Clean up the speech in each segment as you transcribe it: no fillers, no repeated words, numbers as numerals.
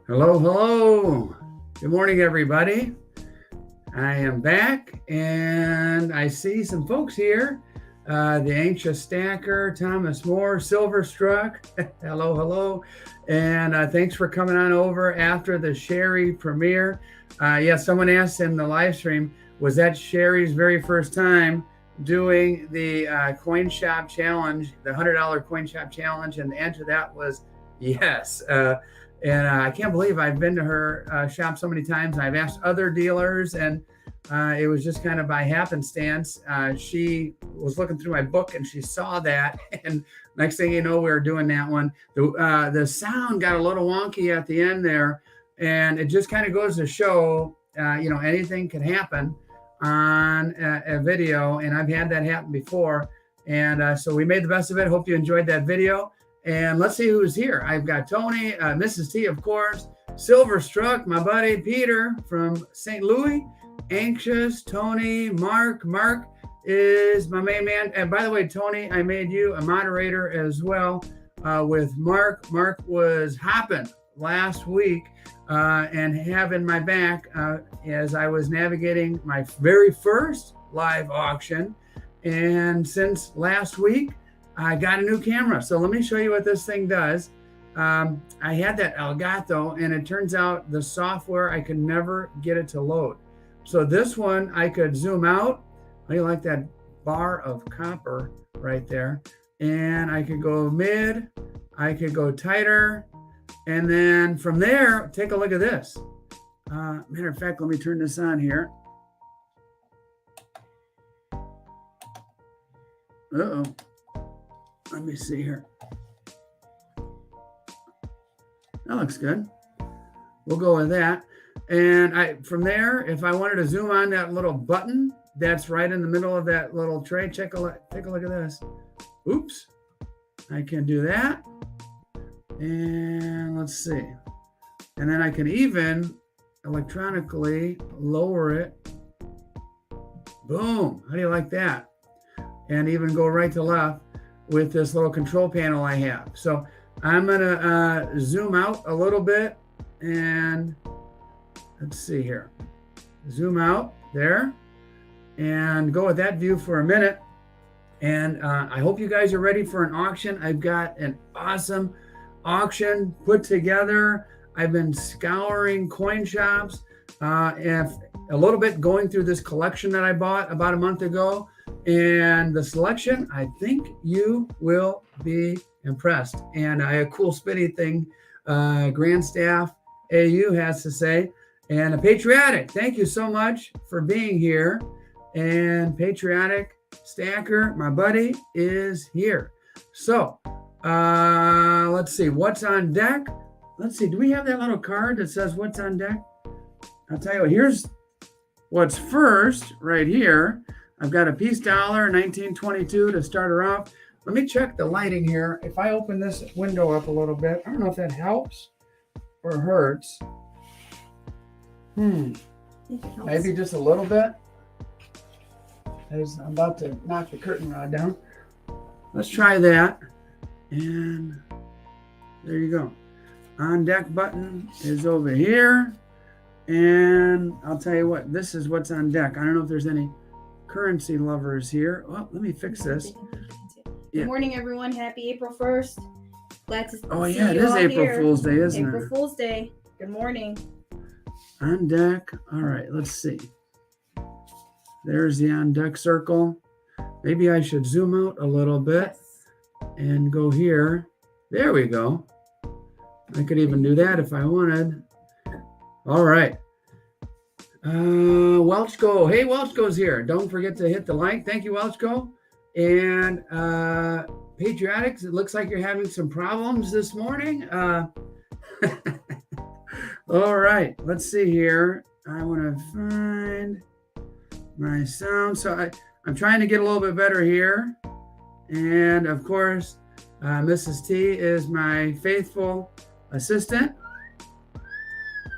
Hello, hello. Good morning, everybody. I am back and I see some folks here. The Anxious Stacker, Thomas Moore, Silverstruck. Hello, hello. And thanks for coming on over after the Sherry premiere. Someone asked in the live stream, was that Sherry's very first time doing the Coin Shop Challenge, the $100 Coin Shop Challenge? And the answer to that was yes. And I can't believe I've been to her shop so many times. I've asked other dealers, and it was just kind of by happenstance. She was looking through my book, and she saw that. And next thing you know, we were doing that one. The sound got a little wonky at the end there, and it just kind of goes to show, anything can happen on a video, and I've had that happen before. And so we made the best of it. Hope you enjoyed that video. And let's see who's here. I've got Tony, Mrs. T, of course, Silverstruck, my buddy Peter from St. Louis, Anxious, Tony, Mark. Mark is my main man. And by the way, Tony, I made you a moderator as well with Mark. Mark was hopping last week and having my back as I was navigating my very first live auction. And since last week, I got a new camera. So let me show you what this thing does. I had that Elgato, and it turns out the software, I could never get it to load. So this one, I could zoom out. I like that bar of copper right there. And I could go mid, I could go tighter. And then from there, take a look at this. Matter of fact, let me turn this on here. Uh-oh. Let me see here. That looks good. We'll go with that. And from there, if I wanted to zoom on that little button that's right in the middle of that little tray, take a look at this. Oops. I can do that. And let's see. And then I can even electronically lower it. Boom. How do you like that? And even go right to left with this little control panel I have. So I'm gonna zoom out a little bit, and let's see here. Zoom out there and go with that view for a minute. And I hope you guys are ready for an auction. I've got an awesome auction put together. I've been scouring coin shops and a little bit going through this collection that I bought about a month ago. And the selection, I think you will be impressed. And a cool spinny thing Grandstaff AU has to say. And a Patriotic, thank you so much for being here. And Patriotic Stacker, my buddy, is here. So let's see, what's on deck? Let's see, do we have that little card that says what's on deck? I'll tell you what, here's what's first right here. I've got a piece dollar, 1922 to start her off. Let me check the lighting here. If I open this window up a little bit, I don't know if that helps or hurts. Maybe just a little bit. I'm about to knock the curtain rod down. Let's try that. And there you go. On deck button is over here. And I'll tell you what, this is what's on deck. I don't know if there's any currency lovers here. Well, let me fix this. Good morning, everyone. Happy April 1st. Glad to see you all it is April here. Fool's Day, isn't it? April Fool's Day. Good morning. On deck. All right, let's see. There's the on deck circle. Maybe I should zoom out a little bit and go here. There we go. I could even do that if I wanted. All right. Welchco. Hey, Welchco's here. Don't forget to hit the like. Thank you, Welchco. And Patriotics, it looks like you're having some problems this morning. All right, let's see here. I want to find my sound. So I'm trying to get a little bit better here. And of course, Mrs. T is my faithful assistant.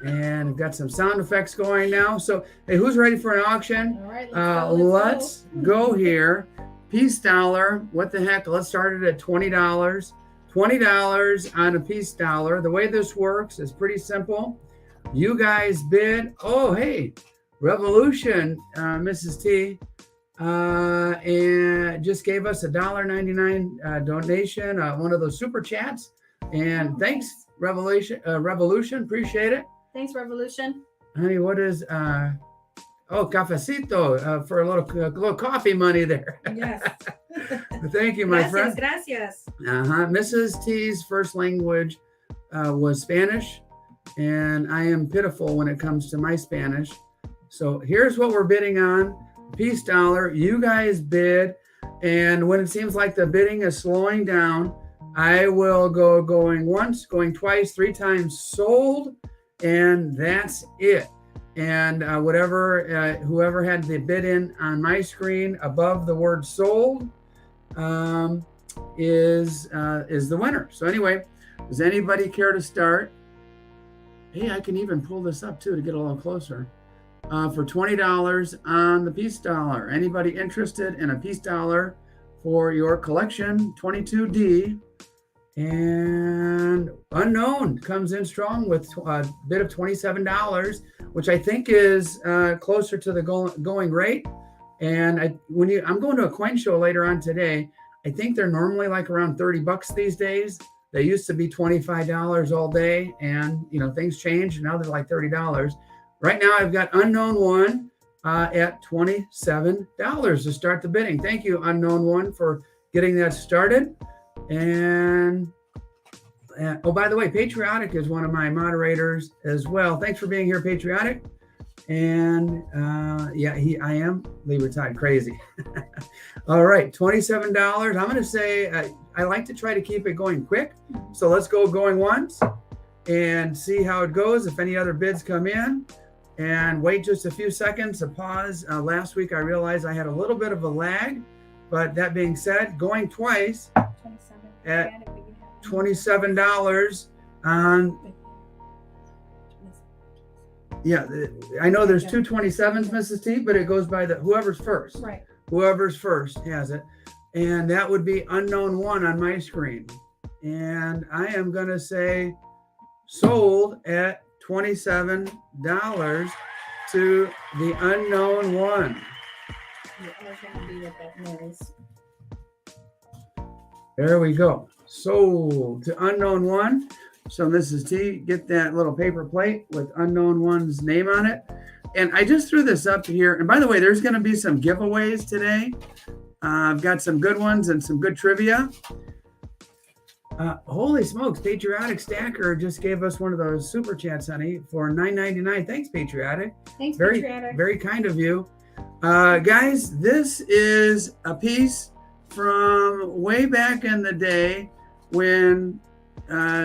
And I've got some sound effects going now. So, hey, who's ready for an auction? All right, let's go here. Piece dollar. What the heck? Let's start it at $20. $20 on a peace dollar. The way this works is pretty simple. You guys bid. Oh, hey, Revolution, Mrs. T, and just gave us a $1.99 donation, one of those super chats. And thanks, Revolution. Appreciate it. Thanks, Revolution. Honey, what is cafecito for a little coffee money there. Yes. Thank you, my friend. Gracias. Mrs. T's first language was Spanish, and I am pitiful when it comes to my Spanish. So here's what we're bidding on. Peace dollar. You guys bid, and when it seems like the bidding is slowing down, I will go going once, going twice, 3 times sold, and that's it. And whoever had the bid in on my screen above the word sold is the winner. So anyway, does anybody care to start? Hey, I can even pull this up too to get a little closer. For $20 on the peace dollar. Anybody interested in a peace dollar for your collection? 22D. And Unknown comes in strong with a bid of $27, which I think is closer to the going rate. And I'm going to a coin show later on today. I think they're normally like around $30 these days. They used to be $25 all day, and things change, and now they're like $30. Right now, I've got Unknown One at $27 to start the bidding. Thank you, Unknown One, for getting that started. And oh, by the way, Patriotic is one of my moderators as well. Thanks for being here, Patriotic. And I am Libertad crazy. All right, $27. I'm going to say I like to try to keep it going quick. So let's go going once and see how it goes. If any other bids come in, and wait just a few seconds to pause. Last week I realized I had a little bit of a lag, but that being said, going twice at $27 on. Yeah, I know there's 2 27s, Mrs. T, but it goes by whoever's first. Right. Whoever's first has it. And that would be Unknown One on my screen. And I am going to say sold at $27 to the Unknown One. There we go. Sold to Unknown One. So Mrs. T, get that little paper plate with Unknown One's name on it. And I just threw this up here. And by the way, there's going to be some giveaways today. I've got some good ones and some good trivia. Holy smokes, Patriotic Stacker just gave us one of those super chats, honey, for $9.99. Thanks, Patriotic. Thanks, very, Patriotic. Very kind of you. Guys, this is a piece from way back in the day when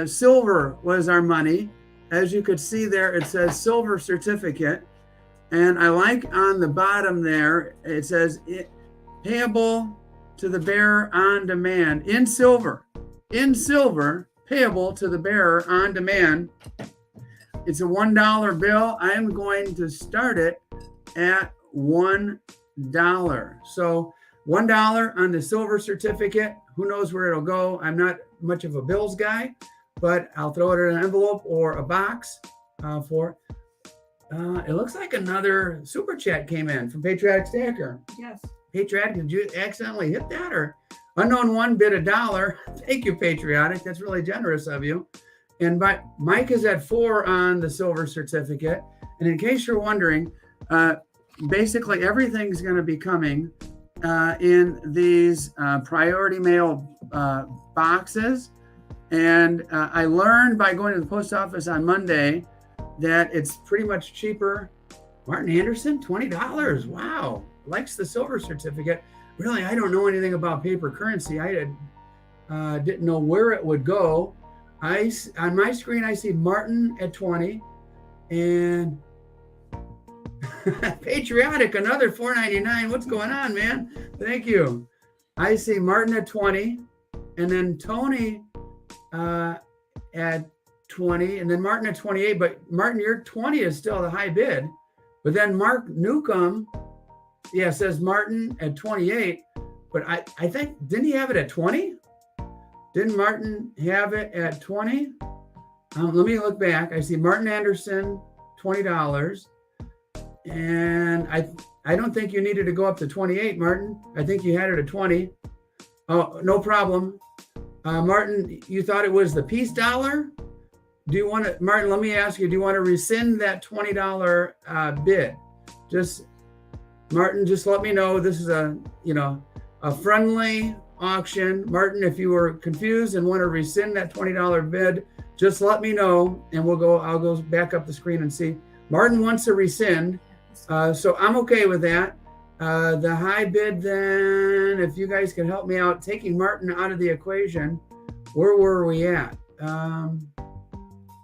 silver was our money. As you could see there, it says silver certificate. And I like on the bottom there, it says payable to the bearer on demand in silver. In silver, payable to the bearer on demand. It's a $1 bill. I am going to start it at $1. So $1 on the silver certificate. Who knows where it'll go? I'm not much of a bills guy, but I'll throw it in an envelope or a box for. It looks like another super chat came in from Patriotic Stacker. Yes. Patriotic, did you accidentally hit that, or Unknown One bid $1? Thank you, Patriotic. That's really generous of you. And Mike is at 4 on the silver certificate. And in case you're wondering, basically everything's going to be coming in these priority mail boxes. And I learned by going to the post office on Monday that it's pretty much cheaper. Martin Anderson, $20. Wow. Likes the silver certificate. Really, I don't know anything about paper currency. I didn't know where it would go. On my screen, I see Martin at 20 and Patriotic, another $4.99. What's going on, man? Thank you. I see Martin at 20 and then Tony at 20 and then Martin at 28. But Martin, your 20 is still the high bid. But then Mark Newcomb, says Martin at 28. But I think, didn't he have it at 20? Didn't Martin have it at 20? Let me look back. I see Martin Anderson, $20. And I don't think you needed to go up to 28, Martin. I think you had it at 20. Oh, no problem. Martin, you thought it was the peace dollar? Do you want to, Martin, let me ask you, do you want to rescind that $20 bid? Martin, just let me know. This is a friendly auction. Martin, if you were confused and want to rescind that $20 bid, just let me know and I'll go back up the screen and see. Martin wants to rescind. So I'm okay with that. The high bid then, if you guys can help me out, taking Martin out of the equation, where were we at?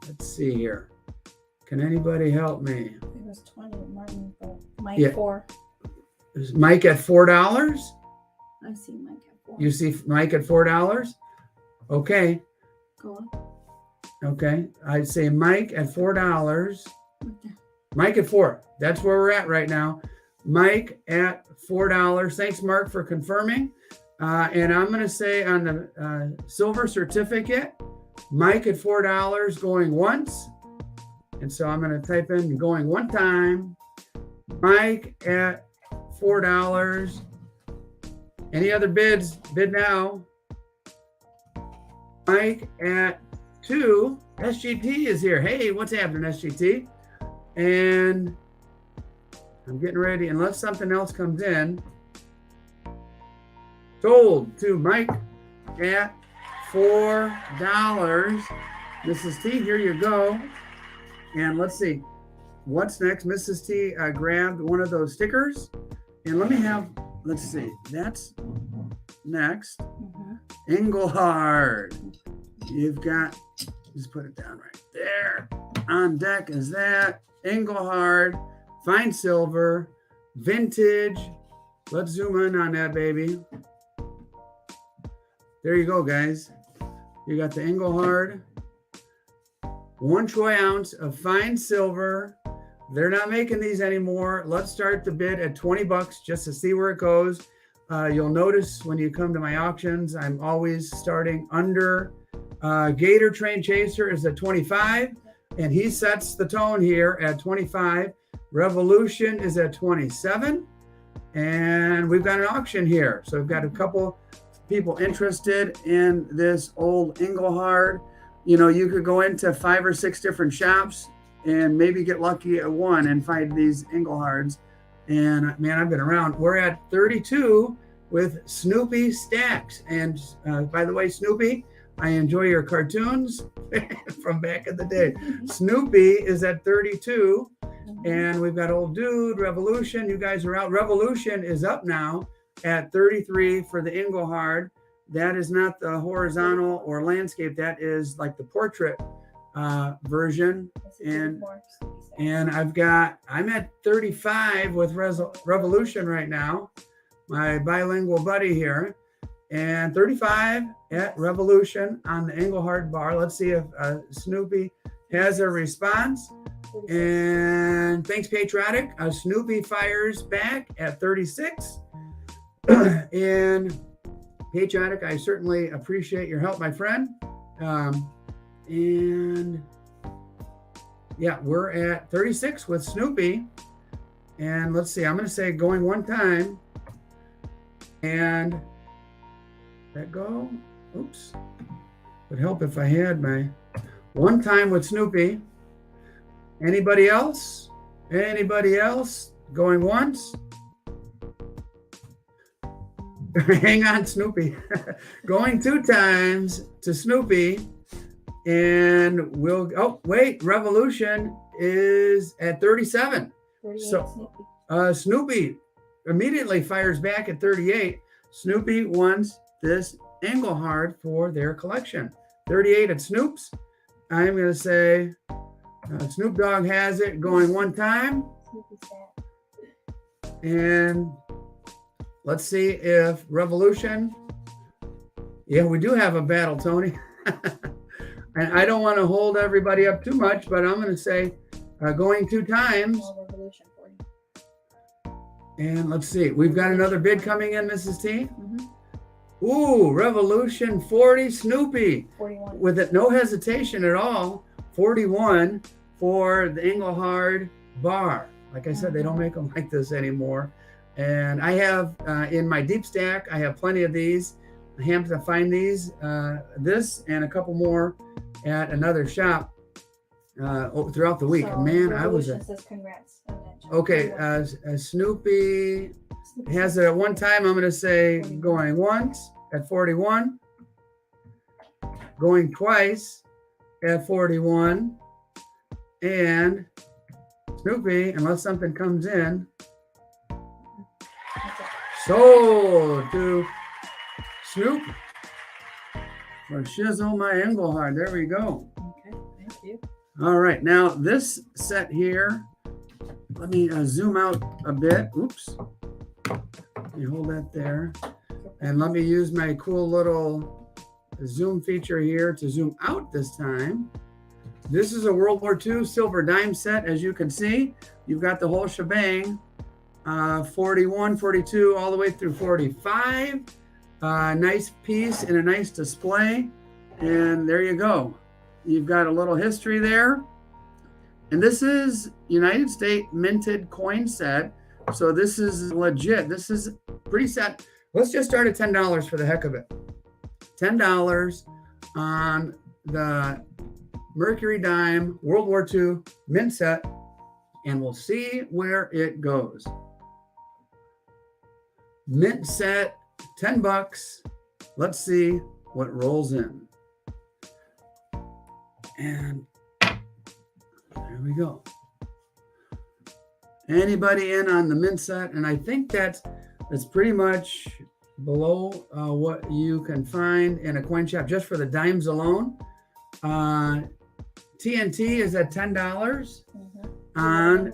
Let's see here. Can anybody help me? It was 20, Martin, but Mike 4. Is Mike at $4? I see Mike at 4. You see Mike at $4? Okay. Go on. Okay. I'd say Mike at $4. Okay. Mike at 4. That's where we're at right now. Mike at $4. Thanks, Mark, for confirming. And I'm going to say on the silver certificate, Mike at $4 going once. And so I'm going to type in going one time. Mike at $4. Any other bids? Bid now. Mike at 2. SGT is here. Hey, what's happening, SGT? And I'm getting ready, unless something else comes in. Sold to Mike at $4. Mrs. T, here you go. And let's see, what's next? Mrs. T grabbed one of those stickers. And let's see, that's next. Engelhard. You've got, just put it down right there. On deck is that. Engelhard, fine silver, vintage. Let's zoom in on that, baby. There you go, guys. You got the Engelhard. 1 troy ounce of fine silver. They're not making these anymore. Let's start the bid at $20 just to see where it goes. You'll notice when you come to my auctions, I'm always starting under. Gator Train Chaser is at 25, and he sets the tone here at 25. Revolution is at 27, and we've got an auction here. So we've got a couple people interested in this old Engelhard. You could go into 5 or 6 different shops and maybe get lucky at one and find these Engelhards. And man, I've been around. We're at 32 with Snoopy Stacks. And by the way, Snoopy, I enjoy your cartoons from back in the day. Snoopy is at 32. And we've got Old Dude, Revolution. You guys are out. Revolution is up now at 33 for the Engelhard. That is not the horizontal or landscape. That is like the portrait version. And I'm at 35 with Revolution right now, my bilingual buddy here, and 35 at Revolution on the Engelhard bar. Let's see if Snoopy has a response. And thanks, Patriotic. Snoopy fires back at 36. And Patriotic, I certainly appreciate your help, my friend. And yeah, we're at 36 with Snoopy. And let's see, I'm going to say going one time. And that go. Oops. Would help if I had my one time with Snoopy. Anybody else? Anybody else? Going once? Hang on, Snoopy. Going 2 times to Snoopy. And wait, Revolution is at 37. So Snoopy immediately fires back at 38. Snoopy wants this Engelhard for their collection. 38 at Snoops. I'm going to say Snoop Dogg has it going one time. And let's see if Revolution. Yeah, we do have a battle, Tony. And I don't want to hold everybody up too much, but I'm going to say going 2 times. And let's see. We've got another bid coming in, Mrs. T. Ooh, Revolution 40 Snoopy. 41. With it, no hesitation at all. 41 for the Engelhard bar. Like I said, they don't make them like this anymore. And I have in my deep stack, I have plenty of these. I happen to find these, this and a couple more at another shop throughout the week. So, Man, I was Revolution says congrats on that, John. okay. Snoopy has it at one time. I'm going to say going once at 41, going twice at 41, and Snoopy, unless something comes in, sold to Snoop for Shizzle my Engelhard. There we go. Okay, thank you. All right, now this set here, let me zoom out a bit. Oops. Let me hold that there. And let me use my cool little zoom feature here to zoom out this time. This is a World War II silver dime set. As you can see, you've got the whole shebang, 41, 42, all the way through 45. Nice piece and a nice display. And there you go. You've got a little history there. And this is United States minted coin set. So this is legit. This is pretty set. Let's just start at $10 for the heck of it. $10 on the Mercury Dime World War II mint set, and we'll see where it goes. Mint set, $10. Let's see what rolls in. And there we go. Anybody in on the mint set? And I think that's pretty much below what you can find in a coin shop just for the dimes alone. TNT is at $10. On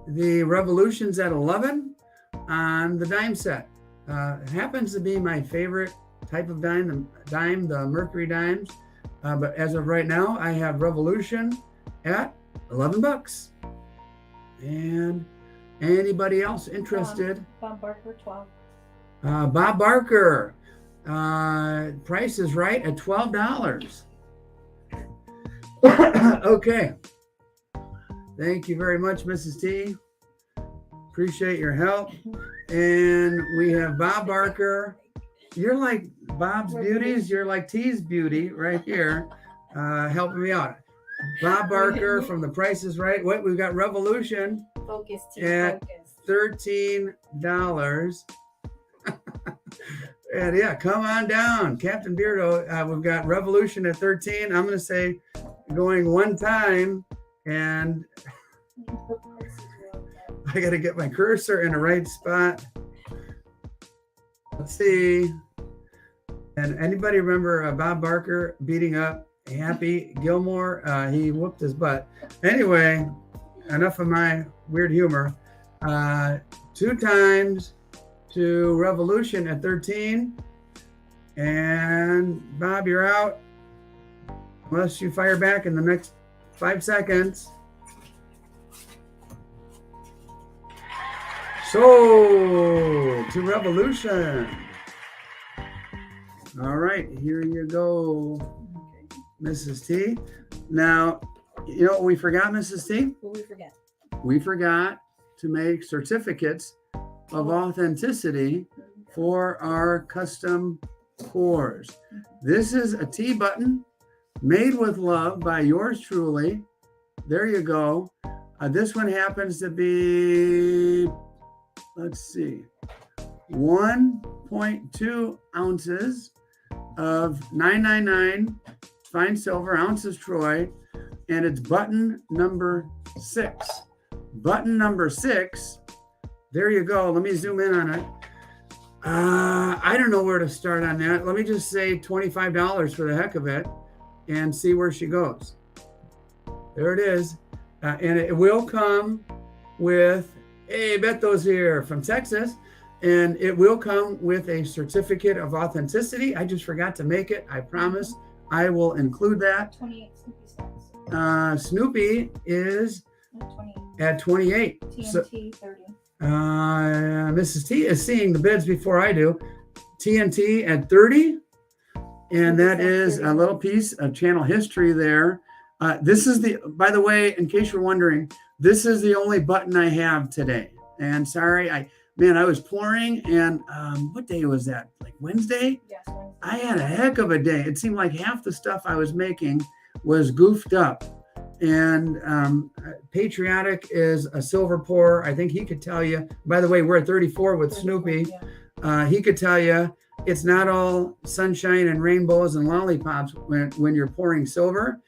the Revolution's at 11 on the dime set. Happens to be my favorite type of dime, the Mercury dimes. But as of right now, I have Revolution at $11. And anybody else interested? Bob Barker, 12. Bob Barker, Price is Right at $12. Okay. Thank you very much, Mrs. T. Appreciate your help. And we have Bob Barker. You're like Bob's Beauties. You're like T's Beauty right here, helping me out. Bob Barker from The Price is Right. Wait, we've got Revolution Focus, T, at focus. $13. And yeah, come on down, Captain Beardo. We've got Revolution at 13. I'm going to say going one time, and I got to get my cursor in the right spot. Let's see. And anybody remember Bob Barker beating up Happy Gilmore? He whooped his butt. Anyway, enough of my weird humor. 2 times to Revolution at 13. And Bob, you're out. Unless you fire back in the next 5 seconds. So, to Revolution. All right, here you go, Mrs. T. Now, you know what we forgot, Mrs. T? What we forget? We forgot to make certificates of authenticity for our custom cores. This is a T button made with love by yours truly. There you go. This one happens to be, let's see, 1.2 ounces of 999 fine silver, ounces Troy, and it's button number 6. Button number 6, there you go. Let me zoom in on it. I don't know where to start on that. Let me just say $25 for the heck of it and see where she goes. There it is. And it will come with, hey, Beto's here from Texas, and it will come with a certificate of authenticity. I just forgot to make it. I promise I will include that. 28 Snoopy stars. Snoopy is at 28. TNT 30. Mrs. T is seeing the bids before I do. TNT at 30. And that is a little piece of channel history there. This is by the way, in case you're wondering, this is the only button I have today. And sorry, I was pouring, and what day was that? Like Wednesday? Yes, Wednesday. I had a heck of a day. It seemed like half the stuff I was making was goofed up. And Patriotic is a silver pourer. I think he could tell you. By the way, we're at 34 with Snoopy. He could tell you it's not all sunshine and rainbows and lollipops when you're pouring silver.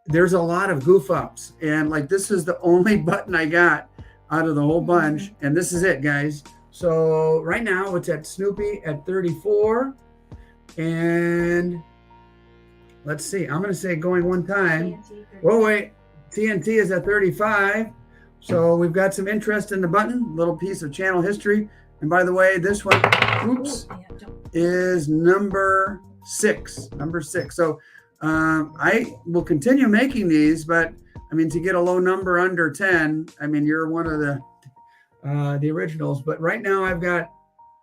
There's a lot of goof ups. And like, this is the only button I got out of the whole bunch. And this is it, guys. So right now it's at Snoopy at 34. And let's see, I'm going to say going one time. Oh, wait, TNT is at 35. So we've got some interest in the button, little piece of channel history. And by the way, this one, is number 6. So I will continue making these, but I mean, to get a low number under 10, I mean, you're one of the originals. But right now I've got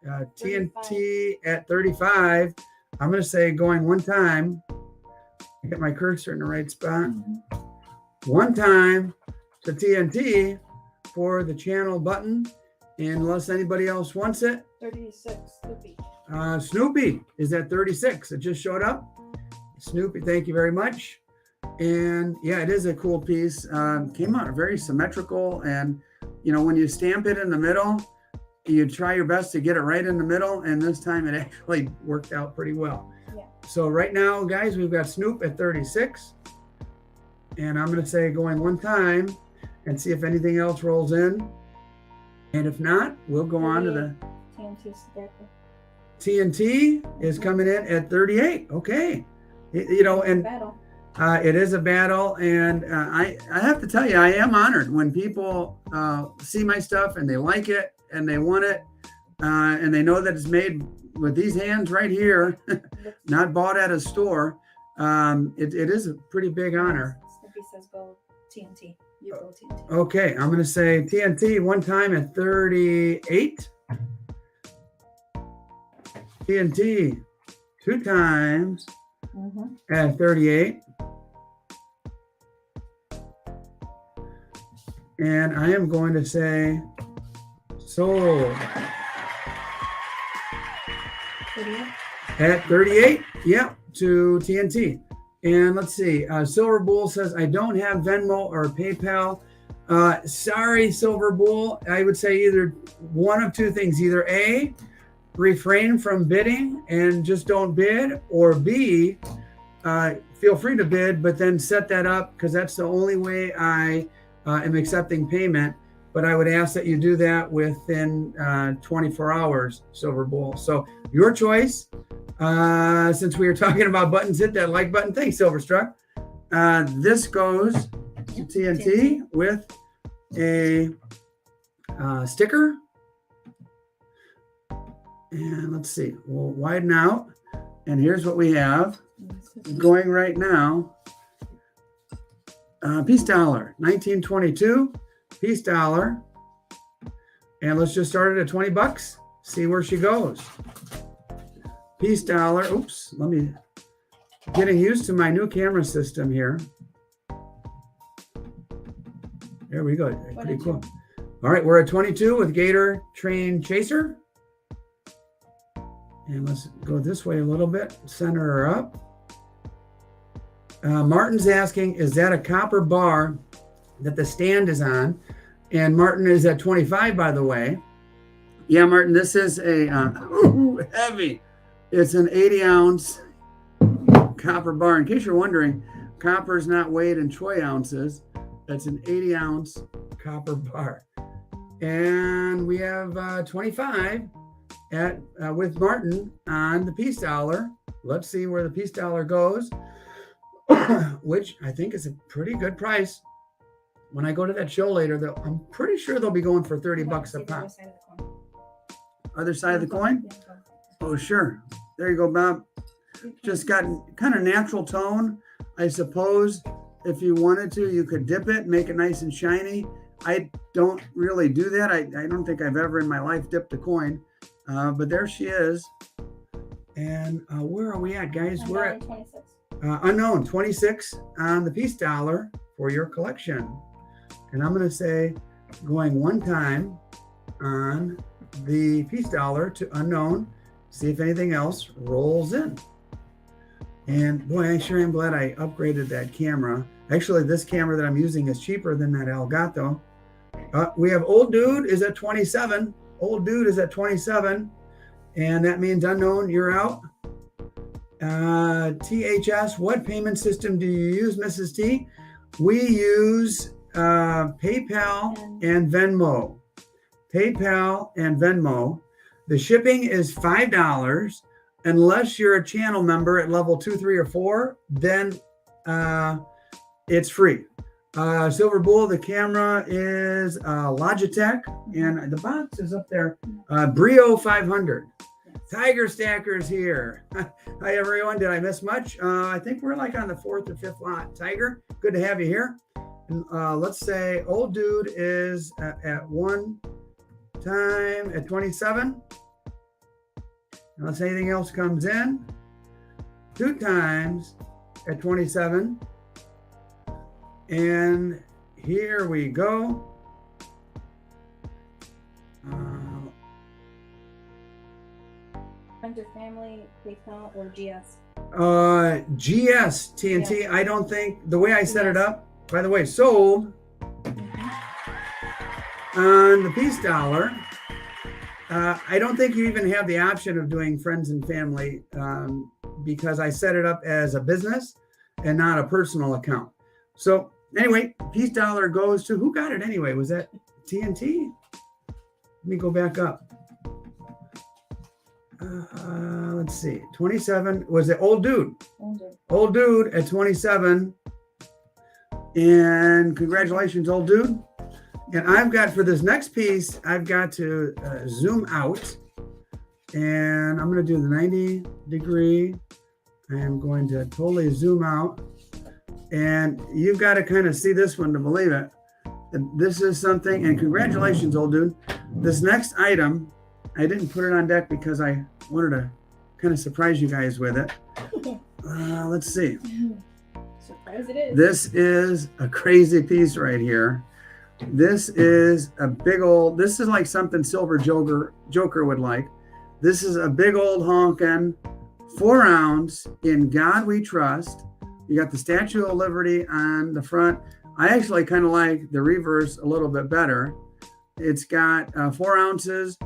TNT at 35. I'm going to say going one time. Get my cursor in the right spot. One time to TNT for the channel button, unless anybody else wants it. 36, Snoopy. Snoopy is at 36. It just showed up. Snoopy, thank you very much. And yeah, it is a cool piece. Came out very symmetrical, and you know, when you stamp it in the middle, you try your best to get it right in the middle, and this time it actually worked out pretty well. Yeah. So right now, guys, we've got Snoop at 36, and I'm going to say going one time and see if anything else rolls in. And if not, we'll go on to the TNT is coming in at 38. Okay. You know, and it is a battle. And I have to tell you, I am honored when people see my stuff and they like it and they want it. And they know that it's made with these hands right here, not bought at a store. It is a pretty big honor. Snoopy says go TNT. You go TNT. Okay, I'm going to say TNT one time at 38. TNT two times at 38. And I am going to say sold. 38? At 38, yeah, to TNT. And let's see, Silver Bull says, I don't have Venmo or PayPal. Sorry, Silver Bull. I would say either one of two things. Either A, refrain from bidding and just don't bid, or B, feel free to bid, but then set that up, because that's the only way I am accepting payment. But I would ask that you do that within 24 hours, Silver Bull. So your choice. Since we were talking about buttons, hit that like button. Thanks, Silverstruck. This goes to TNT with a sticker. And let's see, we'll widen out. And here's what we have going right now. Peace dollar, 1922, peace dollar. And let's just start it at 20 bucks. See where she goes. Peace dollar. Oops, let me, getting used to my new camera system here. There we go. Pretty cool. All right, we're at 22 with Gator Train Chaser. And let's go this way a little bit. Center her up. Martin's asking, is that a copper bar that the stand is on? And Martin is at 25, by the way. Yeah, Martin, this is a heavy. It's an 80-ounce copper bar. In case you're wondering, copper is not weighed in troy ounces. That's an 80-ounce copper bar. And we have 25 at with Martin on the peace dollar. Let's see where the peace dollar goes, which I think is a pretty good price. When I go to that show later, I'm pretty sure they'll be going for 30 bucks a pop. Other side of the coin? Oh, sure. There you go, Bob. Just got kind of natural tone. I suppose if you wanted to, you could dip it, make it nice and shiny. I don't really do that. I don't think I've ever in my life dipped a coin. But there she is. And where are we at, guys? We're at 26. unknown 26 on the peace dollar for your collection. And I'm going to say going one time on the peace dollar to unknown, see if anything else rolls in. And boy, I sure am glad I upgraded that camera. Actually, this camera that I'm using is cheaper than that Elgato. We have Old Dude is at 27. Old Dude is at 27. And that means unknown, you're out. THS, what payment system do you use, Mrs. T? We use PayPal and Venmo. PayPal and Venmo. The shipping is $5. Unless you're a channel member at level 2, 3, or 4, then it's free. Silver Bull, the camera is Logitech, and the box is up there. Brio 500. Tiger Stacker's here. Hi, everyone. Did I miss much? I think we're like on the 4th or 5th lot. Tiger, good to have you here. And, let's say Old Dude is at one time at 27. Unless anything else comes in. 2 times at 27. And here we go. Friends or family, PayPal or GS? GS TNT. I don't think the way I set it up, by the way, sold on the peace dollar. I don't think you even have the option of doing friends and family because I set it up as a business and not a personal account. So anyway, peace dollar goes to, who got it anyway? Was that TNT? Let me go back up. Let's see, 27, was it Old Dude? Old Dude at 27. And congratulations, Old Dude. And I've got, for this next piece, I've got to zoom out. And I'm going to do the 90 degree. I am going to totally zoom out. And you've got to kind of see this one to believe it. This is something, and congratulations, Old Dude. This next item, I didn't put it on deck because I wanted to kind of surprise you guys with it. Let's see. Surprise it is. This is a crazy piece right here. This is a big old, this is like something Silver Joker would like. This is a big old honkin' 4-ounce In God We Trust. You got the Statue of Liberty on the front. I actually kind of like the reverse a little bit better. It's got 4 ounces,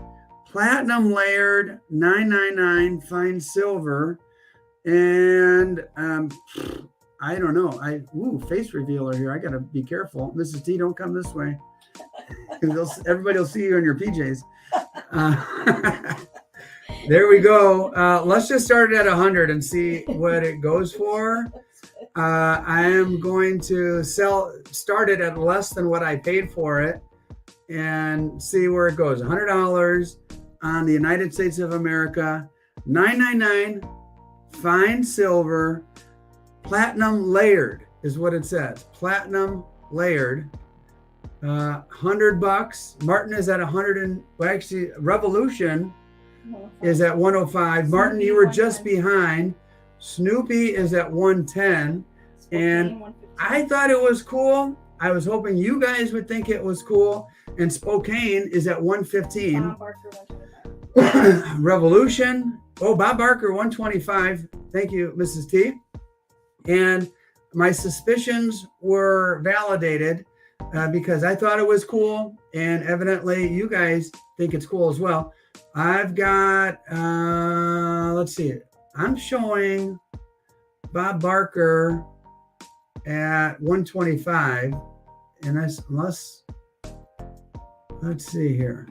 platinum layered, $9.99 fine silver, and I don't know. Face revealer here. I gotta be careful. Mrs. T, don't come this way. Everybody will see you in your PJs. There we go. Let's just start it at 100 and see what it goes for. I am going to start it at less than what I paid for it and see where it goes. $100 on the United States of America, $9.99 fine silver, platinum layered is what it says. Platinum layered, $100. Martin is at 100 and actually Revolution is at 105. Martin, you were just behind. Snoopy is at 110, and I thought it was cool. I was hoping you guys would think it was cool. And Spokane is at 115. Bob Barker, 125. Revolution. Oh, Bob Barker, 125. Thank you, Mrs. T. And my suspicions were validated because I thought it was cool, and evidently you guys think it's cool as well. I've got, let's see, I'm showing Bob Barker at 125, and that's unless, let's see here.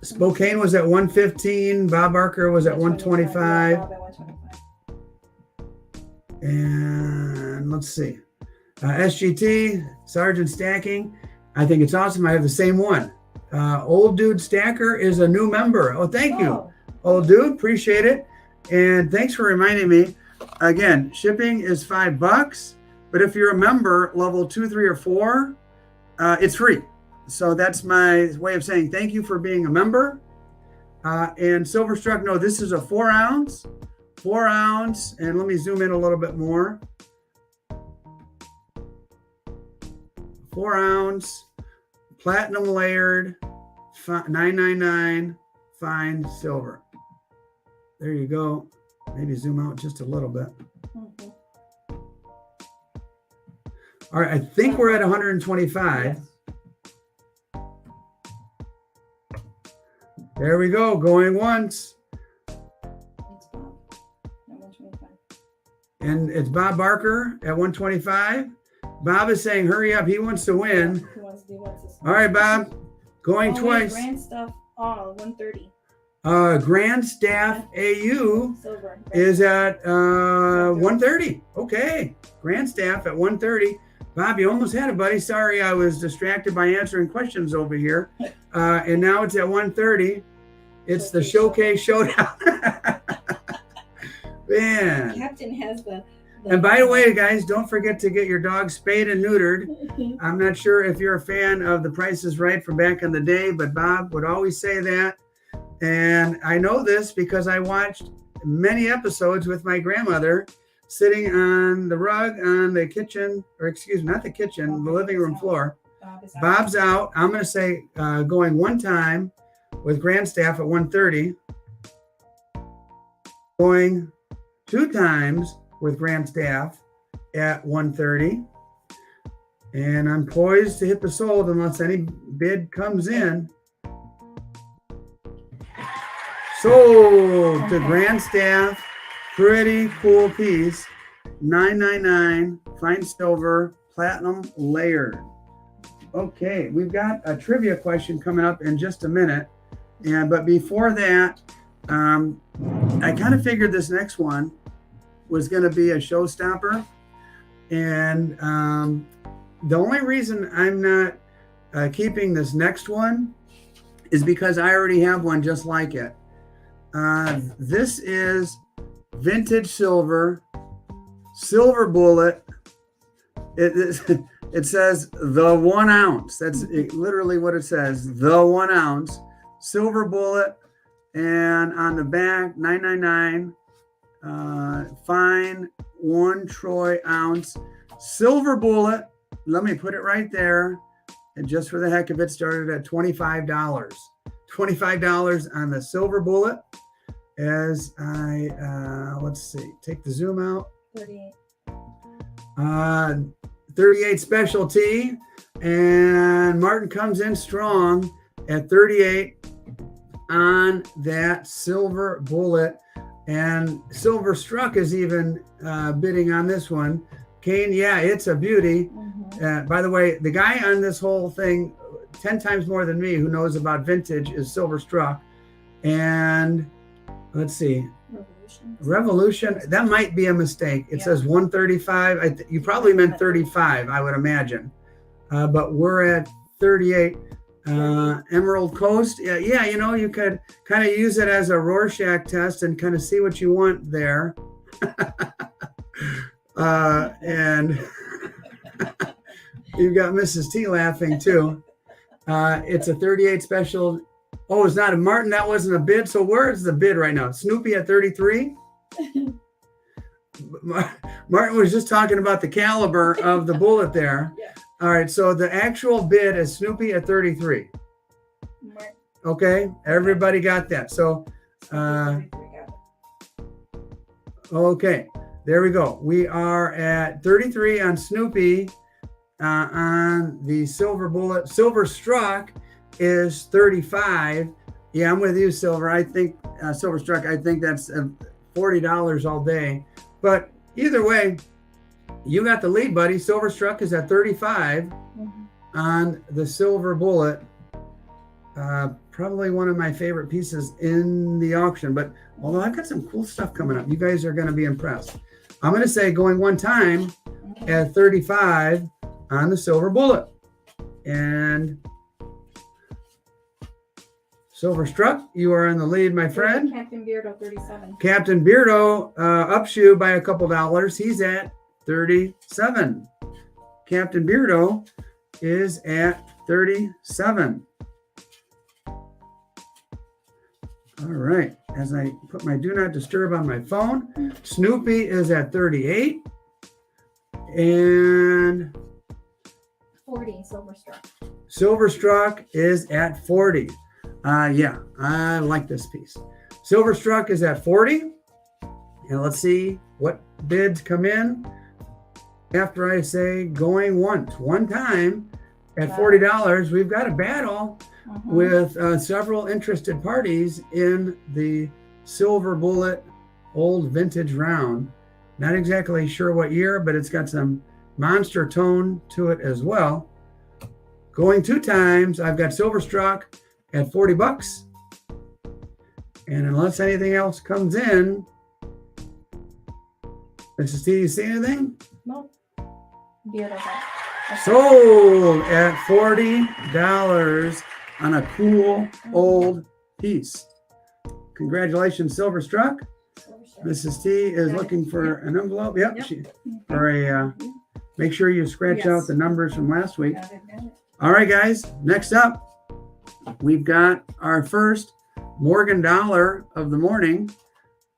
Spokane was at 115. Bob Barker was at 125. And let's see. SGT, Sergeant Stacking. I think it's awesome. I have the same one. Old Dude Stacker is a new member. Oh, thank you. Old Dude, appreciate it. And thanks for reminding me. Again, shipping is $5, but if you're a member, level 2, 3, or 4, it's free. So that's my way of saying thank you for being a member. And Silver Struck, no, this is a 4 ounce. 4 ounce. And let me zoom in a little bit more. 4 ounce, platinum layered, $9.99, fine silver. There you go. Maybe zoom out just a little bit. Mhm. All right, I think we're at 125. Yes. There we go, going once. It's Bob. At 125. And it's Bob Barker at 125. Bob is saying, hurry up, he wants to win. Who wants to do what's this? All right, Bob, going twice. Grand stuff. Oh, 130. Grand Staff AU Silver. is at 130. Okay, Grand Staff at 130. Bob, you almost had it, buddy. Sorry, I was distracted by answering questions over here. And now it's at 130. It's the Showcase Showdown. Man. Captain has the And by the way, guys, don't forget to get your dog spayed and neutered. I'm not sure if you're a fan of The Price is Right from back in the day, but Bob would always say that. And I know this because I watched many episodes with my grandmother sitting on the rug on the kitchen, or excuse me, not the kitchen, the living room floor. Bob's out. I'm going to say going one time with Grand Staff at 130. Going 2 times with Grand Staff at 130. And I'm poised to hit the sold unless any bid comes in. Sold to Grand Staff. Pretty cool piece. $9.99. Fine silver. Platinum layered. Okay, we've got a trivia question coming up in just a minute. But before that, I kind of figured this next one was going to be a showstopper. And the only reason I'm not keeping this next one is because I already have one just like it. This is vintage silver bullet. It says the 1 ounce. That's literally what it says. The 1 ounce silver bullet. And on the back, $9.99. Fine 1 troy ounce silver bullet. Let me put it right there. And just for the heck of it, started at $25. $25 on the silver bullet. As I, let's see, take the zoom out. 38. 38 specialty. And Martin comes in strong at 38 on that silver bullet. And Silver Struck is even bidding on this one. Kane, yeah, it's a beauty. Mm-hmm. By the way, the guy on this whole thing, 10 times more than me, who knows about vintage, is Silver Struck. And let's see, Revolution. That might be a mistake. It says 135. You probably meant 35, I would imagine. But we're at 38. Emerald Coast. Yeah, you know, you could kind of use it as a Rorschach test and kind of see what you want there. And you've got Mrs. T laughing too. It's a 38 special. Oh, it's not a Martin. That wasn't a bid. So where's the bid right now? Snoopy at 33. Martin was just talking about the caliber of the bullet there. Yeah. All right, so the actual bid is Snoopy at 33. Okay, everybody got that. So, okay, there we go. We are at 33 on Snoopy. On the silver bullet. Silver Struck is 35. Yeah, I'm with you, Silver. I think Silver Struck, I think that's $40 all day. But either way, you got the lead, buddy. Silver Struck is at 35 on the silver bullet. Probably one of my favorite pieces in the auction. But although I've got some cool stuff coming up, you guys are going to be impressed. I'm going to say going one time at 35 on the silver bullet. And Silver Struck, you are in the lead, my friend. Captain Beardo, 37. Captain Beardo ups you by a couple dollars. He's at 37. Captain Beardo is at 37. All right. As I put my do not disturb on my phone, Snoopy is at 38. And 40 Silverstruck. Silverstruck is at 40. Yeah, I like this piece. Silverstruck is at 40. And let's see what bids come in after I say going once. One time at $40, we've got a battle with several interested parties in the Silver Bullet Old Vintage Round. Not exactly sure what year, but it's got some monster tone to it as well. Going two times, I've got Silverstruck at $40. And unless anything else comes in, Mrs. T, you see anything? No. Beautiful. Sold at $40 on a cool old piece. Congratulations, Silverstruck. Mrs. T is looking for an envelope. Yep. For a, make sure you scratch out the numbers from last week. Got it. All right, guys. Next up, we've got our first Morgan dollar of the morning,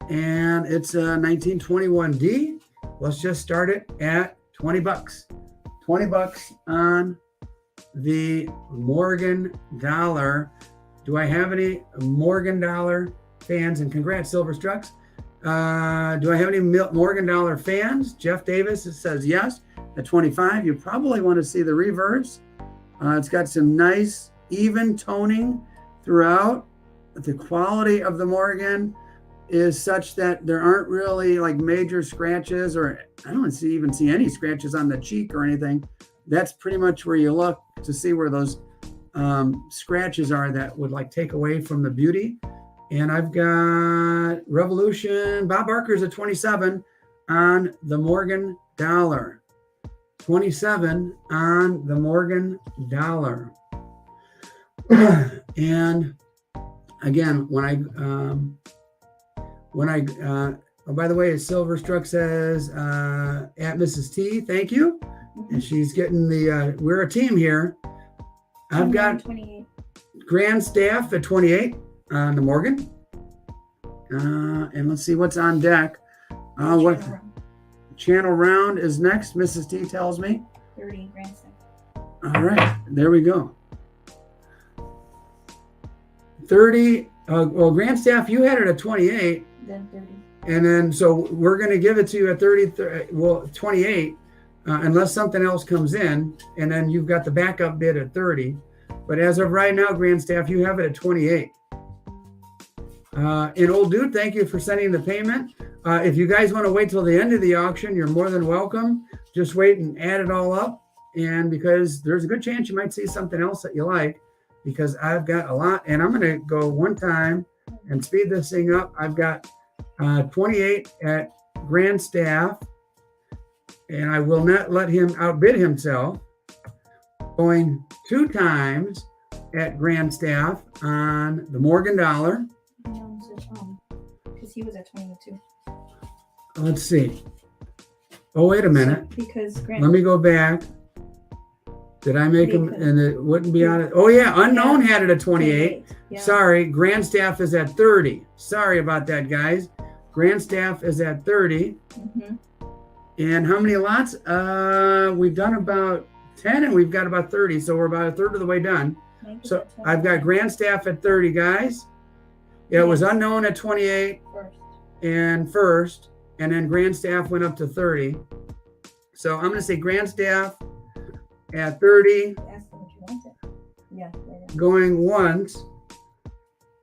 and it's a 1921D. Let's just start it at $20. $20 on the Morgan dollar. Do I have any Morgan dollar fans? And congrats, Silverstrucks. Do I have any Morgan dollar fans? Jeff Davis says yes at 25. You probably want to see the reverse. It's got some nice even toning throughout. The quality of the Morgan is such that there aren't really like major scratches, or I don't even see any scratches on the cheek or anything. That's pretty much where you look to see where those scratches are that would like take away from the beauty. And I've got Revolution. Bob Barker's at 27 on the Morgan dollar. 27 on the Morgan dollar. And again, oh, by the way, Silverstruck says at Mrs. T, thank you. And she's getting the, we're a team here. I've got 28. Grand Staff at 28 on the Morgan. And let's see what's on deck. What channel round is next, Mrs. T tells me. 30 Grand Staff. All right, there we go. 30, well, Grand Staff, you had it at 28. Then 30. And then, so we're going to give it to you at 28, unless something else comes in. And then you've got the backup bid at 30. But as of right now, Grand Staff, you have it at 28. And Old Dude, thank you for sending the payment. If you guys want to wait till the end of the auction, you're more than welcome. Just wait and add it all up. And because there's a good chance you might see something else that you like, because I've got a lot. And I'm going to go one time and speed this thing up. I've got 28 at Grand Staff, and I will not let him outbid himself. Going two times at Grand Staff on the Morgan dollar. Because he was at 22. Let's see. Oh, wait a minute. Because let me go back. Did I make him? And it wouldn't be on it. Oh, yeah. Unknown had it at 28. Yeah. Sorry. Grand Staff is at 30. Sorry about that, guys. Grand Staff is at 30. Mm-hmm. And how many lots? We've done about 10 and we've got about 30. So we're about a third of the way done. So I've got Grand Staff at 30, guys. Yeah, it was unknown at 28 and first. And then Grand Staff went up to 30. So I'm going to say Grand Staff at 30. Yeah. Going once.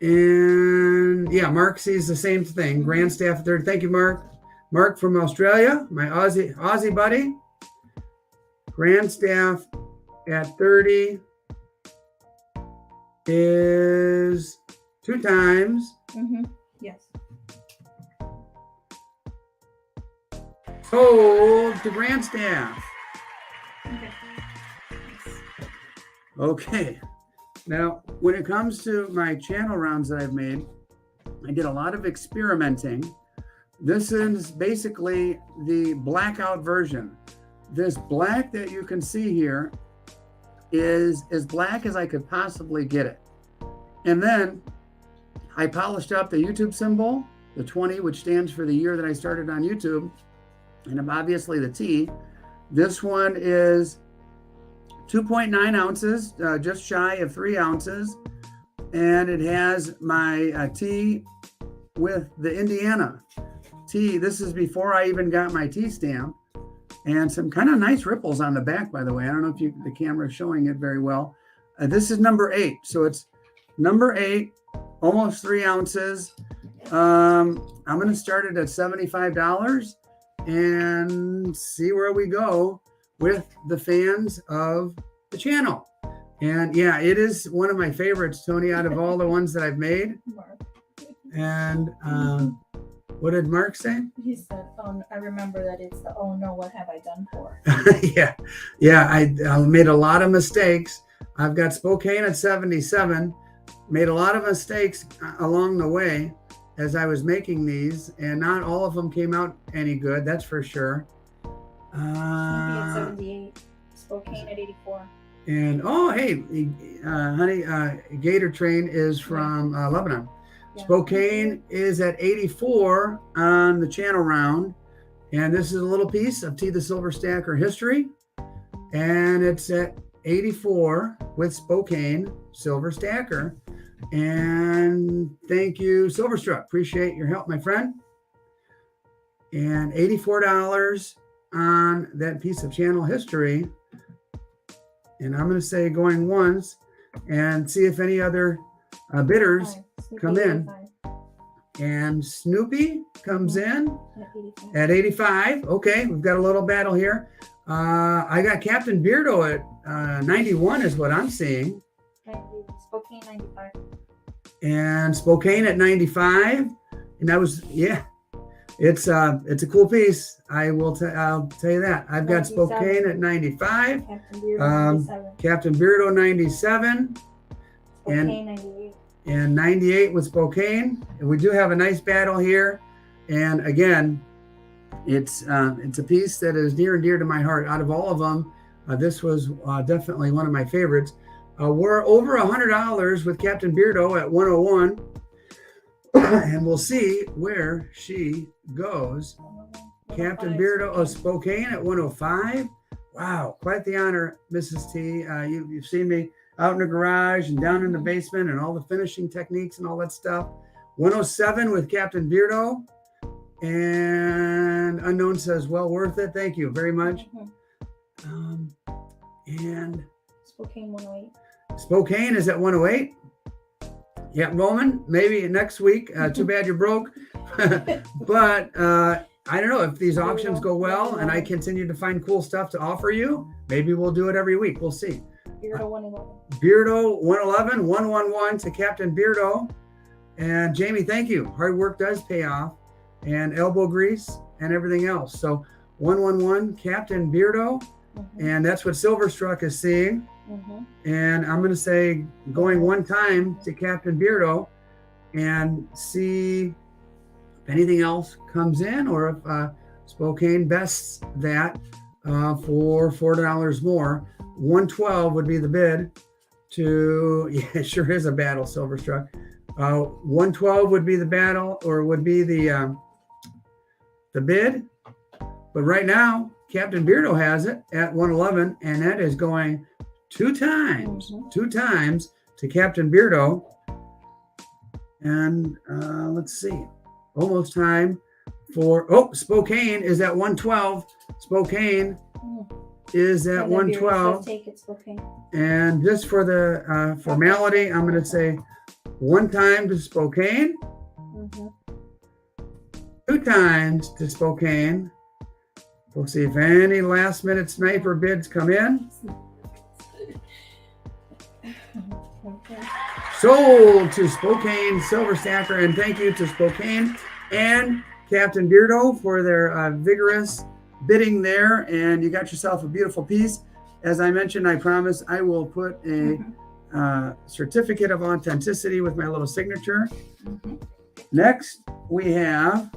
And yeah, Mark sees the same thing. Grand Staff at 30. Thank you, Mark. Mark from Australia, my Aussie buddy. Grand Staff at 30 is two times. Mm-hmm. Yes. Sold to Grand Staff. Okay. Okay. Now, when it comes to my channel rounds that I've made, I did a lot of experimenting. This is basically the blackout version. This black that you can see here is as black as I could possibly get it. And then I polished up the YouTube symbol, the 20, which stands for the year that I started on YouTube, and obviously the T. This one is 2.9 ounces, just shy of 3 ounces, and it has my T with the Indiana T. This is before I even got my T stamp, and some kind of nice ripples on the back, by the way. I don't know if the camera is showing it very well. This is number 8, so it's number 8, almost 3 ounces. I'm going to start it at $75 and see where we go with the fans of the channel. And yeah, it is one of my favorites, Tony, out of all the ones that I've made. And what did Mark say? He said, I remember that it's the, oh no, what have I done for? yeah, I made a lot of mistakes. I've got Spokane at 77, made a lot of mistakes along the way as I was making these, and not all of them came out any good, that's for sure. Snoopy at 78, Spokane at 84. And oh, hey, honey, Gator Train is from Lebanon. Yeah. Spokane is at 84 on the channel round. And this is a little piece of T the Silver Stacker history. And it's at 84 with Spokane Silver Stacker. And thank you, Silverstruck. Appreciate your help, my friend. And $84 on that piece of channel history. And I'm going to say going once and see if any other bidders come in. And Snoopy comes in at 85. Okay, we've got a little battle here. I got Captain Beardo at 91 is what I'm seeing. Spokane 95. And Spokane at 95. And that was, yeah, it's a cool piece. I'll tell you that. I've got Spokane at 95. Captain Beardo 97. Captain Beardo 97. Spokane 98. And 98 with Spokane. And we do have a nice battle here. And again, it's a piece that is near and dear to my heart. Out of all of them, this was definitely one of my favorites. We're over $100 with Captain Beardo at 101. And we'll see where she goes. Captain Beardo of Spokane at 105. Wow, quite the honor, Mrs. T. You've seen me out in the garage and down in the basement and all the finishing techniques and all that stuff. 107 with Captain Beardo. And Unknown says, well worth it. Thank you very much. And Spokane 108. Spokane is at 108. Yeah, Roman, maybe next week. Too bad you're broke. But I don't know if these auctions go well and I continue to find cool stuff to offer you. Maybe we'll do it every week. We'll see. Beardo 111. Beardo 111, 111 to Captain Beardo. And Jamie, thank you. Hard work does pay off. And elbow grease and everything else. So 111 Captain Beardo. And that's what Silverstruck is seeing. And I'm going to say going one time to Captain Beardo and see if anything else comes in or if Spokane bests that for $4 more. 112 would be the bid to, yeah, it sure is a battle, Silverstruck. 112 would be the battle or would be the bid. But right now, Captain Beardo has it at 111, and that is going two times to Captain Beardo. And let's see, almost time for, Spokane is at 112. Spokane is at 112. Take it, Spokane. And just for the formality, I'm going to say one time to Spokane, two times to Spokane. We'll see if any last minute sniper bids come in. Sold to Spokane Silver Stacker, and thank you to Spokane and Captain Beardo for their vigorous bidding there. And you got yourself a beautiful piece. As I mentioned, I promise I will put a certificate of authenticity with my little signature. Next, we have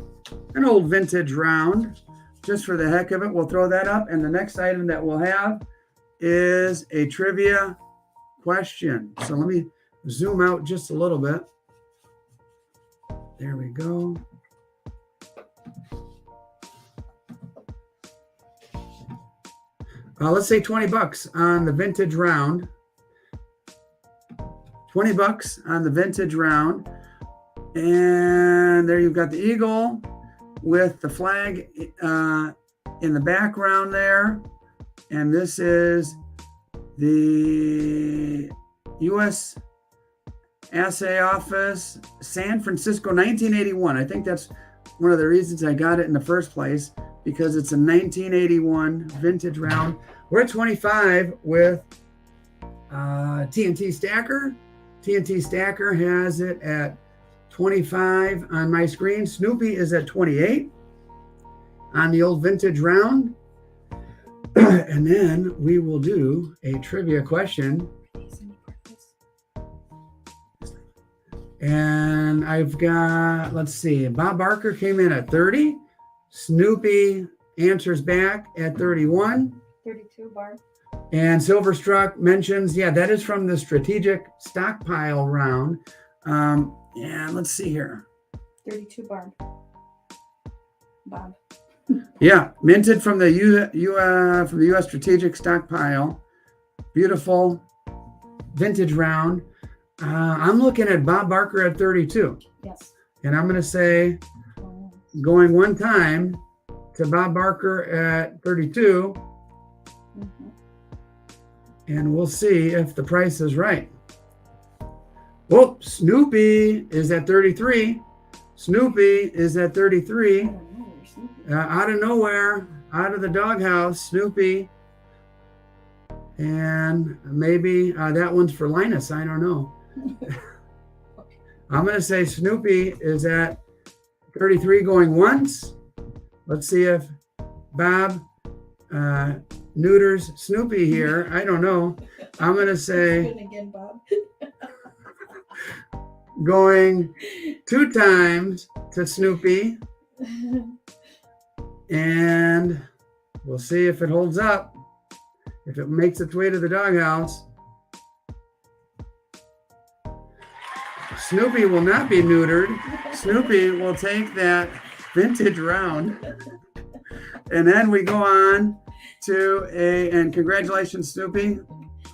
an old vintage round. Just for the heck of it, we'll throw that up. And the next item that we'll have is a trivia question. So let me zoom out just a little bit. There we go. Let's say $20 on the vintage round. $20 on the vintage round. And there you've got the eagle with the flag in the background there. And this is the U.S. Assay Office, San Francisco, 1981. I think that's one of the reasons I got it in the first place, because it's a 1981 vintage round. We're at 25 with TNT Stacker. TNT Stacker has it at 25 on my screen. Snoopy is at 28 on the old vintage round. And then we will do a trivia question. And I've got, let's see, Bob Barker came in at 30. Snoopy answers back at 31. 32, Barb. And Silverstruck mentions, yeah, that is from the strategic stockpile round. And let's see here. 32, Barb. Bob. Yeah, minted from the U.S. strategic stockpile. Beautiful vintage round. I'm looking at Bob Barker at 32. Yes. And I'm going to say, going one time to Bob Barker at 32. Mm-hmm. And we'll see if the price is right. Well, Snoopy is at 33. Snoopy is at 33. Out of nowhere, out of the doghouse, Snoopy. And maybe that one's for Linus. I don't know. I'm going to say Snoopy is at 33 going once. Let's see if Bob neuters Snoopy here. I don't know. I'm going to say again, Bob. going 2 times to Snoopy. And we'll see if it holds up. If it makes its way to the doghouse. Snoopy will not be neutered. Snoopy will take that vintage round. And then we go on to and congratulations, Snoopy.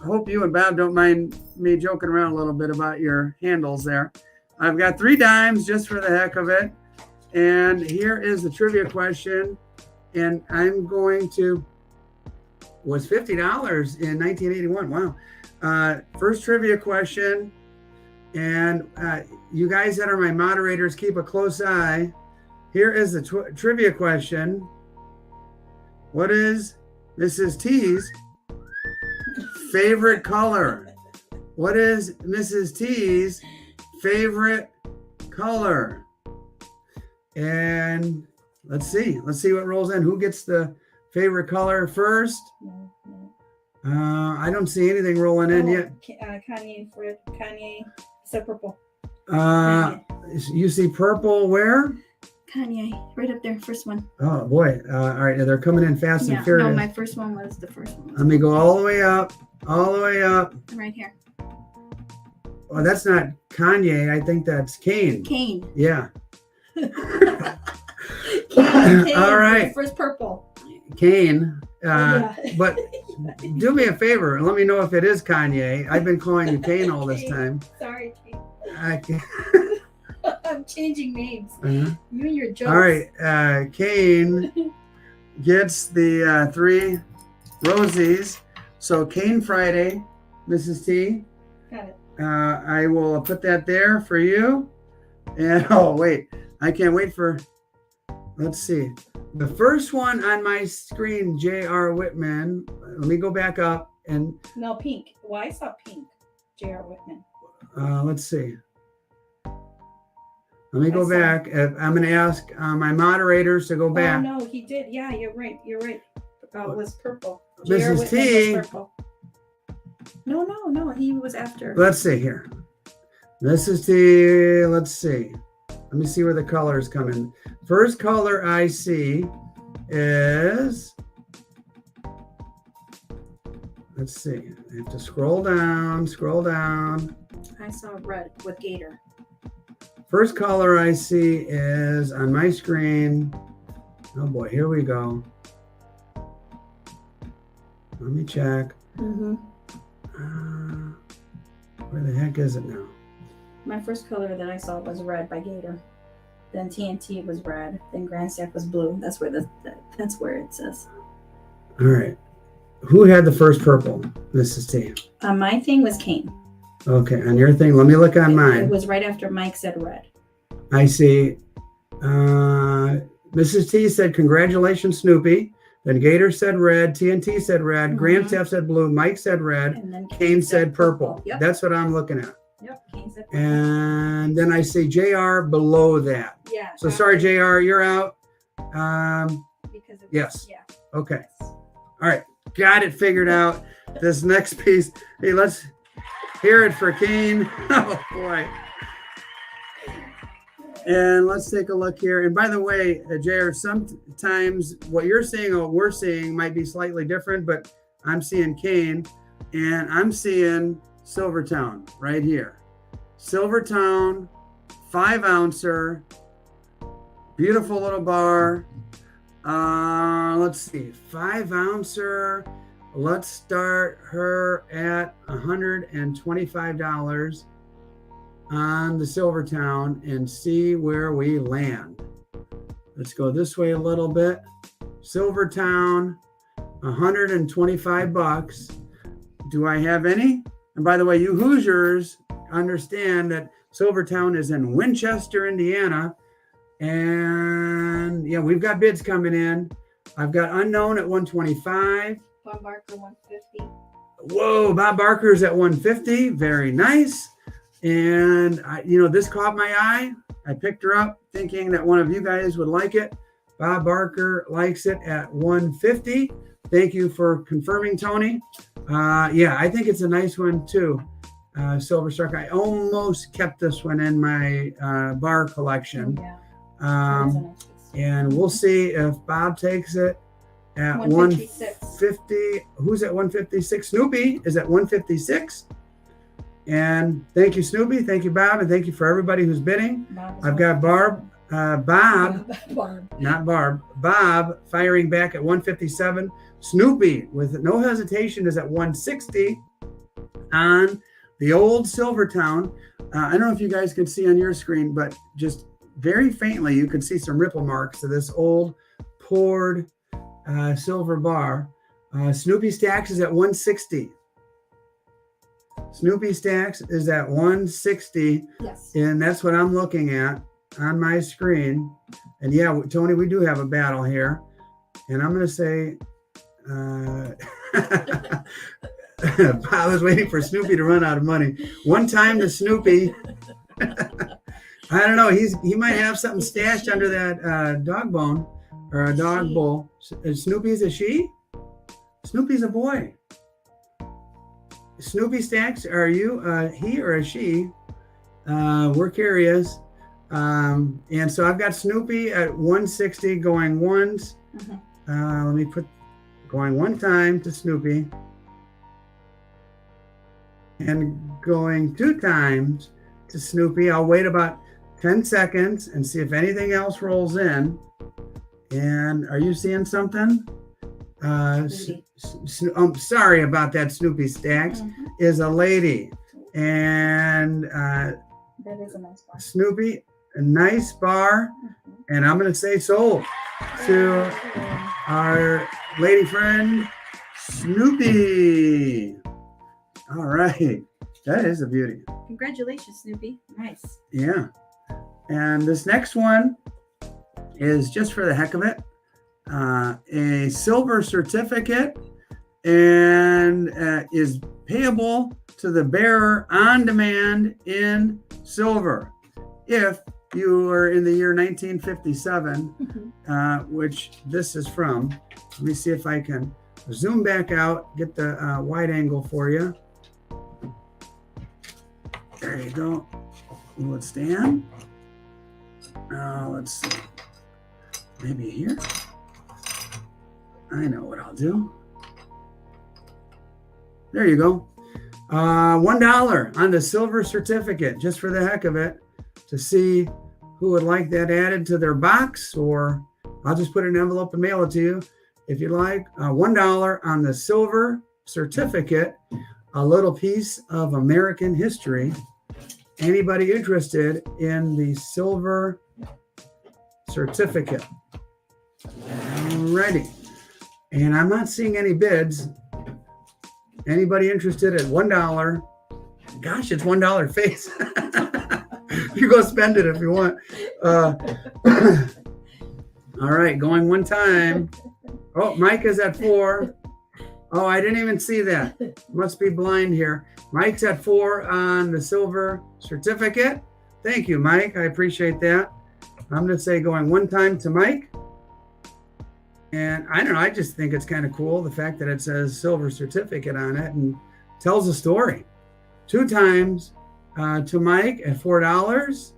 I hope you and Bob don't mind me joking around a little bit about your handles there. I've got 3 dimes just for the heck of it. And here is the trivia question. And I'm going to, was $50 in 1981. Wow. First trivia question. And you guys that are my moderators, keep a close eye. Here is the trivia question. What is Mrs. T's favorite color? What is Mrs. T's favorite color? And let's see what rolls in. Who gets the favorite color first? I don't see anything rolling in yet. Kanye said purple. You see purple where? Kanye, right up there, first one. Oh boy! All right, they're coming in fast and furious. No, my first one was the first one. Let me go all the way up, Right here. Oh, that's not Kanye. I think that's Kane. Kane. Yeah. Kane. All right. First purple. Kane. Yeah. But do me a favor. Let me know if it is Kanye. I've been calling you Kane all this time. Sorry, Kane. I can't. I'm changing names. Uh-huh. You and your jokes. All right. Kane gets the 3 rosies. So Kane Friday, Mrs. T. Got it. I will put that there for you. And oh wait, I can't wait for. Let's see. The first one on my screen, J.R. Whitman. Let me go back up and. No, pink. Well, I saw pink. J.R. Whitman. Let's see. Let me go back. I'm going to ask my moderators to go back. Oh, no, he did. Yeah, you're right. It was purple. Mrs. T. Was purple. No, he was after. Let's see here. Mrs. T. Let's see. Let me see where the colors come in. First color I see is. Let's see. I have to scroll down. I saw red with gator. First color I see is on my screen. Oh boy, here we go. Let me check. Where the heck is it now? My first color that I saw was red by Gator. Then TNT was red. Then Grandstack was blue. That's where that's where it says. All right. Who had the first purple? Mrs. T. My thing was Kane. Okay, on your thing, let me look on It mine. was right after Mike said red. I see. Mrs. T said, congratulations, Snoopy. Then Gator said red. TNT said red. Grandstaff said blue. Mike said red. And then Kane said purple. Yep. That's what I'm looking at. Yep. Kane said purple. And then I see JR below that. Yeah. So sorry, JR, you're out. Because of Yes. Yeah. Okay. All right. Got it figured out. This next piece. Hey, let's hear it for Kane. Oh, boy. And let's take a look here. And by the way, JR, sometimes what you're seeing or what we're seeing might be slightly different, but I'm seeing Kane and I'm seeing Silvertown right here. Silvertown, 5-ouncer, beautiful little bar. Let's see, 5-ouncer. Let's start her at $125 on the Silvertown and see where we land. Let's go this way a little bit. Silvertown, $125. Do I have any? And by the way, you Hoosiers understand that Silvertown is in Winchester, Indiana. And yeah, we've got bids coming in. I've got Unknown at 125. Bob Barker 150. Whoa, Bob Barker's at 150. Very nice. And this caught my eye. I picked her up thinking that one of you guys would like it. Bob Barker likes it at 150. Thank you for confirming, Tony. Yeah, I think it's a nice one too. Silver Struck. I almost kept this one in my bar collection. Yeah. And we'll see if Bob takes it at 150. Who's at 156? Snoopy is at 156. And thank you, Snoopy. Thank you, Bob. And thank you for everybody who's bidding. I've got Bob, not Barb, Bob firing back at 157. Snoopy, with no hesitation, is at 160 on the old Silvertown. I don't know if you guys can see on your screen, but just very faintly, you can see some ripple marks of this old poured silver bar. Snoopy Stacks is at 160. Snoopy Stacks is at 160. Yes. And that's what I'm looking at on my screen. And yeah, Tony, we do have a battle here. And I'm going to say, I was waiting for Snoopy to run out of money. One time to Snoopy. I don't know. He might have something stashed under that dog bone or a dog bowl. Snoopy's a she? Snoopy's a boy. Snoopy Stacks, are you he or a she? We're curious. And so I've got Snoopy at 160 going once. Let me put going one time to Snoopy. And going 2 times to Snoopy. I'll wait about 10 seconds and see if anything else rolls in. And are you seeing something? I'm sorry about that. Snoopy Stacks is a lady. And that is a nice bar. Snoopy, a nice bar. And I'm going to say sold to our lady friend, Snoopy. All right. That is a beauty. Congratulations, Snoopy. Nice. Yeah. And this next one is just for the heck of it. A silver certificate and is payable to the bearer on demand in silver. If you are in the year 1957, which this is from. Let me see if I can zoom back out, get the wide angle for you. There you go. Will it stand? Let's see. Maybe here. I know what I'll do. There you go. $1 on the silver certificate, just for the heck of it. to see who would like that added to their box, or I'll just put it in an envelope and mail it to you if you like. $1 on the silver certificate, a little piece of American history. Anybody interested in the silver certificate? Alrighty. And I'm not seeing any bids. Anybody interested at $1? Gosh, it's $1 face. You go spend it if you want. All right, going one time. Oh, Mike is at 4. Oh, I didn't even see that. Must be blind here. Mike's at 4 on the silver certificate. Thank you, Mike. I appreciate that. I'm going to say going one time to Mike. And I don't know, I just think it's kind of cool, the fact that it says silver certificate on it and tells a story. 2 times to Mike at $4.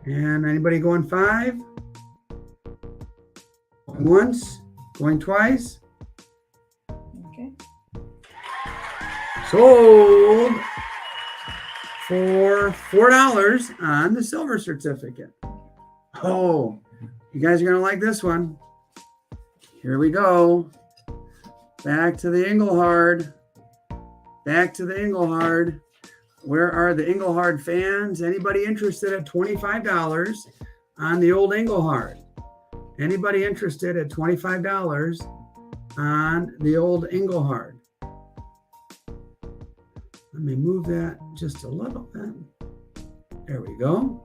And anybody going 5? Going once, going twice. Okay. Sold for $4 on the silver certificate. Oh, you guys are going to like this one. Here we go. Back to the Engelhard. Back to the Engelhard. Where are the Engelhard fans? Anybody interested at $25 on the old Engelhard? Anybody interested at $25 on the old Engelhard? Let me move that just a little bit. There we go.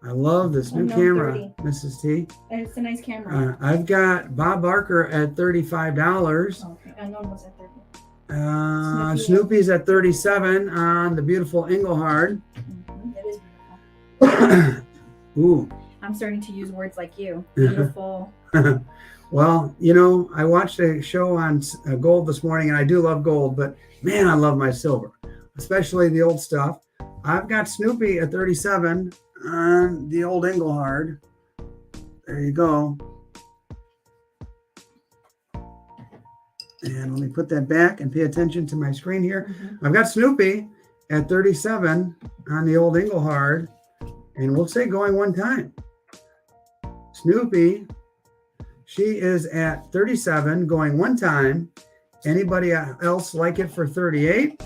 I love this new camera, 30. Mrs. T. It's a nice camera. I've got Bob Barker at $35. Okay, I know it was at 30. Snoopy's at $37 on the beautiful Engelhard. It is beautiful. Ooh. I'm starting to use words like you. Beautiful. Well, you know, I watched a show on gold this morning, and I do love gold, but man, I love my silver, especially the old stuff. I've got Snoopy at 37 on the old Engelhard. There you go. And let me put that back and pay attention to my screen here. I've got Snoopy at 37 on the old Engelhard, and we'll say going one time. Snoopy, she is at 37 going one time. Anybody else like it for 38?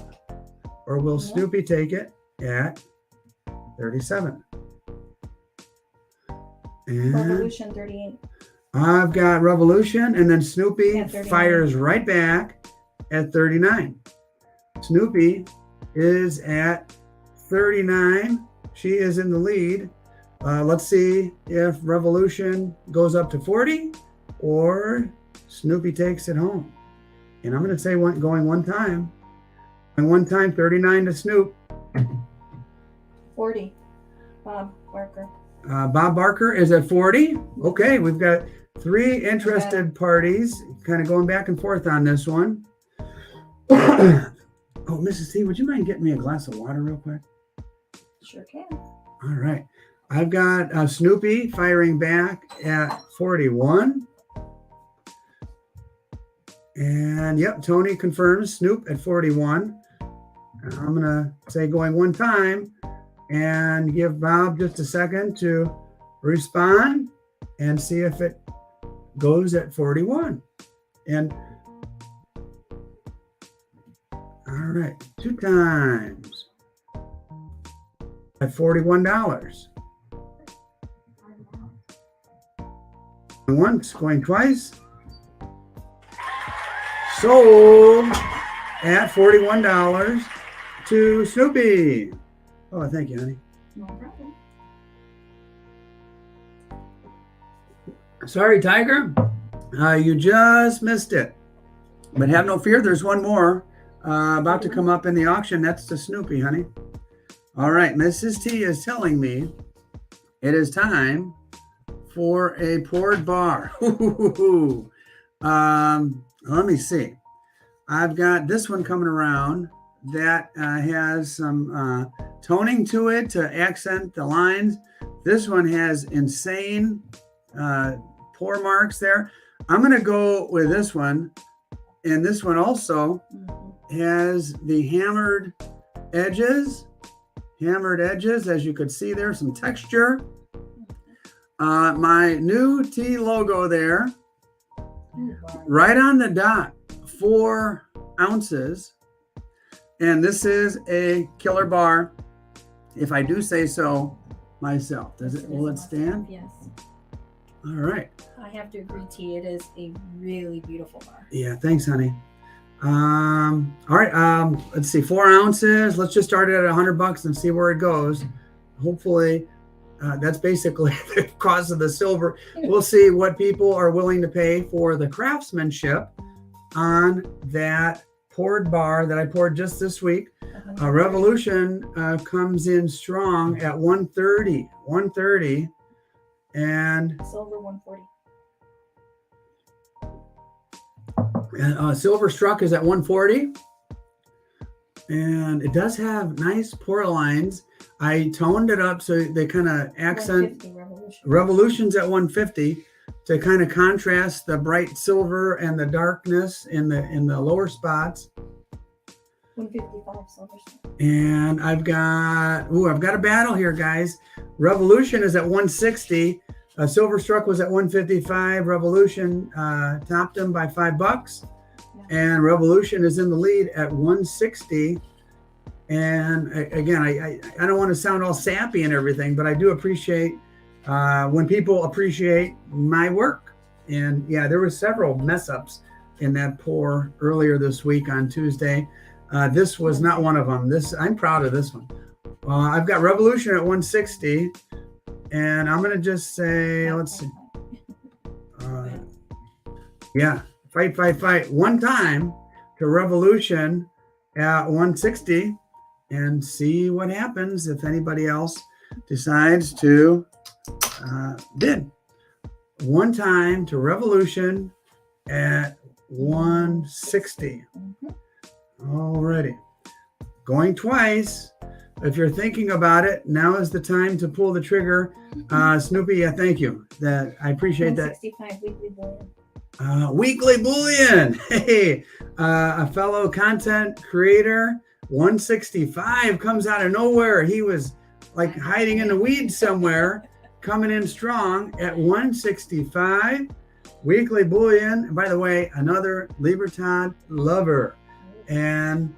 Or will Snoopy take it at 37? And Revolution 38. I've got Revolution, and then Snoopy At 39. fires right back at 39. Snoopy is at 39. She is in the lead. Let's see if Revolution goes up to 40 or Snoopy takes it home. And I'm going to say going one time. And one time, 39 to Snoop. 40. Bob Barker. Bob Barker is at 40. Okay, we've got 3 interested parties kind of going back and forth on this one. Oh, Mrs. T, would you mind getting me a glass of water real quick? Sure can. All right. I've got Snoopy firing back at 41. And yep, Tony confirms Snoop at 41. I'm going to say going one time and give Bob just a second to respond and see if it goes at 41. And all right, 2 times at $41. Going once, going twice. Sold at $41 to Snoopy. Oh, thank you, honey. No problem. Sorry, Tiger. You just missed it. But have no fear, there's one more about to come up in the auction. That's the Snoopy, honey. All right, Mrs. T is telling me it is time for a poured bar. Let me see. I've got this one coming around that has some toning to it to accent the lines. This one has insane pour marks there. I'm going to go with this one. And this one also has the hammered edges, hammered edges, as you could see there, some texture. My new T logo there, right on the dot, 4 ounces. And this is a killer bar, if I do say so myself. Will it stand? Yes. All right. I have to agree, T. It is a really beautiful bar. Yeah, thanks, honey. All right, let's see, 4 ounces. Let's just start it at $100 and see where it goes. Hopefully, that's basically the cost of the silver. We'll see what people are willing to pay for the craftsmanship on that poured bar that I poured just this week. Revolution comes in strong at 130, and silver 140. Silver Struck is at 140, and it does have nice pour lines. I toned it up so they kind of accent. Revolution's at 150 to kind of contrast the bright silver and the darkness in the lower spots. 155 Silver Struck. And I've got a battle here, guys. Revolution is at 160. Silver Struck was at 155. Revolution topped them by $5, and Revolution is in the lead at 160. And again, I don't want to sound all sappy and everything, but I do appreciate when people appreciate my work. And yeah, there were several mess ups in that pour earlier this week on Tuesday. This was not one of them. I'm proud of this one. I've got Revolution at 160. And I'm going to just say, let's see. Yeah, fight. One time to Revolution at 160 and see what happens if anybody else decides to bid. One time to Revolution at 160. Alrighty. Going twice. If you're thinking about it, now is the time to pull the trigger. Snoopy, yeah, thank you. I appreciate that. 165 Weekly Bullion. Weekly Bullion. Hey, a fellow content creator. 165 comes out of nowhere. He was like hiding in the weeds somewhere, coming in strong at 165. Weekly Bullion. By the way, another Libertad lover. And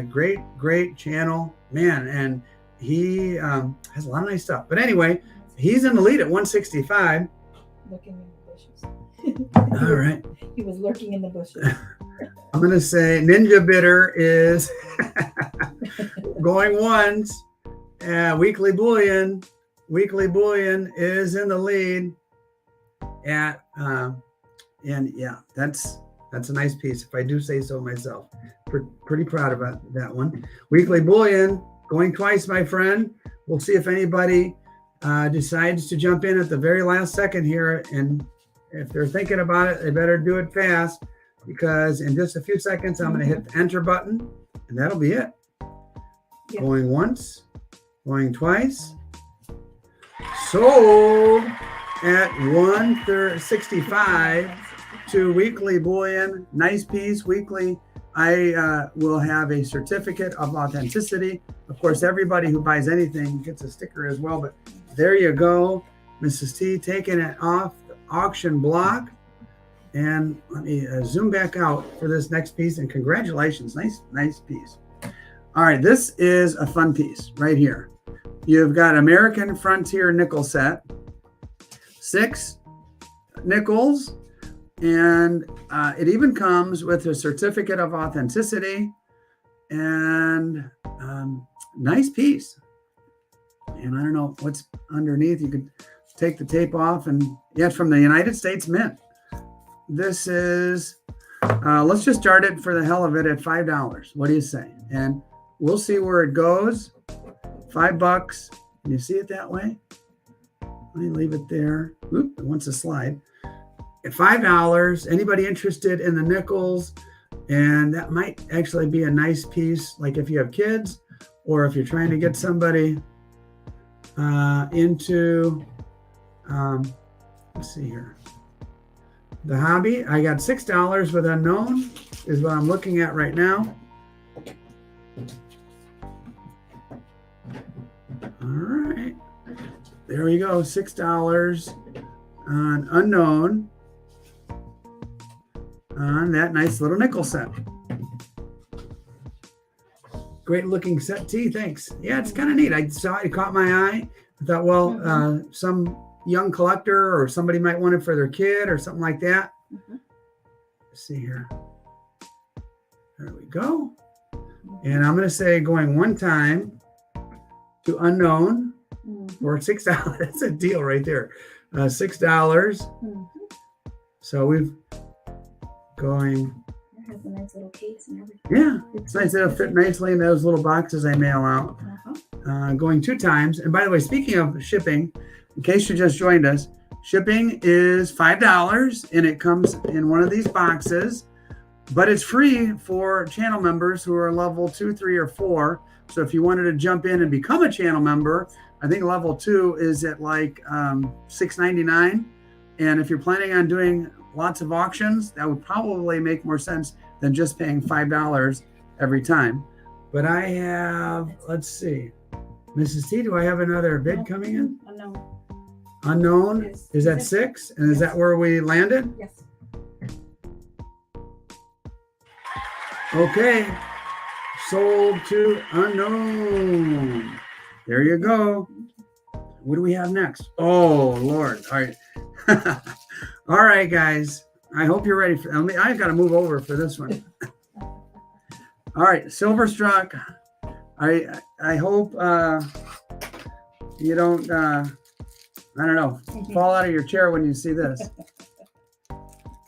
great channel. Man, and he has a lot of nice stuff. But anyway, he's in the lead at 165. Looking in the bushes. All right. He was lurking in the bushes. I'm going to say Ninja Bidder is going once. Weekly Bullion is in the lead at, and yeah, that's a nice piece, if I do say so myself. Pretty proud about that one. Weekly Bullion going twice, my friend. We'll see if anybody decides to jump in at the very last second here. And if they're thinking about it, they better do it fast, because in just a few seconds, I'm going to hit the enter button, and that'll be it. Yep. Going once, going twice. Sold at 165 to Weekly Bullion. Nice piece, Weekly. I will have a certificate of authenticity. Of course, everybody who buys anything gets a sticker as well, but there you go. Mrs. T taking it off the auction block. And let me zoom back out for this next piece, and congratulations. Nice piece. All right, this is a fun piece right here. You've got American Frontier nickel set, 6 nickels, and it even comes with a certificate of authenticity, and nice piece. And I don't know what's underneath. You could take the tape off, and yeah, it's from the United States Mint. This is, let's just start it for the hell of it at $5. What do you say? And we'll see where it goes. $5. Can you see it that way? Let me leave it there. Oop, it wants to slide. At $5. Anybody interested in the nickels? And that might actually be a nice piece, like if you have kids, or if you're trying to get somebody into, let's see here. The hobby, I got $6 with unknown is what I'm looking at right now. All right. There we go. $6 on unknown on that nice little nickel set. Great looking set T. Thanks. Yeah, it's kind of neat. I saw it, caught my eye. I thought, well, some young collector or somebody might want it for their kid or something like that. Let's see here. There we go. And I'm going to say going one time to unknown for $6. That's a deal right there. $6. So we've going. It has a nice little case and everything. Yeah, it's nice. It'll fit nicely in those little boxes I mail out. Going 2 times. And by the way, speaking of shipping, in case you just joined us, shipping is $5 and it comes in one of these boxes, but it's free for channel members who are level 2, 3, or 4. So if you wanted to jump in and become a channel member, I think level 2 is at like $6.99. And if you're planning on doing lots of auctions, that would probably make more sense than just paying $5 every time. But I have, let's see, Mrs. T, do I have another bid coming in? Unknown. Unknown? Is that 6? And is that where we landed? Yes. Okay. Sold to unknown. There you go. What do we have next? Oh, Lord. All right. All right, guys. I hope you're ready for I've got to move over for this one. All right, Silverstruck. I hope you don't I don't know, fall out of your chair when you see this.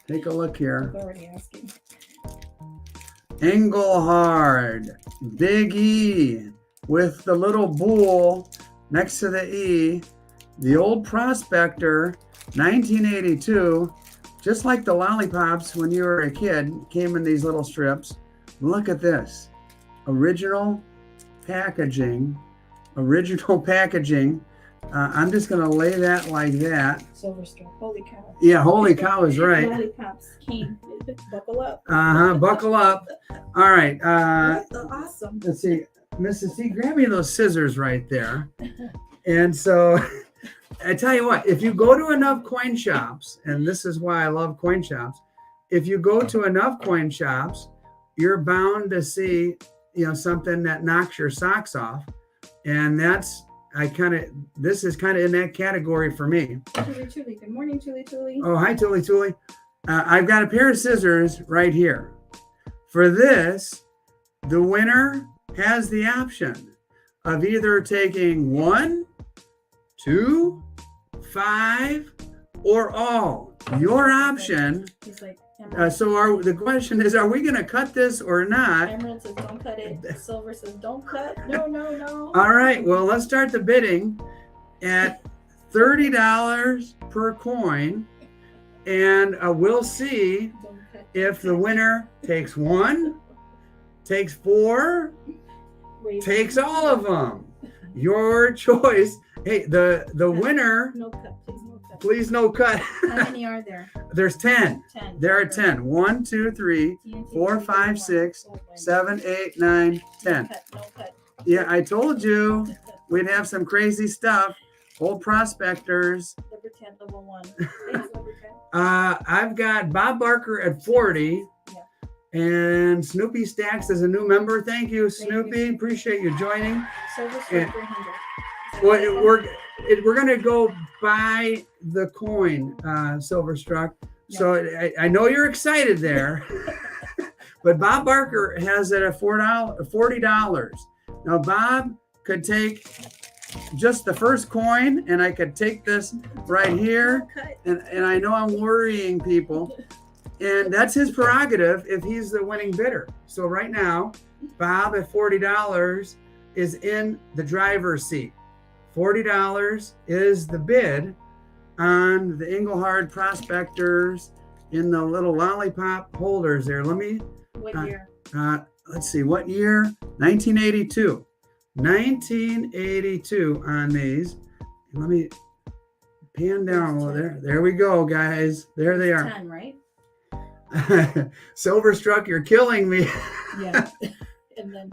Take a look here. I'm already asking. Engelhard, big E with the little bool next to the E, the old Prospector, 1982, just like the lollipops when you were a kid, came in these little strips. Look at this, original packaging. I'm just going to lay that like that. Silverstruck. Holy cow. Yeah, holy cow is right. Lollipops came. Buckle up. Buckle up. All right. Awesome. Let's see. Mrs. C, grab me those scissors right there. And so I tell you what, if you go to enough coin shops, and this is why I love coin shops, if you go to enough coin shops, you're bound to see, something that knocks your socks off. And this is kind of in that category for me. Tuli. Good morning, Tuli. Oh, hi, Tuli. I've got a pair of scissors right here. For this, the winner has the option of either taking 1, 2, 5, or all. Your option. He's like, the question is, are we going to cut this or not? Emerald says, don't cut it. Silver says, don't cut. No. All right. Well, let's start the bidding at $30 per coin. And we'll see if the winner takes 1, takes 4, takes all of them. Your choice. Hey, the winner. No cut, please no cut. How many are there? There's 10. 10. There are 10. 1, 2, 3, 4, 5, 6, 7, 8, 9, 10. No cut. Yeah, I told you we'd have some crazy stuff. Old Prospectors. Number 10, level 1. Thanks, number 10. I've got Bob Barker at 40. Yeah. And Snoopy Stacks is a new member. Thank you, Snoopy. Appreciate you joining. Silver Struck 300. Well, we're going to go buy the coin, Silverstruck. Yeah. So I know you're excited there. But Bob Barker has it at $40. Now, Bob could take just the first coin, and I could take this right here. And I know I'm worrying people. And that's his prerogative if he's the winning bidder. So right now, Bob at $40 is in the driver's seat. $40 is the bid on the Engelhard Prospectors in the little lollipop holders there. Let me. What year? Let's see. What year? 1982. 1982 on these. Let me pan down. Well, there we go, guys. There they are. 10, right? Silverstruck, you're killing me. Yeah. And then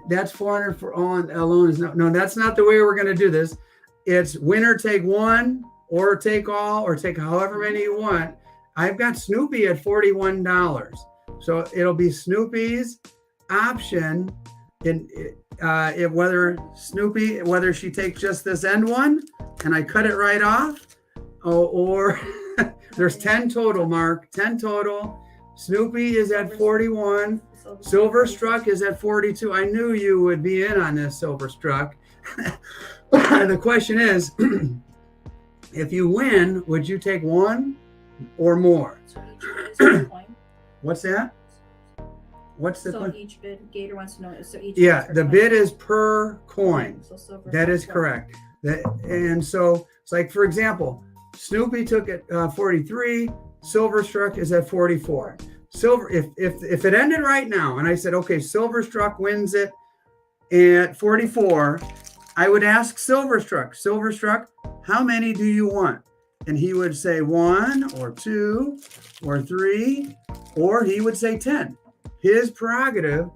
that's 400 for all alone is no, that's not the way we're going to do this. It's winner take one or take all or take however many you want. I've got Snoopy at $41. So it'll be Snoopy's option in whether she takes just this end one and I cut it right off, or there's 10 total, Mark, 10 total. Snoopy is at 41. Silverstruck is at 42. I knew you would be in on this, Silverstruck. The question is, if you win, would you take one or more? What's that? What's the so each bid, Gator wants to know. So each the bid is per coin. So that is correct. And so it's like, for example, Snoopy took it 43. Silverstruck is at 44. Silver, if it ended right now, and I said, okay, Silverstruck wins it at 44, I would ask Silverstruck, how many do you want? And he would say 1 or 2 or 3, or he would say 10. His prerogative.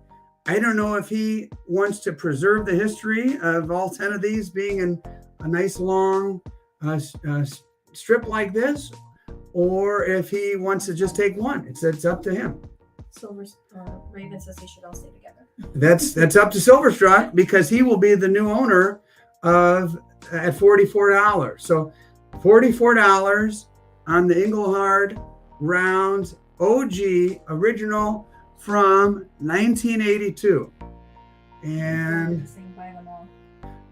I don't know if he wants to preserve the history of all 10 of these being in a nice long strip like this, or if he wants to just take one. It's up to him. Raven says they should all stay together. That's up to Silverstruck because he will be the new owner at $44. So $44 on the Engelhard Rounds OG original from 1982. And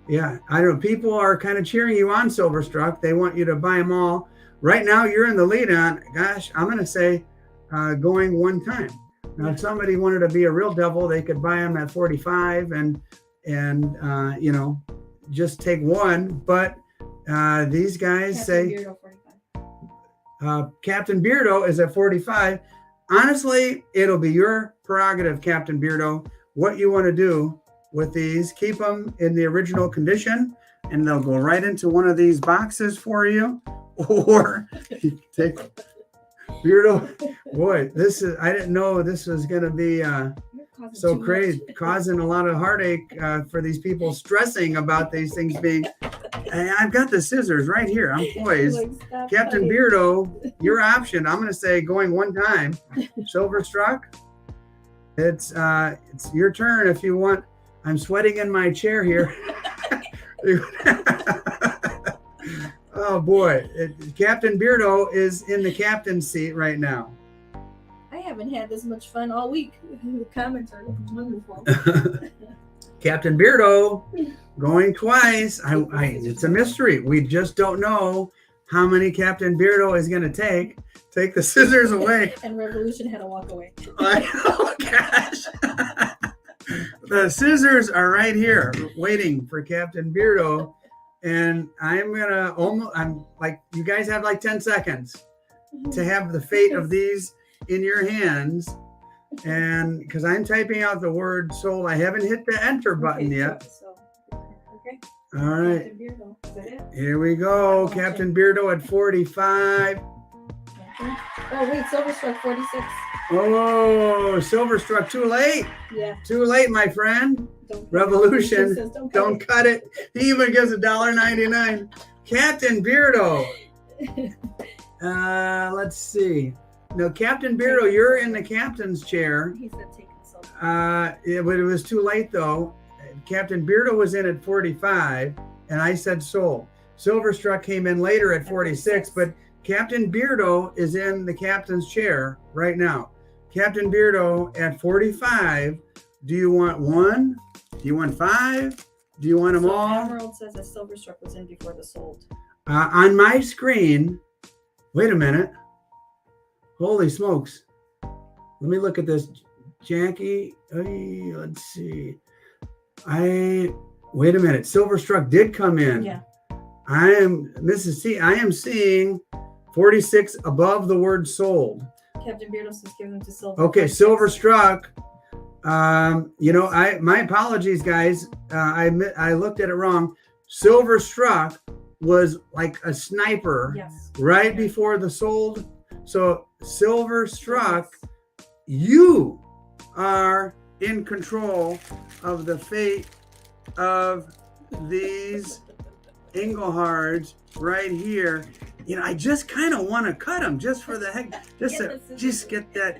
yeah, I don't know. People are kind of cheering you on, Silverstruck. They want you to buy them all. Right now, you're in the lead on, gosh, I'm going to say going one time. Now, if somebody wanted to be a real devil, they could buy them at 45 and just take one. But these guys say Captain Beardo is at 45. Honestly, it'll be your prerogative, Captain Beardo, what you want to do with these. Keep them in the original condition, and they'll go right into one of these boxes for you. Or take Beardo. Boy, I didn't know this was going to be so crazy, causing a lot of heartache for these people stressing about these things being. I've got the scissors right here. I'm poised. Captain Beardo, your option. I'm going to say going one time. Silverstruck, it's your turn if you want. I'm sweating in my chair here. Oh boy, Captain Beardo is in the captain's seat right now. I haven't had this much fun all week. The comments are wonderful. Captain Beardo going twice. It's a mystery. We just don't know how many Captain Beardo is going to take. Take the scissors away. And Revolution had to walk away. Oh gosh. The scissors are right here waiting for Captain Beardo. And I'm like, you guys have like 10 seconds to have the fate of these in your hands. And because I'm typing out the word sold, I haven't hit the enter button yet. Okay. All right. Captain Beardo. Is that it? Here we go. Captain Beardo at 45. Oh, wait, Silverstruck 46. Oh, Silverstruck, too late. Yeah. Too late, my friend. Revolution. Says, don't cut it. He even gives $1.99. Captain Beardo. Let's see. No, Captain Beardo, you're in the captain's chair. He said take it. But it was too late though. Captain Beardo was in at 45, and I said sold. Silverstruck came in later at 46, but Captain Beardo is in the captain's chair right now. Captain Beardo at 45. Do you want one? Do you want 5? Do you want them all? Emerald says that Silverstruck was in before the sold. On my screen, wait a minute. Holy smokes. Let me look at this. Jackie, let's see. Wait a minute. Silverstruck did come in. Yeah. Mrs. T, I am seeing 46 above the word sold. Captain Beardo says give them to Silver. Okay, Silverstruck. My apologies, guys. I looked at it wrong. Silverstruck was like a sniper right before the sold. So Silverstruck, you are in control of the fate of these Englehards right here. You know, I just kind of want to cut them just for the heck, just get that.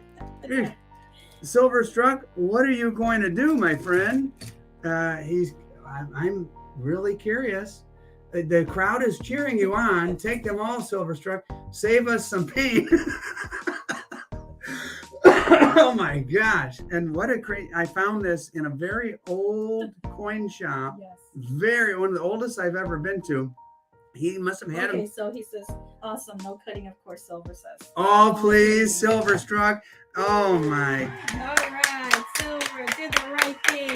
Silver Struck, what are you going to do, my friend? I'm really curious. The crowd is cheering you on. Take them all, Silver Struck. Save us some pain. Oh my gosh. And what a great, I found this in a very old coin shop. Yes. One of the oldest I've ever been to. He must have had Okay, them. so he says, awesome, no cutting, of course, Silver says. Oh, please, Silver Struck. Oh my. All right, Silver did the right thing.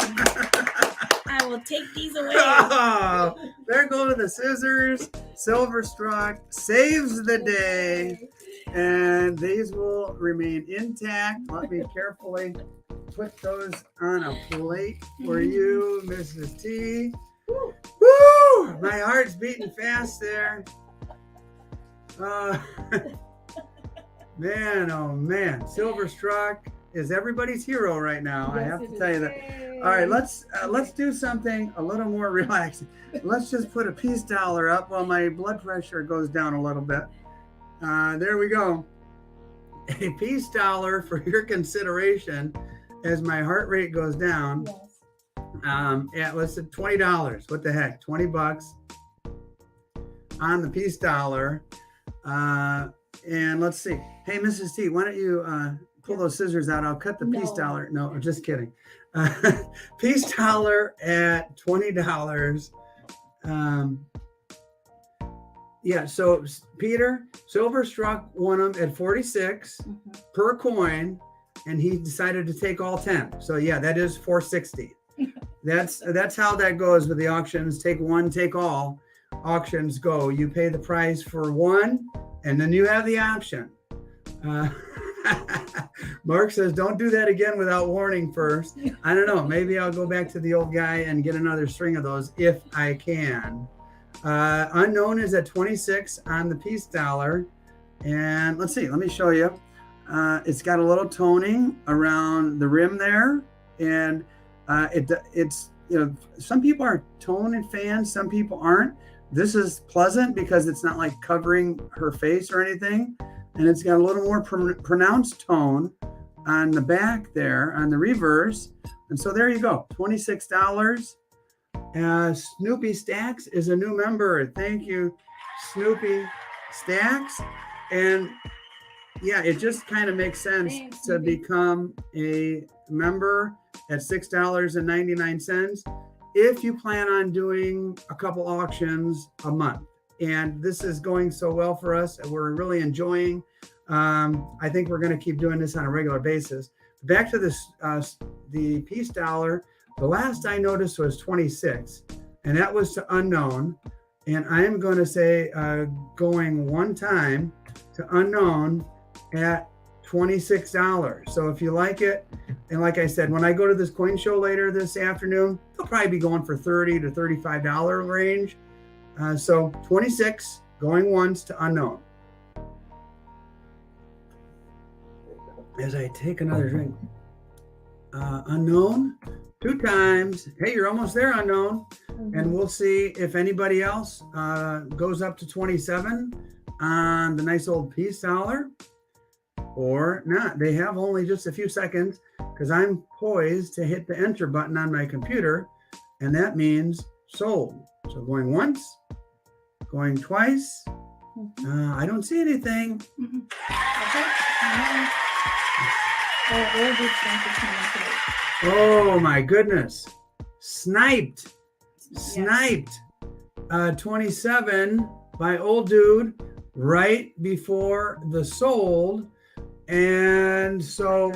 I will take these away. Oh, there go the scissors. Silver Struck saves the day. And these will remain intact. Let me carefully put those on a plate for you, Mrs. T. Woo. Woo! My heart's beating fast there. Man, oh man. Silver Struck is everybody's hero right now. I have to tell you that. All right, let's do something a little more relaxing. Let's just put a peace dollar up while my blood pressure goes down a little bit. There we go. A peace dollar for your consideration as my heart rate goes down. Yes. Yeah, let's say $20. What the heck? $20 on the peace dollar. And let's see. Hey, Mrs. T, why don't you pull those scissors out? I'll cut the peace dollar. No, I'm just kidding. Peace dollar at $20. Yeah, so Peter, Silver Struck won them at 46 per coin, and he decided to take all 10. So yeah, that is 460. That's how that goes with the auctions. Take one, take all. Auctions go. You pay the price for one, and then you have the option. Mark says, don't do that again without warning first. I don't know. Maybe I'll go back to the old guy and get another string of those if I can. Unknown is at 26 on the peace dollar. And let's see, let me show you. It's got a little toning around the rim there. And it's, you know, some people are tone fans, some people aren't. This is pleasant because it's not like covering her face or anything. And it's got a little more pronounced tone on the back there, on the reverse. And so there you go, $26. Snoopy Stacks is a new member. Thank you, Snoopy Stacks. And yeah, it just kind of makes sense to become a member at $6.99 if you plan on doing a couple auctions a month. And this is going so well for us. We're really enjoying. I think we're going to keep doing this on a regular basis. Back to this, the peace dollar. The last I noticed was 26, and that was to unknown. And I am going to say going one time to unknown at $26. So if you like it, and like I said, when I go to this coin show later this afternoon, they'll probably be going for $30 to $35 range. So 26 going once to unknown. As I take another drink, unknown 2 times. Hey, you're almost there, unknown. And we'll see if anybody else goes up to 27 on the nice old peace dollar or not. They have only just a few seconds because I'm poised to hit the enter button on my computer, and that means sold. So going once, going twice. I don't see anything. Oh my goodness. Sniped. 27 by Old Dude right before the sold. And so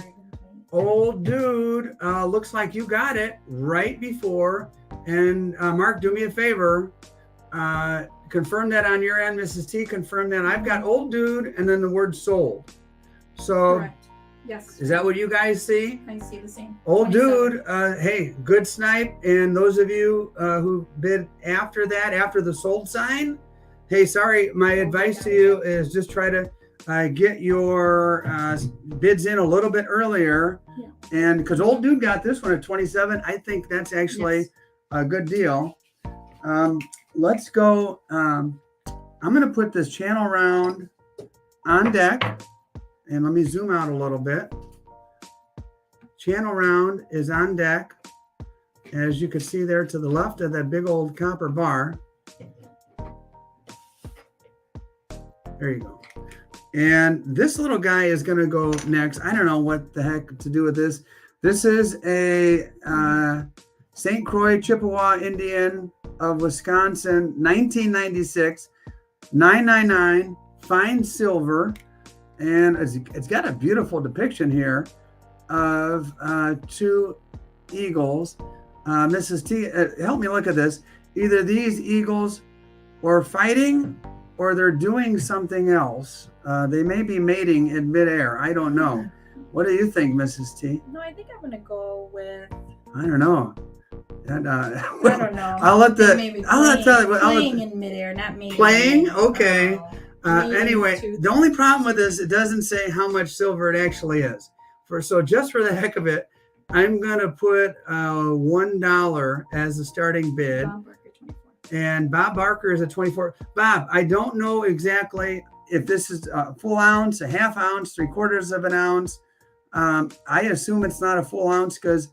Old Dude, looks like you got it right before. And Mark, do me a favor. Confirm that on your end, Mrs. T. Confirm that. I've got Old Dude and then the word sold. So correct. Yes. Is that what you guys see? I see the same. Old 27. Dude, hey, good snipe. And those of you who bid after that, after the sold sign, hey, sorry, my advice to you is just try to get your bids in a little bit earlier. Yeah. And because old dude got this one at 27, I think that's actually Yes. a good deal. Let's go. I'm going to put this channel round on deck. And let me zoom out a little bit. Channel round is on deck. As you can see there to the left of that big old copper bar. There you go. And this little guy is going to go next. I don't know what the heck to do with this. This is a St. Croix Chippewa Indian of Wisconsin, 1996, 999, fine silver. And it's got a beautiful depiction here of two eagles. Mrs. T, help me look at this. Either these eagles are fighting or they're doing something else. They may be mating in midair. I don't know. What do you think, Mrs. T? No, I think I'm going to go with. I don't know. And, I don't know. I'll let the. Maybe I'll let tell you. playing in midair, not mating. Playing? Okay. Mating Anyway, to- the only problem with this, it doesn't say how much silver it actually is. So just for the heck of it, I'm gonna put $1 as the starting bid. Bob Barker, 24. And Bob Barker is at 24. Bob, I don't know exactly if this is a full ounce, a half ounce, 3/4 of an ounce. I assume it's not a full ounce because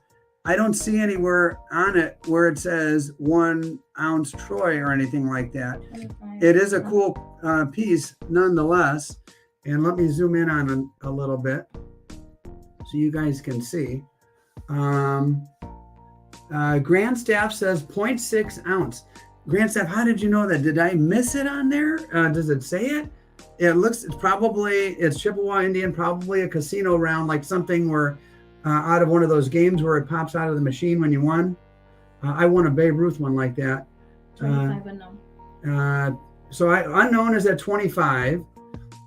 I don't see anywhere on it where it says 1 ounce Troy or anything like that. 25. It is a cool piece nonetheless. And let me zoom in on a little bit so you guys can see. Grandstaff says 0.6 ounce. Grandstaff, how did you know that? Did I miss it on there? Does it say it? It looks, it's Chippewa Indian, probably a casino round, like something where out of one of those games where it pops out of the machine when you won. I won a Babe Ruth one like that. 25 unknown. So unknown is at 25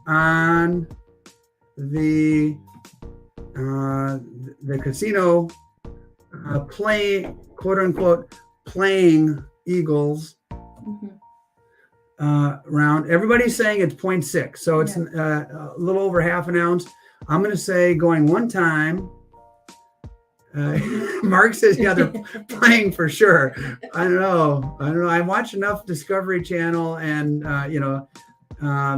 on the casino play, quote unquote, playing Eagles round. Everybody's saying it's 0.6, so it's a little over half an ounce. I'm going to say going one time. Mark says, yeah, they're playing for sure. I don't know. I watch enough Discovery Channel and,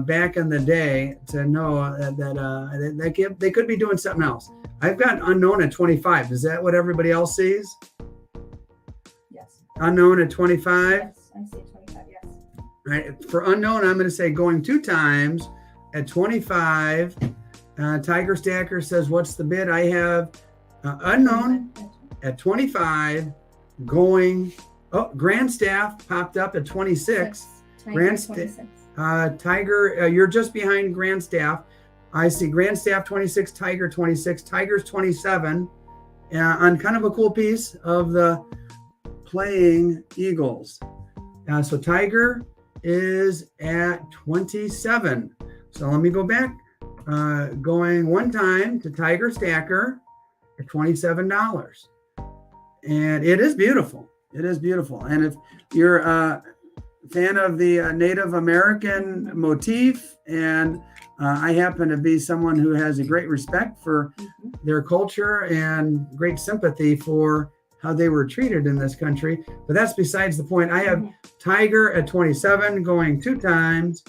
back in the day to know that they could be doing something else. I've got unknown at 25. Is that what everybody else sees? Yes. Unknown at 25? Yes, I see 25, yes. Right. For unknown, I'm going to say going 2 times at 25. Tiger Stacker says, what's the bid? I have unknown at 25, going, Grandstaff popped up at 26. Tiger, you're just behind Grandstaff. I see Grandstaff 26, Tiger 26, Tiger's 27, on kind of a cool piece of the playing Eagles. So Tiger is at 27. So let me go back, going one time to Tiger Stacker at $27. And it is beautiful. It is beautiful. And if you're a fan of the Native American motif, and I happen to be someone who has a great respect for their culture and great sympathy for how they were treated in this country. But that's besides the point. I have Tiger at 27 going 2 times,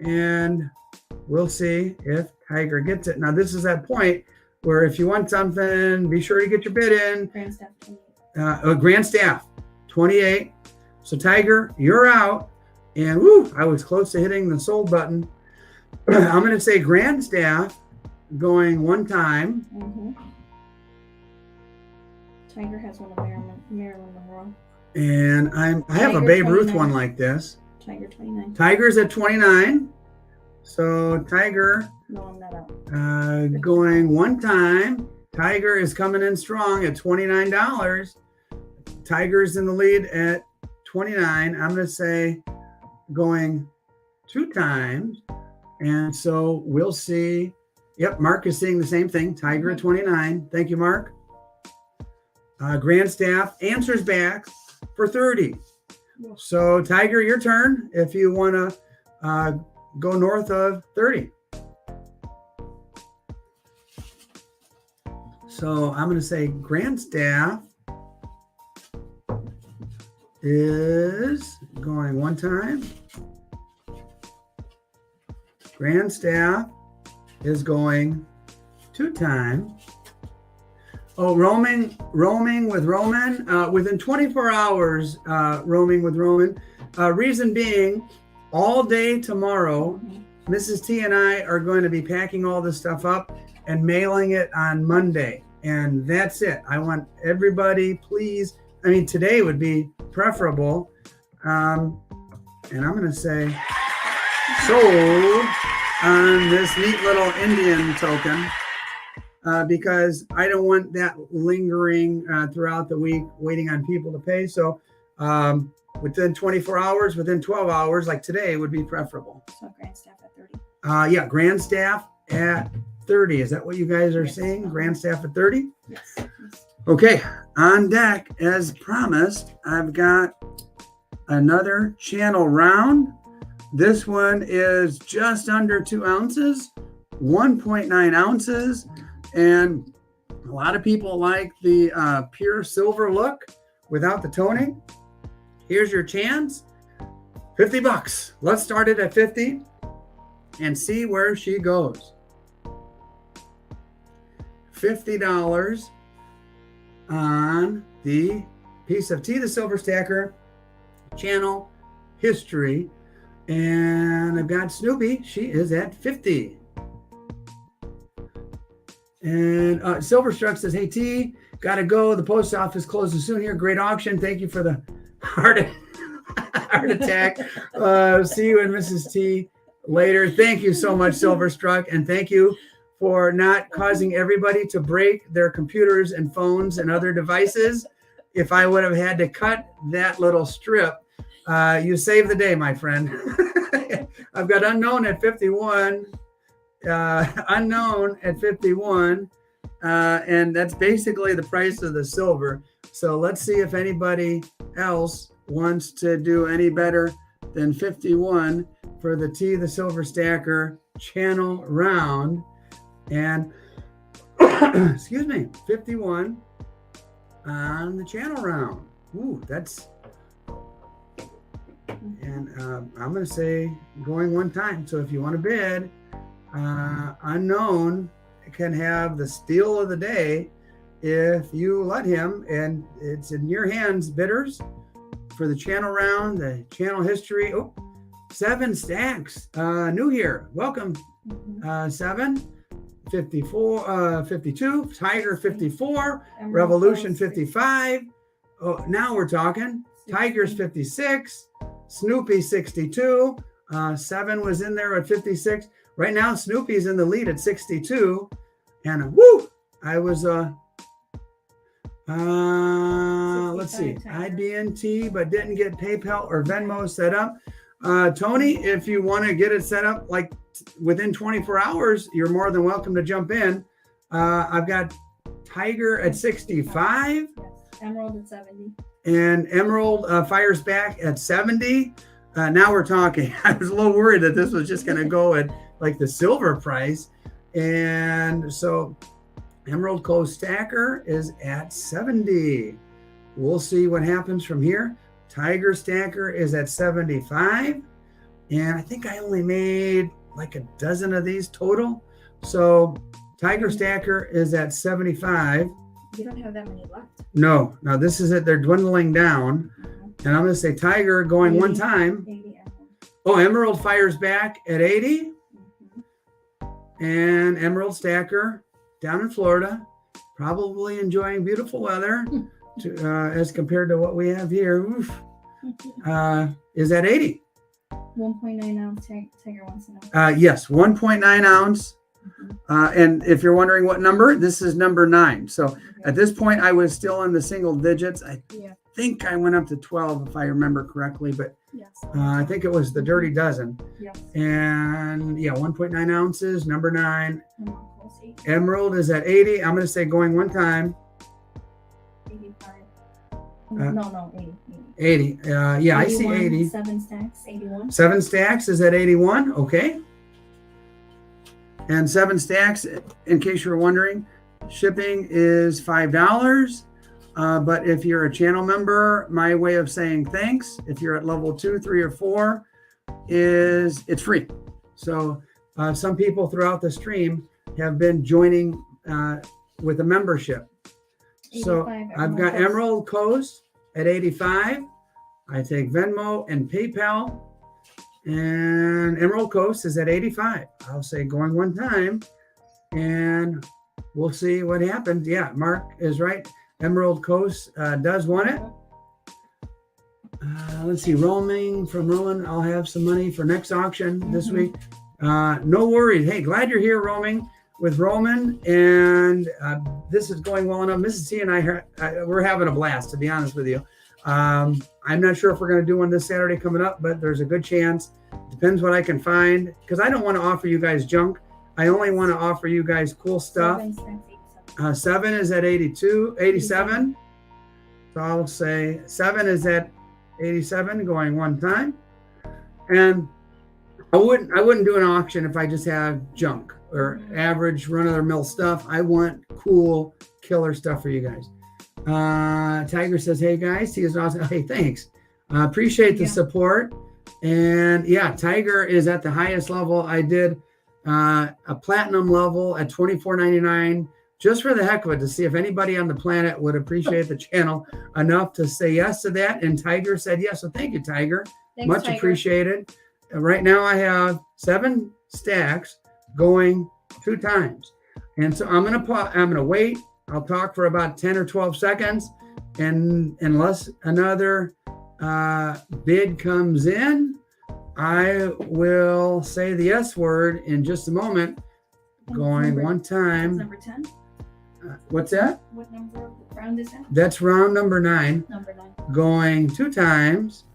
and we'll see if Tiger gets it. Now, this is that point where if you want something, be sure to get your bid in. Grandstaff 28. Grandstaff 28. So Tiger, you're out. And woo, I was close to hitting the sold button. I'm going to say Grandstaff going 1 time. Tiger has one of Marilyn Monroe. And I have a Tiger Babe Ruth 29. one like this. Tiger 29. Tiger's at 29. So Tiger No, I'm not out. going 1 time. Tiger is coming in strong at $29. Tiger's in the lead at 29. I'm going to say going 2 times. And so we'll see. Yep, Mark is seeing the same thing. Tiger at 29. Thank you, Mark. Grandstaff answers back for 30. So Tiger, your turn if you want to go north of 30. So I'm going to say Grand Staff is going one time. Grand Staff is going two times. Oh, roaming with Roman within 24 hours. Roaming with Roman. Reason being, all day tomorrow, Mrs. T and I are going to be packing all this stuff up and mailing it on Monday, and that's it. I want everybody, please. I mean, today would be preferable, and I'm going to say sold on this neat little Indian token. Because I don't want that lingering throughout the week, waiting on people to pay. So within 24 hours, within 12 hours, like today, would be preferable. So Grand Staff at 30. Yeah, Grand Staff at 30. Is that what you guys are saying? Grand Staff at 30? Yes. Okay, on deck, as promised, I've got another channel round. This one is just under 2 ounces, 1.9 ounces. And a lot of people like the pure silver look without the toning. Here's your chance. $50. Let's start it at 50 and see where she goes. $50 on the piece of T, the Silver Stacker channel history. And I've got Snoopy. She is at 50. And Silverstruck says, hey, T, got to go. The post office closes soon here. Great auction. Thank you for the heart attack. See you and Mrs. T later. Thank you so much, Silverstruck. And thank you for not causing everybody to break their computers and phones and other devices. If I would have had to cut that little strip, you saved the day, my friend. I've got unknown at 51. Unknown at 51, and that's basically the price of the silver. So let's see if anybody else wants to do any better than 51 for the T, the Silver Stacker channel round. And excuse me, 51 on the channel round. Ooh, that's, and I'm going to say going one time. So if you want to bid, unknown can have the steal of the day if you let him, and it's in your hands, bidders, for the channel round, the channel history. Oh, 7 stacks, new here. Welcome, 7, 54, 52, Tiger 54, Revolution 55. Oh, now we're talking. Tigers 56, Snoopy 62, 7 was in there at 56. Right now, Snoopy's in the lead at 62. And woo, I was, let's see, IBNT, but didn't get PayPal or Venmo set up. Tony, if you want to get it set up like within 24 hours, you're more than welcome to jump in. I've got Tiger at 65. Yes. Emerald at 70. And Emerald fires back at 70. Now we're talking. I was a little worried that this was just going to go at like the silver price. And so Emerald Coast Stacker is at 70. We'll see what happens from here. Tiger Stacker is at 75. And I think I only made like a dozen of these total. So Tiger Stacker is at 75. You don't have that many left. No, this is it. They're dwindling down. And I'm going to say Tiger going 80, one time. 80 Emerald. Oh, Emerald fires back at 80. And Emerald Stacker down in Florida, probably enjoying beautiful weather as compared to what we have here. Oof, is at 80. 1.9 ounce Tiger wants to know. Yes, 1.9 ounce. And if you're wondering what number, this is number 9. So at this point, I was still in the single digits. I think I went up to 12, if I remember correctly, but yes. I think it was the Dirty Dozen. Yes. And 1.9 ounces, number 9. We'll Emerald is at 80. I'm going to say going one time. 85. No, 80. 80. Yeah, 81, I see 80. 7 stacks, 81. 7 stacks is at 81. Okay. And 7 stacks, in case you're wondering, shipping is $5. But if you're a channel member, my way of saying thanks, if you're at level 2, 3, or 4, is it's free. So some people throughout the stream have been joining with a membership. So I've got Emerald Coast at 85. I take Venmo and PayPal, and Emerald Coast is at 85. I'll say going one time, and we'll see what happens. Yeah, Mark is right. Emerald Coast does want it. Let's see, roaming from Rowan. I'll have some money for next auction this week. No worries. Hey, glad you're here, roaming with Roman, and this is going well enough. Mrs. T and I, we're having a blast, to be honest with you. I'm not sure if we're going to do one this Saturday coming up, but there's a good chance. Depends what I can find, because I don't want to offer you guys junk. I only want to offer you guys cool stuff. 7 is at 87. So I'll say 7 is at 87 going one time. And I wouldn't do an auction if I just have junk or average run-of-the-mill stuff. I want cool killer stuff for you guys. Tiger says, hey guys, he is awesome. Hey, thanks. Appreciate the support. And yeah, Tiger is at the highest level. I did a platinum level at $24.99 just for the heck of it, to see if anybody on the planet would appreciate the channel enough to say yes to that. And Tiger said yes. So thank you, Tiger. Thanks, much Tiger. Appreciated. Right now I have 7 stacks going 2 times. And so I'm gonna wait. I'll talk for about 10 or 12 seconds. And unless another bid comes in, I will say the S word in just a moment. Going one time. Number 10. What's that? What number of round is that? That's round number 9. Number 9. Going 2 times.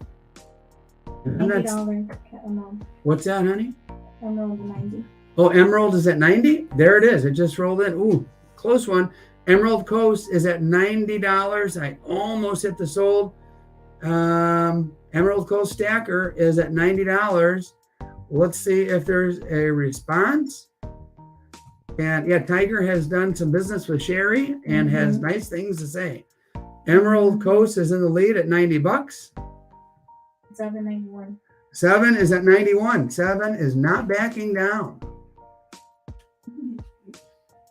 And that's, $90 emerald. what's that, honey? Emerald 90. Oh, Emerald is at 90? There it is. It just rolled in. Ooh, close one. Emerald Coast is at $90. I almost hit the sold. Emerald Coast Stacker is at $90. Let's see if there's a response. And yeah, Tiger has done some business with Sherry and has nice things to say. Emerald Coast is in the lead at $90. $7.91. 7 is at 91. 7 is not backing down.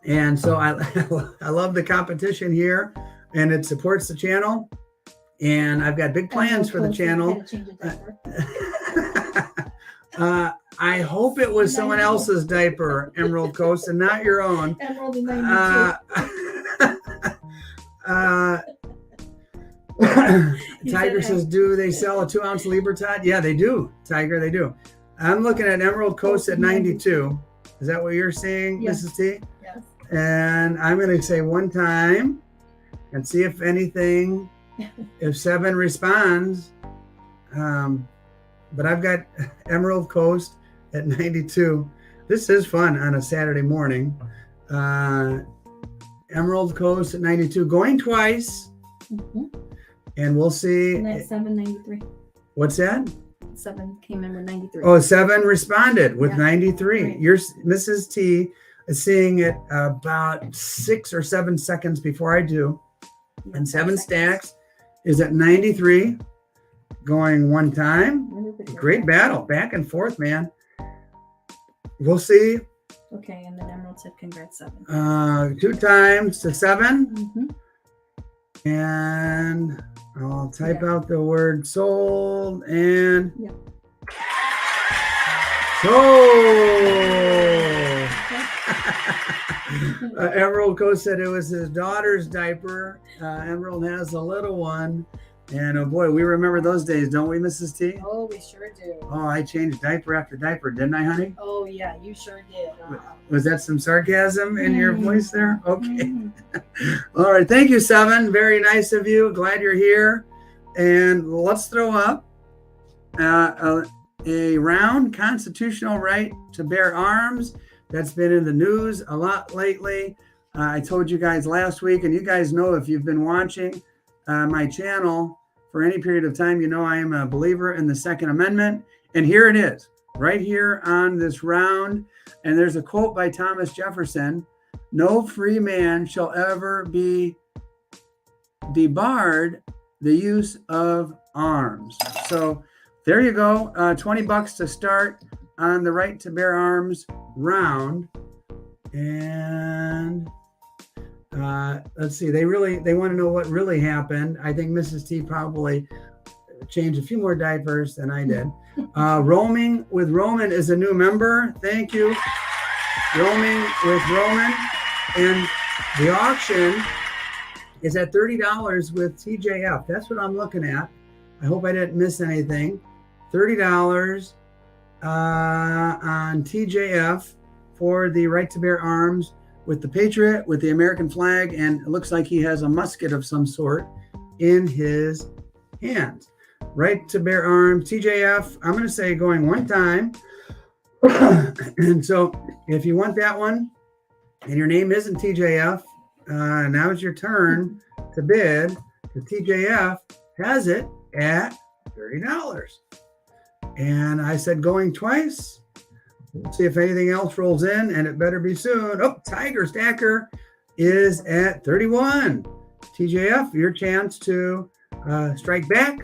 And so I love the competition here, and it supports the channel. And I've got big plans for the channel. I hope it was someone else's diaper, Emerald Coast, and not your own. Emerald 92. Tiger says, do they sell a 2-ounce Libertad? Yeah, they do, Tiger, they do. I'm looking at Emerald Coast at 92. Is that what you're seeing, Yes. Mrs. T? Yes. And I'm going to say one time and see if anything, if 7 responds. But I've got Emerald Coast at 92. This is fun on a Saturday morning. Emerald Coast at 92, going twice. And we'll see. And that's 7.93. What's that? 7 came in with 93. Oh, 7 responded with Yeah. 93. Right. Your Mrs. T is seeing it about 6 or 7 seconds before I do. And 7 stacks is at 93. Going one time. Great battle. Back and forth, man. We'll see. Okay, and then Emerald said congrats 7. 2 times to 7. Mm-hmm. And I'll type out the word sold and Yep. sold. Emerald Coast said it was his daughter's diaper. Emerald has a little one. And oh boy, we remember those days, don't we, Mrs. T? Oh, we sure do. Oh, I changed diaper after diaper, didn't I, honey? Oh, yeah, you sure did. Was that some sarcasm in your voice there? Okay. Mhm. All right. Thank you, 7. Very nice of you. Glad you're here. And let's throw up a round constitutional right to bear arms. That's been in the news a lot lately. I told you guys last week, and you guys know if you've been watching my channel for any period of time, you know I am a believer in the Second Amendment. And here it is, right here on this round. And there's a quote by Thomas Jefferson. no free man shall ever be debarred the use of arms. So there you go. $20 to start on the Right to Bear Arms round. And let's see, they want to know what really happened. I think Mrs. T probably changed a few more diapers than I did. Roaming with Roman is a new member. Thank you. Roaming with Roman. And the auction is at $30 with TJF. That's what I'm looking at. I hope I didn't miss anything. $30 on TJF for the Right to Bear Arms with the Patriot, with the American flag, and it looks like he has a musket of some sort in his hands. Right to Bear Arms, TJF, I'm going to say going one time. And so if you want that one and your name isn't TJF, now it's your turn to bid. The TJF has it at $30. And I said going twice. We'll see if anything else rolls in, and it better be soon. Oh, Tiger Stacker is at 31. TJF, your chance to strike back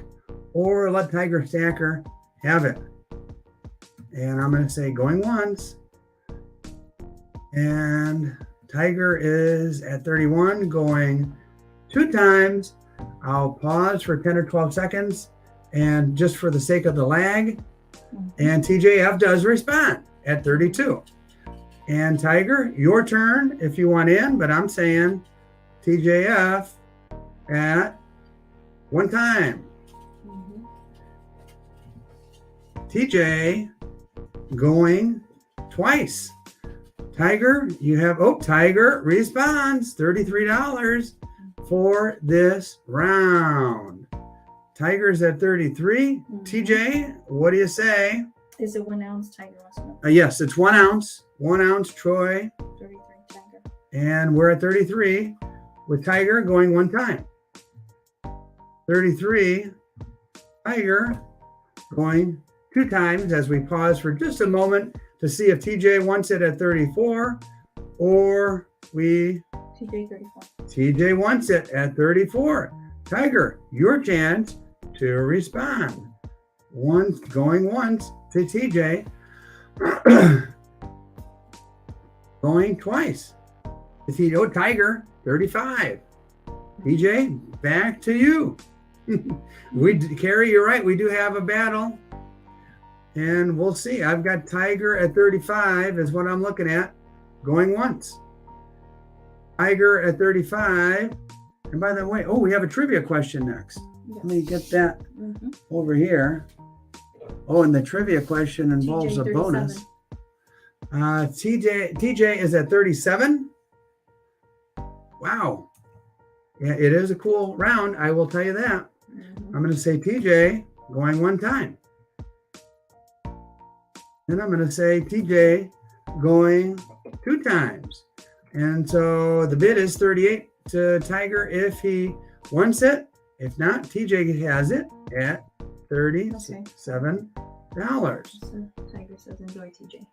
or let Tiger Stacker have it. And I'm going to say going once. And Tiger is at 31, going two times. I'll pause for 10 or 12 seconds, and just for the sake of the lag. And TJF does respond at 32. And Tiger, your turn if you want in, but I'm saying TJF at one time. TJ going twice. Tiger, you have, Tiger responds, $33 for this round. Tiger's at 33. TJ, what do you say? Is it 1 ounce Tiger? Yes, it's 1 ounce. 1 ounce Troy. 33 Tiger. And we're at 33 with Tiger going one time. 33 Tiger going two times as we pause for just a moment to see if TJ wants it at 34 or TJ 34. TJ wants it at 34. Tiger, your chance to respond. Going once to TJ. Going twice to TJ. Tiger, 35. TJ, back to you. Carrie, you're right. We do have a battle. And we'll see. I've got Tiger at 35 is what I'm looking at. Going once. Tiger at 35. And by the way, we have a trivia question next. Yes. Let me get that over here. And the trivia question involves a bonus. TJ is at 37. Wow. Yeah, it is a cool round. I will tell you that. I'm going to say TJ going one time. And I'm going to say TJ going two times. And so the bid is 38 to Tiger if he wants it. If not, TJ has it at $37. So Tiger says enjoy TJ.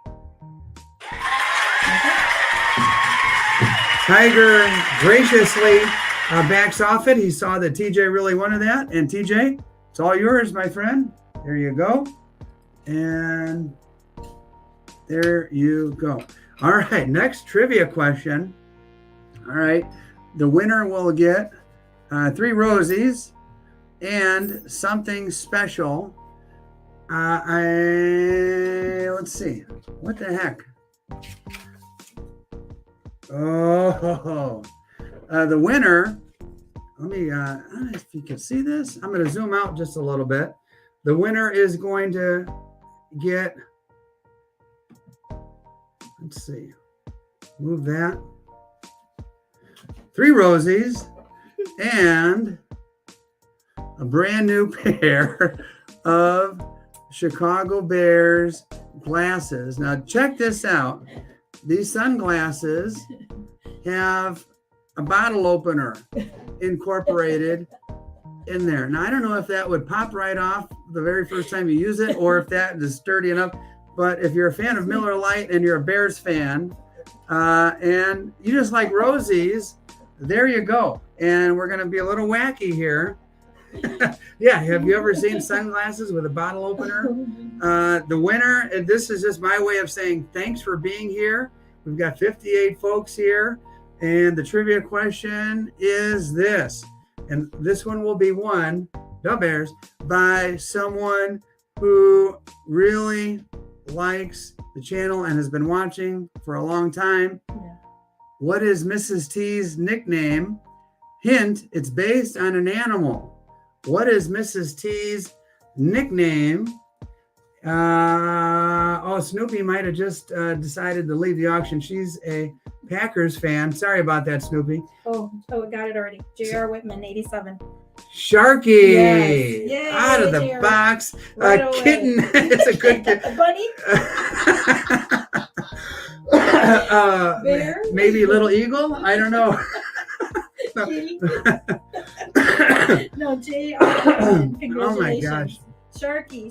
Tiger graciously backs off it. He saw that TJ really wanted that. And TJ, it's all yours, my friend. There you go. And there you go. All right, next trivia question. All right, the winner will get 3 Rosies and something special. Let's see. What the heck? The winner, let me, if you can see this, I'm going to zoom out just a little bit. The winner is going to get, let's see, move that. 3 Rosies and a brand new pair of Chicago Bears glasses. Now check this out. These sunglasses have a bottle opener incorporated in there. Now I don't know if that would pop right off the very first time you use it or if that is sturdy enough. But if you're a fan of Miller Lite and you're a Bears fan, And you just like Rosie's, there you go. And we're going to be a little wacky here. Yeah, have you ever seen sunglasses with a bottle opener? The winner, and this is just my way of saying thanks for being here. We've got 58 folks here. And the trivia question is this. And this one will be won, the Bears, by someone who really likes the channel and has been watching for a long time. Yeah. What is Mrs. T's nickname? Hint, it's based on an animal. What is Mrs. T's nickname? Snoopy might have just decided to leave the auction. She's a Packers fan. Sorry about that, Snoopy. Oh, we got it already. J.R. Whitman, 87. Sharky, Yes. Yay, out of the J.R. box. Right A away. kitten. It's a good kitten. A bunny? Bear? Maybe Little Eagle. I don't know. Kitty? No, J.R. Whitman. Oh my Congratulations. gosh. Sharky.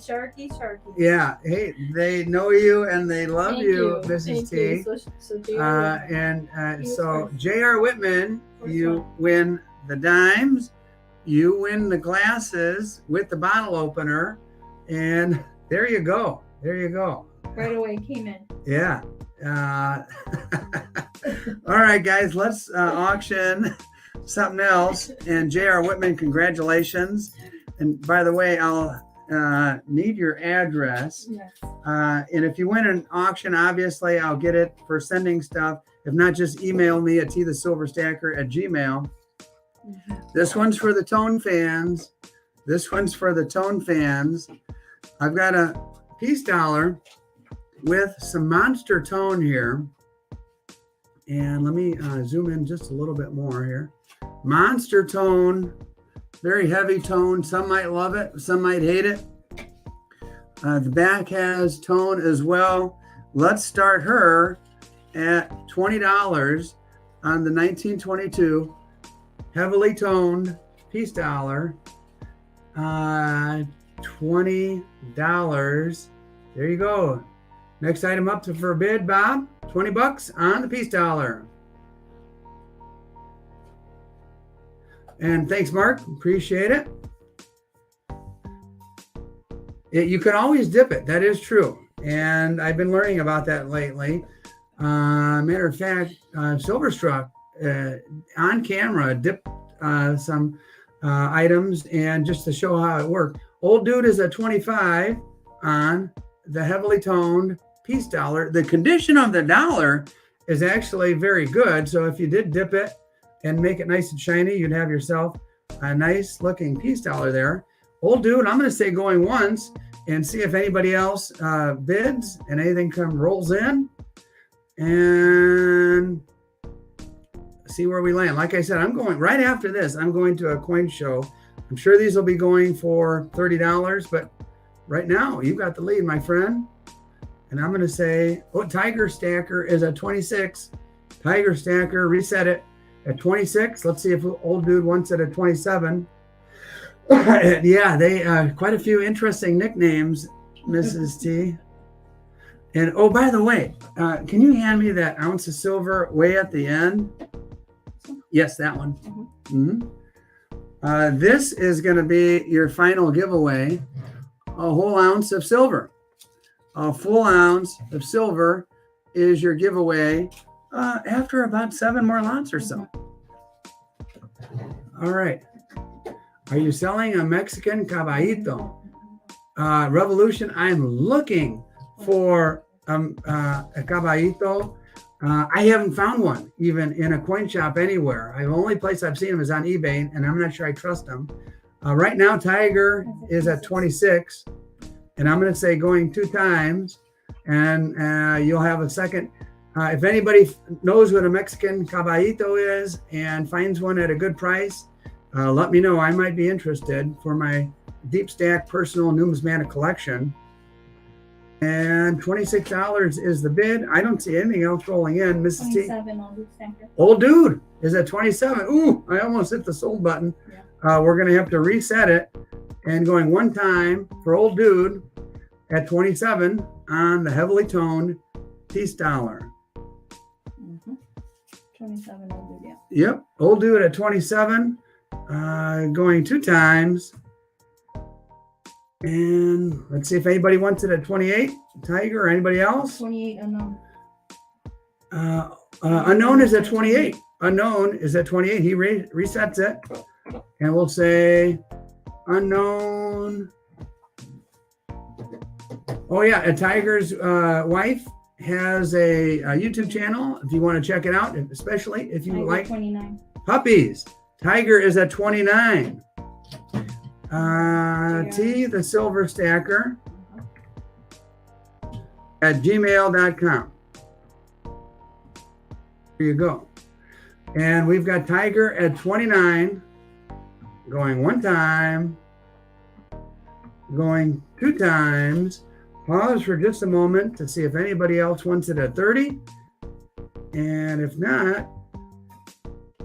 Yeah. Hey, they know you and they love Thank you, Mrs. Thank T. you. So J.R. Whitman. So J.R. Whitman, you win the dimes, you win the glasses with the bottle opener, and there you go. Right away came in. Yeah. All right, guys, let's auction something else. And J.R. Whitman, congratulations. And by the way, I'll need your address. Yes. And if you win an auction, obviously I'll get it for sending stuff. If not, just email me at tthesilverstacker@gmail. Mm-hmm. This one's for the Tone fans. I've got a peace dollar with some monster tone here. And let me zoom in just a little bit more here. Monster tone, very heavy tone. Some might love it, some might hate it. The back has tone as well. Let's start her at $20 on the 1922 heavily toned peace dollar. $20. There you go. Next item up for bid, Bob. $20 on the peace dollar. And thanks, Mark. Appreciate it. You can always dip it. That is true. And I've been learning about that lately. Matter of fact, Silverstruck on camera dipped some items, and just to show how it worked. Old Dude is at 25 on the heavily toned peace dollar. The condition of the dollar is actually very good. So if you did dip it and make it nice and shiny, you'd have yourself a nice looking peace dollar there. Old Dude, I'm going to say going once and see if anybody else bids and anything rolls in and see where we land. Like I said, I'm going right after this. I'm going to a coin show. I'm sure these will be going for $30, but right now you've got the lead, my friend. And I'm going to say, Tiger Stacker is at 26. Tiger Stacker, reset it at 26. Let's see if Old Dude wants it at 27. Yeah, they quite a few interesting nicknames, Mrs. T. And by the way, can you hand me that ounce of silver way at the end? Yes, that one. Mm-hmm. This is going to be your final giveaway. A whole ounce of silver. A full ounce of silver is your giveaway after about 7 more lots or so. All right. Are you selling a Mexican caballito? Revolution, I'm looking for a caballito. I haven't found one even in a coin shop anywhere. The only place I've seen them is on eBay, and I'm not sure I trust them. Right now, Tiger is at 26, and I'm going to say going 2 times, and you'll have a second. If anybody knows what a Mexican caballito is and finds one at a good price, let me know. I might be interested for my deep stack personal numismatic collection. And $26 is the bid. I don't see anything else rolling in. Mrs. T. 27 on Dude Stacker. Old Dude is at 27. Ooh, I almost hit the sold button. Yeah. We're going to have to reset it. And going 1 time for Old Dude at 27 on the heavily toned peace dollar. 27 old dude, yeah. Yep, old dude at 27, going 2 times. And let's see if anybody wants it at 28, Tiger or anybody else. 28 unknown. Unknown is at 28. Unknown is at 28. He resets it. And we'll say unknown. Oh, yeah. And Tiger's wife has a YouTube channel if you want to check it out, especially if you Tiger like 29. puppies. Tiger is at 29. T, the Silver Stacker, at gmail.com. There you go. And we've got Tiger at 29, going 1 time, going 2 times. Pause for just a moment to see if anybody else wants it at 30. And if not,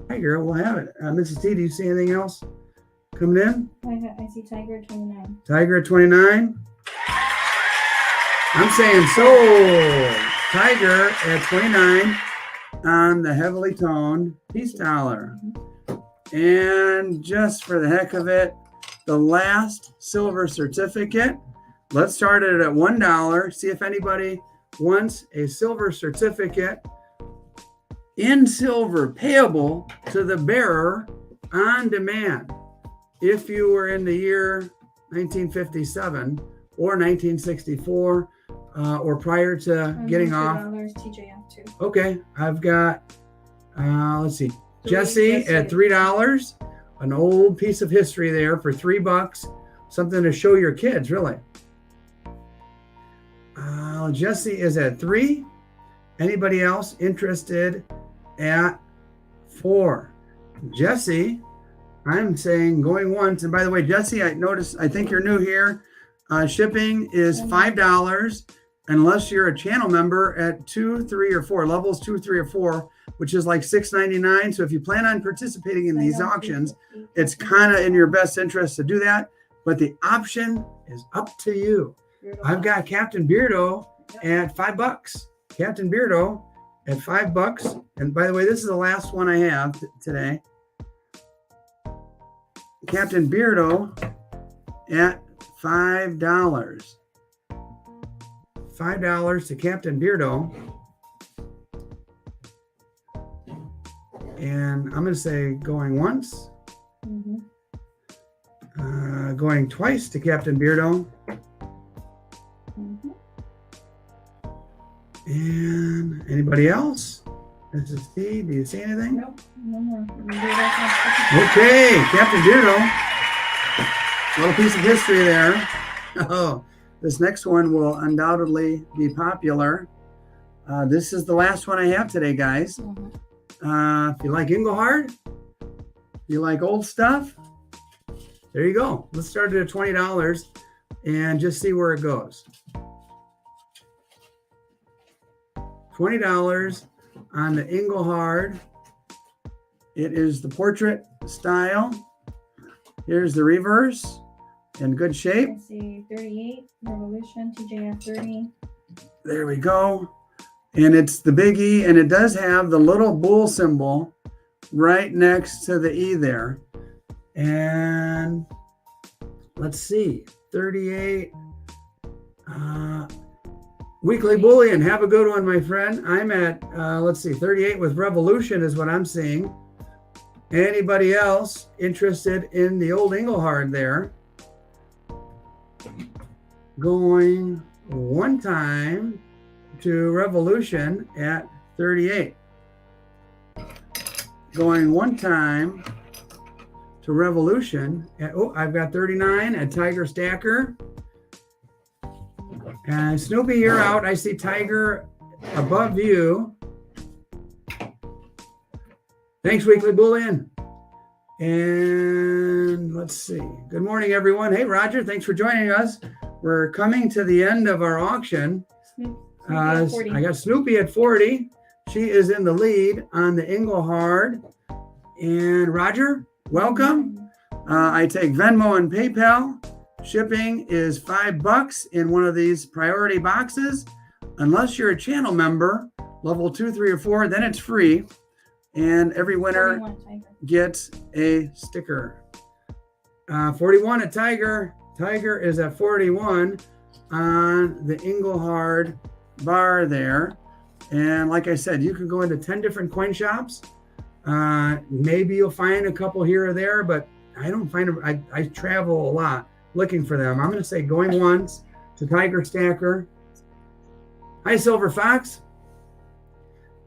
Tiger will have it. Mrs. T, do you see anything else coming in? I see Tiger at 29. Tiger at 29. I'm saying sold. Tiger at 29 on the heavily toned Peace Dollar. And just for the heck of it, the last silver certificate. Let's start it at $1. See if anybody wants a silver certificate in silver payable to the bearer on demand. If you were in the year 1957 or 1964 or prior to getting off. $2 TJF too. Okay, I've got, let's see, Jesse at $3. An old piece of history there for $3. Something to show your kids, really. Jesse is at 3. Anybody else interested at 4? Jesse, I'm saying going once. And by the way, Jesse, I noticed, I think you're new here. Shipping is $5 unless you're a channel member at 2, 3, or 4, levels 2, 3, or 4, which is like $6.99. So if you plan on participating in these auctions, it's kind of in your best interest to do that. But the option is up to you. I've got Captain Beardo at $5. Captain Beardo at $5. And by the way, this is the last one I have today. Captain Beardo at $5. $5 to Captain Beardo. And I'm going to say going once. Going twice to Captain Beardo. And anybody else? Mrs. T, do you see anything? Nope. No more. Okay, Captain Beardo. Little piece of history there. Oh, this next one will undoubtedly be popular. This is the last one I have today, guys. If you like Engelhard, if you like old stuff, there you go. Let's start it at $20 and just see where it goes. $20 on the Engelhard. It is the portrait style. Here's the reverse in good shape. Let's see, 38, Revolution, TJF 30. There we go. And it's the big E, and it does have the little bull symbol right next to the E there. And let's see, 38. Weekly Bullion, have a good one, my friend. I'm at, let's see, 38 with Revolution is what I'm seeing. Anybody else interested in the old Engelhard there? Going 1 time to Revolution at 38. Going 1 time to Revolution at, oh, I've got 39 at Tiger Stacker. And Snoopy, you're out. I see Tiger above you. Thanks, Weekly Bullion. And let's see. Good morning, everyone. Hey, Roger, thanks for joining us. We're coming to the end of our auction. I got Snoopy at 40. She is in the lead on the Engelhard. And Roger, welcome. I take Venmo and PayPal. Shipping is $5 in one of these priority boxes. Unless you're a channel member, level 2, 3, or 4, then it's free. And every winner 41 Tiger. gets a sticker. 41 at Tiger. Tiger is at 41 on the Engelhard bar there. And like I said, you can go into 10 different coin shops. Maybe you'll find a couple here or there, but I don't find them. I travel a lot looking for them. I'm going to say going once to Tiger Stacker. Hi, Silver Fox.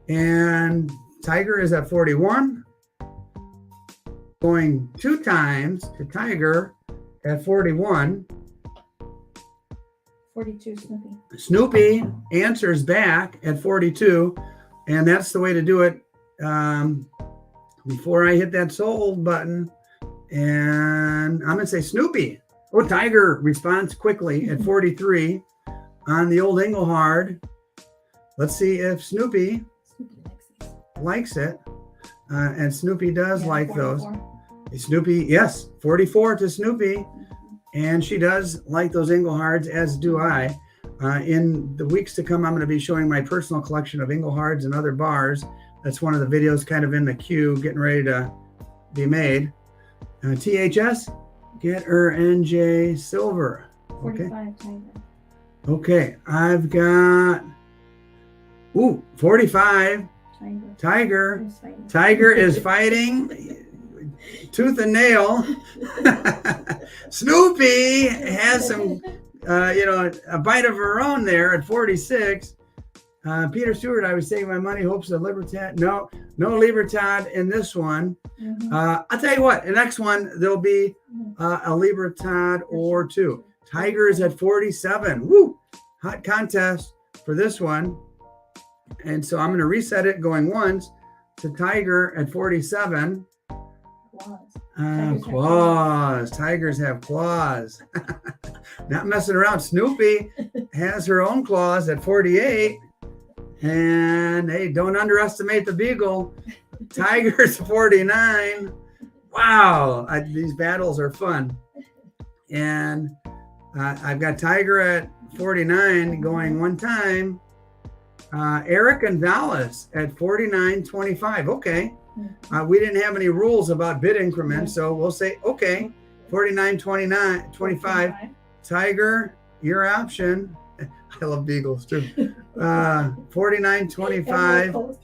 And Tiger is at 41. Going 2 times to Tiger at 41. 42 Snoopy. Snoopy answers back at 42. And that's the way to do it. Before I hit that sold button, and I'm going to say Snoopy. Oh, Tiger responds quickly at 43 on the old Engelhard. Let's see if Snoopy likes it. And Snoopy does like 44. those. Snoopy, yes, 44 to Snoopy. And she does like those Engelhards, as do I. In the weeks to come, I'm going to be showing my personal collection of Engelhards and other bars. That's one of the videos kind of in the queue, getting ready to be made. THS, get her NJ Silver. Okay. 45 Tiger. Okay, I've got, 45. Tiger. Tiger is fighting tooth and nail. Snoopy has some, a bite of her own there at 46. Peter Stewart, I was saving my money, hopes of Libertad. No Libertad in this one. Mm-hmm. I'll tell you what, the next one, there'll be a Libertad or two. Tiger is at 47. Woo! Hot contest for this one. And so I'm going to reset it going once to Tiger at 47. Claws. Tigers have claws. Not messing around. Snoopy has her own claws at 48. And hey, don't underestimate the Beagle. Tiger's 49. Wow. These battles are fun. And I've got Tiger at 49 going one time. Eric and Dallas at 49.25. Okay. We didn't have any rules about bid increments, so we'll say, okay, 49.25. Tiger, your option. I love Beagles too. 49.25.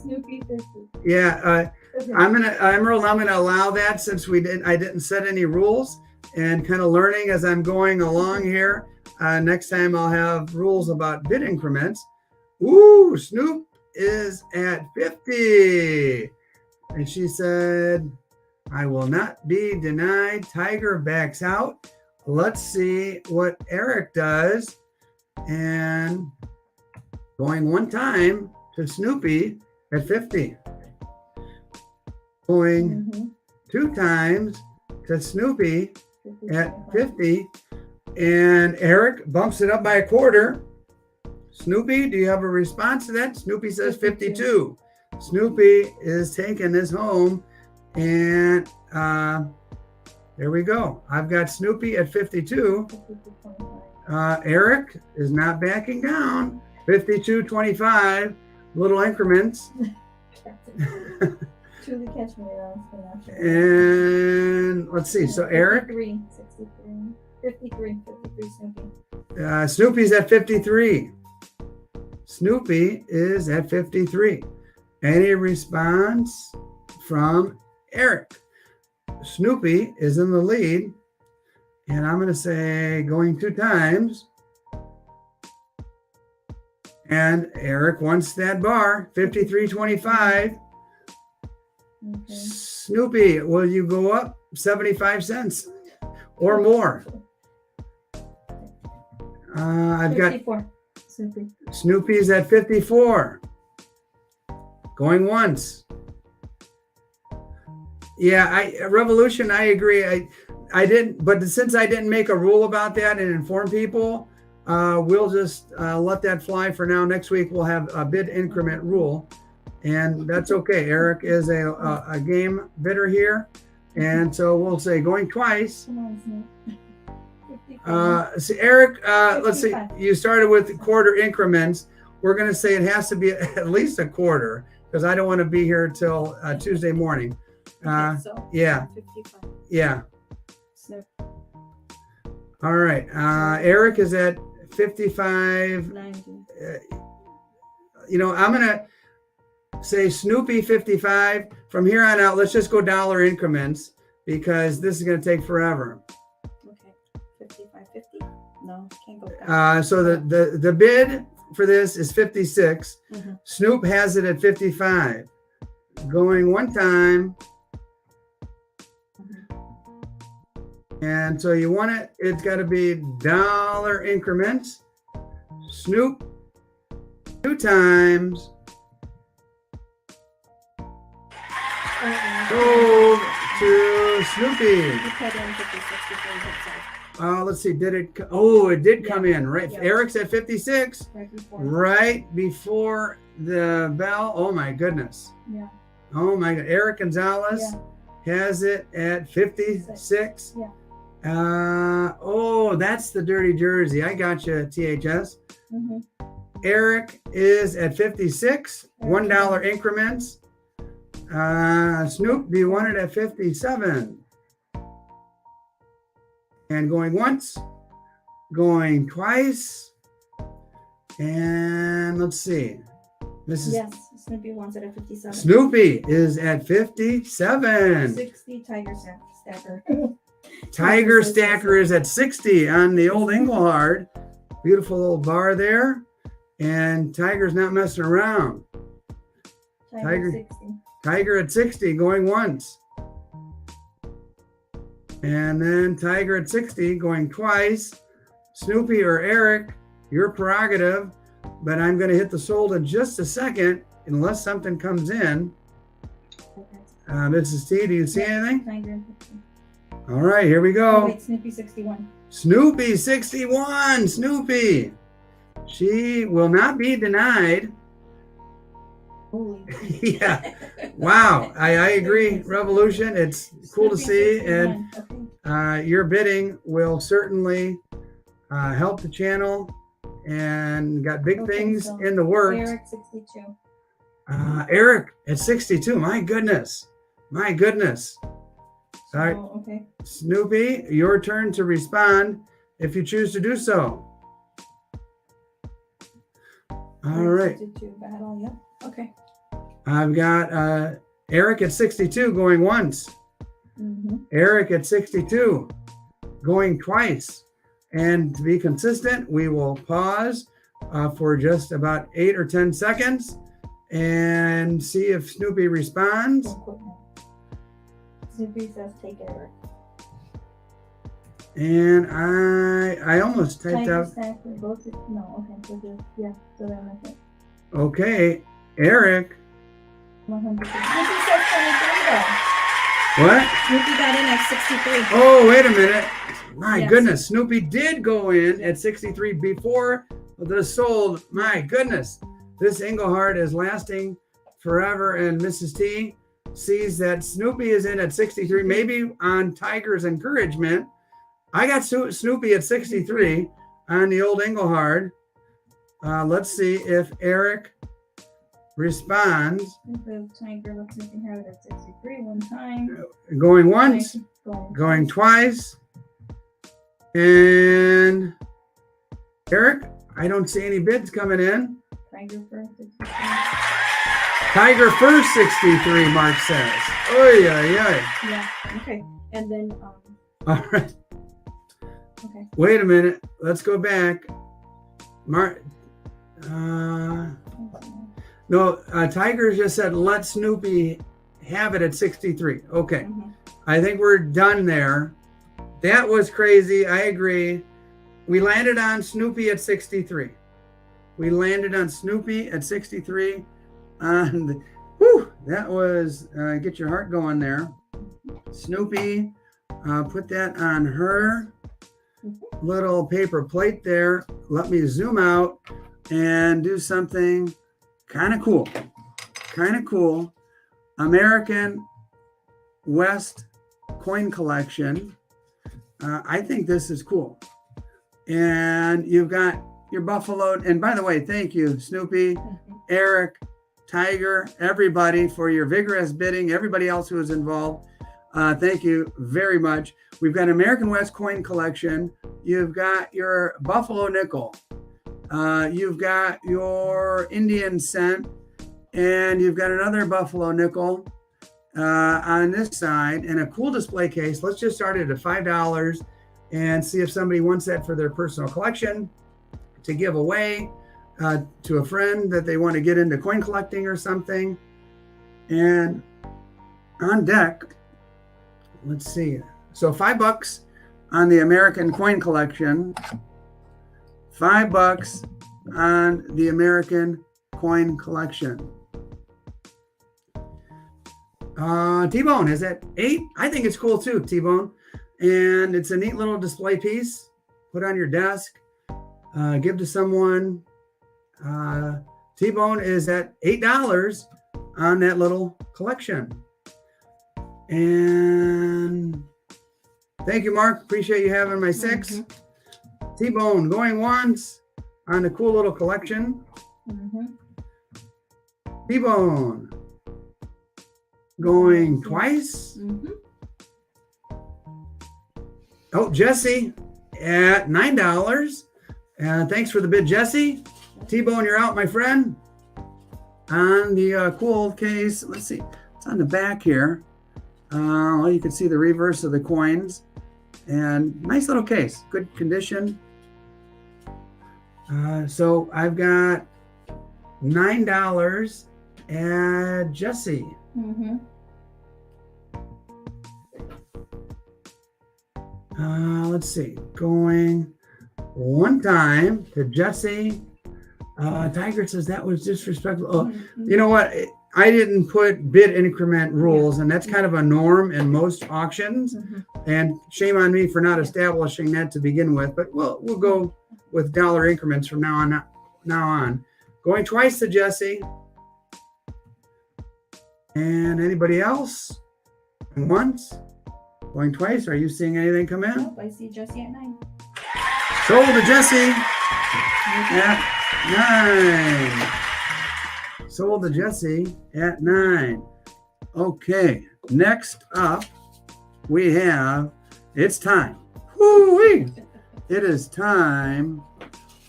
Snoopy 50. Yeah, Emerald, I'm gonna allow that since I didn't set any rules and kind of learning as I'm going along here. Next time I'll have rules about bid increments. Ooh, Snoop is at 50. And she said, I will not be denied. Tiger backs out. Let's see what Eric does. And going one time to Snoopy at 50. Going 2 times to Snoopy at 50. And Eric bumps it up by a quarter. Snoopy, do you have a response to that? Snoopy says 52. Snoopy is taking this home. And there we go. I've got Snoopy at 52. Eric is not backing down. 52.25. Little increments. And let's see. So Eric. 53 Snoopy. Snoopy's at 53. Snoopy is at 53. Any response from Eric? Snoopy is in the lead. And I'm going to say going 2 times. And Eric wants that bar, 53.25. Okay. Snoopy, will you go up 75 cents or more? I've 54. got Snoopy's at 54. Going once. Yeah, Revolution, I agree. I didn't, but since I didn't make a rule about that and inform people, we'll just let that fly for now. Next week we'll have a bid increment rule, and that's okay. Eric is a game bidder here, and so we'll say going twice. So Eric, let's see. You started with quarter increments. We're going to say it has to be at least a quarter. because I don't want to be here till Tuesday morning. Okay, so Yeah, 55. yeah. Snoop, All right. Eric is at 55. 90. I'm going to say Snoopy 55. From here on out, let's just go dollar increments because this is going to take forever. Okay, 55, 50. No, can't go back. So the bid for this is 56. Mhm. Snoop has it at 55. Going one time. Mhm. And so you want it, it's got to be dollar increments. Snoop 2 times. Sold to Snoopy. You put in 50, 63 hits Let's see, did it? It did come in, right? Yeah. Eric's at 56, right before. right before the bell. Oh my goodness. Yeah. Oh my God. Eric Gonzalez has it at 56. Yeah. That's the dirty jersey. I got you, THS. Mm-hmm. Eric is at 56, $1 increments. Snoop, do you want it at 57? And going once, going twice, and let's see. Yes, Snoopy wants it at 57. Snoopy is at 57. 60 Tiger Stacker. Tiger Stacker is at 60 on the old Engelhard. Beautiful little bar there. And Tiger's not messing around. Tiger 60. Tiger at 60 going once. And then Tiger at 60 going twice. Snoopy or Eric, your prerogative. But I'm going to hit the sold in just a second unless something comes in. Okay. Mrs. T, do you see anything? Tiger 50. All right, here we Oh, go. wait, Snoopy 61. Snoopy 61. Snoopy. She will not be denied. Holy. Yeah. Wow. I agree. Revolution. It's cool to see. Snoopy And 61. Okay. your bidding will certainly help the channel and got big Okay, things so in the works. Eric 62. Eric at 62. My goodness. My goodness. All right. Oh, okay. Snoopy, your turn to respond if you choose to do so. All right. 62 battle. Yep. Okay. I've got Eric at 62 going once. Mm-hmm. Eric at 62 going twice. And to be consistent, we will pause for just about 8 or 10 seconds and see if Snoopy responds. Don't quit now. Snoopy says take it, Eric. And I almost typed Tiger out, Stacker, both. No, okay. So just, so that makes it. okay, Eric. 100. Snoopy says 23 though. What? Snoopy got in at 63. Oh, wait a minute. My Yes. goodness. Snoopy did go in at 63 before the sold. My goodness. This Engelhard is lasting forever. And Mrs. T sees that Snoopy is in at 63, maybe on Tiger's encouragement. I got Snoopy at 63 on the old Engelhard. Let's see if Eric responds. The Tiger looks like he had it at 63 one time. Going once, going twice. And Eric, I don't see any bids coming in. Tiger first 63. Tiger first 63, Mark says. Oy, oy, oy. Yeah. Okay. And then All right. okay. Wait a minute. Let's go back. Mark. No, Tiger just said let Snoopy have it at 63. Okay. Mm-hmm. I think we're done there. That was crazy. I agree. We landed on Snoopy at 63. We landed on Snoopy at 63. And that was get your heart going there. Snoopy, put that on her little paper plate there. Let me zoom out and do something kind of cool. Kind of cool. American West coin collection. I think this is cool. And you've got your Buffalo. And by the way, thank you, Snoopy, Eric, Tiger, everybody for your vigorous bidding, everybody else who was involved. Thank you very much. We've got American West coin collection. You've got your Buffalo nickel. You've got your Indian cent, and you've got another Buffalo nickel on this side, and a cool display case. Let's just start it at $5 and see if somebody wants that for their personal collection to give away to a friend that they want to get into coin collecting or something. And on deck, let's see. So $5 on the American coin collection. $5 on the American coin collection. T-Bone is at 8. I think it's cool too, T-Bone. And it's a neat little display piece. Put on your desk. Give to someone. T-Bone is at $8 on that little collection. And thank you, Mark. Appreciate you having my 6. Mm-hmm. T-Bone going once on the cool little collection. Mm-hmm. T-Bone going twice. Mm-hmm. Oh, Jesse at $9. Thanks for the bid, Jesse. T-Bone, you're out, my friend. On the cool case, let's see, it's on the back here. You can see the reverse of the coins. And nice little case, good condition. So I've got $9 at Jesse. Mm-hmm. Let's see, going one time to Jesse. Tiger says that was disrespectful. Oh, you know what? I didn't put bid increment rules, and that's kind of a norm in most auctions. Mm-hmm. And shame on me for not establishing that to begin with. But we'll go with dollar increments from now on. Going twice to Jesse. And anybody else? Once. Going twice. Are you seeing anything come in? Nope, I see Jesse at 9. Sold to Jesse at 9. Sold to Jesse at 9. Okay. Next up, we have, it's time. Woo-wee. It is time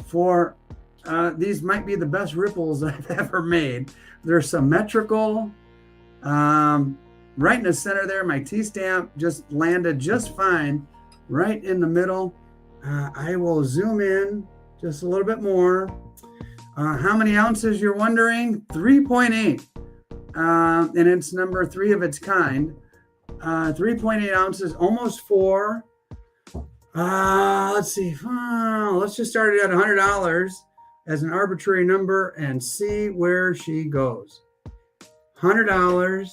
for, these might be the best ripples I've ever made. They're symmetrical. Right in the center there, my T-stamp just landed just fine right in the middle. I will zoom in just a little bit more. How many ounces, you're wondering? 3.8. And it's number 3 of its kind. 3.8 ounces, almost 4. Let's see. Let's just start it at $100 as an arbitrary number and see where she goes. $100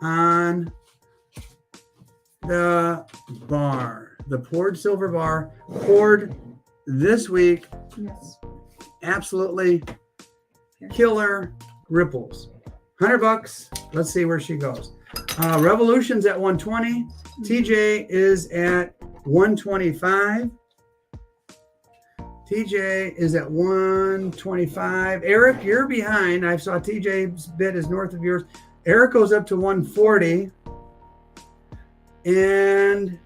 on the bar, the poured silver bar, poured this week. Yes. Absolutely killer ripples. $100. Let's see where she goes. Revolution's at 120. TJ is at 125. TJ is at 125. Eric, you're behind. I saw TJ's bid is north of yours. Eric goes up to 140. And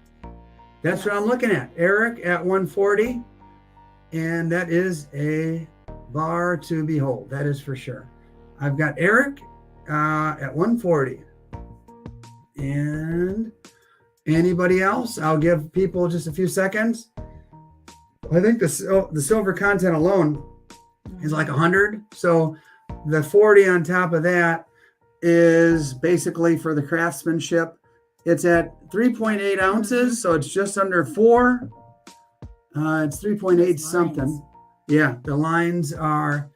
that's what I'm looking at. Eric at 140. And that is a bar to behold. That is for sure. I've got Eric at 140. And anybody else? I'll give people just a few seconds. I think the silver content alone is like 100. So the 40 on top of that is basically for the craftsmanship. It's at 3.8 ounces, so it's just under 4. It's 3.8 something. Yeah, the lines are,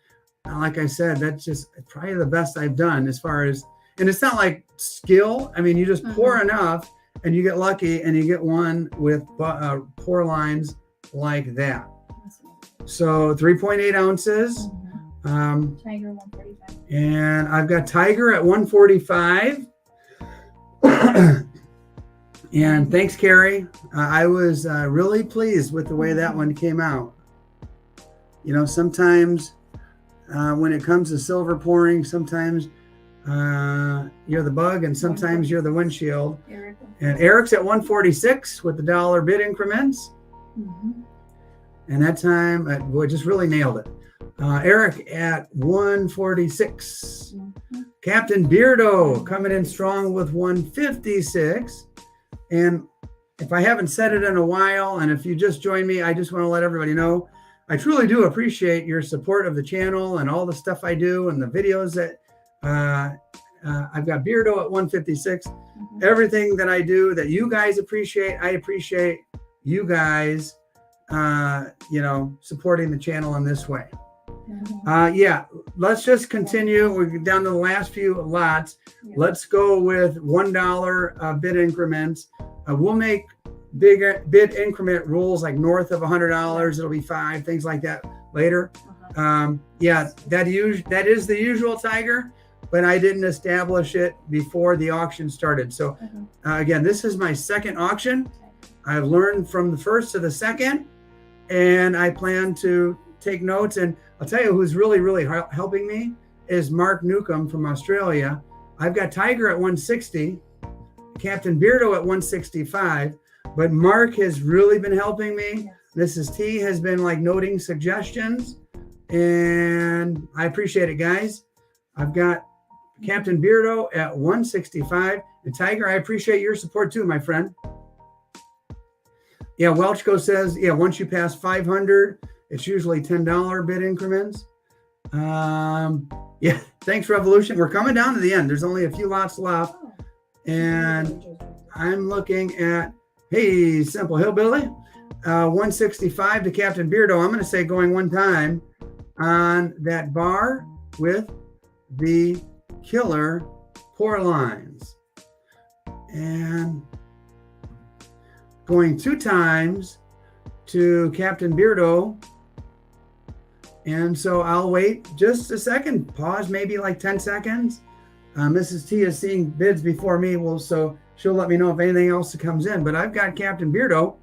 like I said, that's just probably the best I've done as far as, and it's not like skill. I mean, you just pour enough and you get lucky and you get one with pour lines like that. So 3.8 ounces. Tiger 145. And I've got Tiger at 145. And thanks, Carrie. I was really pleased with the way that one came out. You know, sometimes when it comes to silver pouring, sometimes you're the bug and sometimes you're the windshield. Eric. And Eric's at 146 with the dollar bid increments. Mm-hmm. And that time, boy, just really nailed it. Eric at 146. Mm-hmm. Captain Beardo coming in strong with 156. And if I haven't said it in a while, and if you just joined me, I just want to let everybody know, I truly do appreciate your support of the channel and all the stuff I do and the videos that I've got Beardo at 156. Mm-hmm. Everything that I do that you guys appreciate, I appreciate you guys, supporting the channel in this way. Yeah, let's just continue. We're down to the last few lots. Yeah. Let's go with $1 bid increments. We'll make bigger bid increment rules like north of $100. It'll be 5, things like that later. Yeah, that is the usual, Tiger, but I didn't establish it before the auction started. So again, this is my second auction. I've learned from the first to the second, and I plan to take notes. And I'll tell you who's really, really helping me is Mark Newcomb from Australia. I've got Tiger at 160, Captain Beardo at 165, but Mark has really been helping me. Mrs. T has been like noting suggestions, and I appreciate it, guys. I've got Captain Beardo at 165, and Tiger, I appreciate your support too, my friend. Yeah, Welchko says, yeah, once you pass 500, it's usually $10 bid increments. Yeah, thanks, Revolution. We're coming down to the end. There's only a few lots left. And I'm looking at, hey, Simple Hillbilly, 165 to Captain Beardo. I'm going to say going one time on that bar with the killer pour lines. And going 2 times to Captain Beardo. And so I'll wait just a second, pause maybe like 10 seconds. Mrs. T is seeing bids before me, so she'll let me know if anything else comes in. But I've got Captain Beardo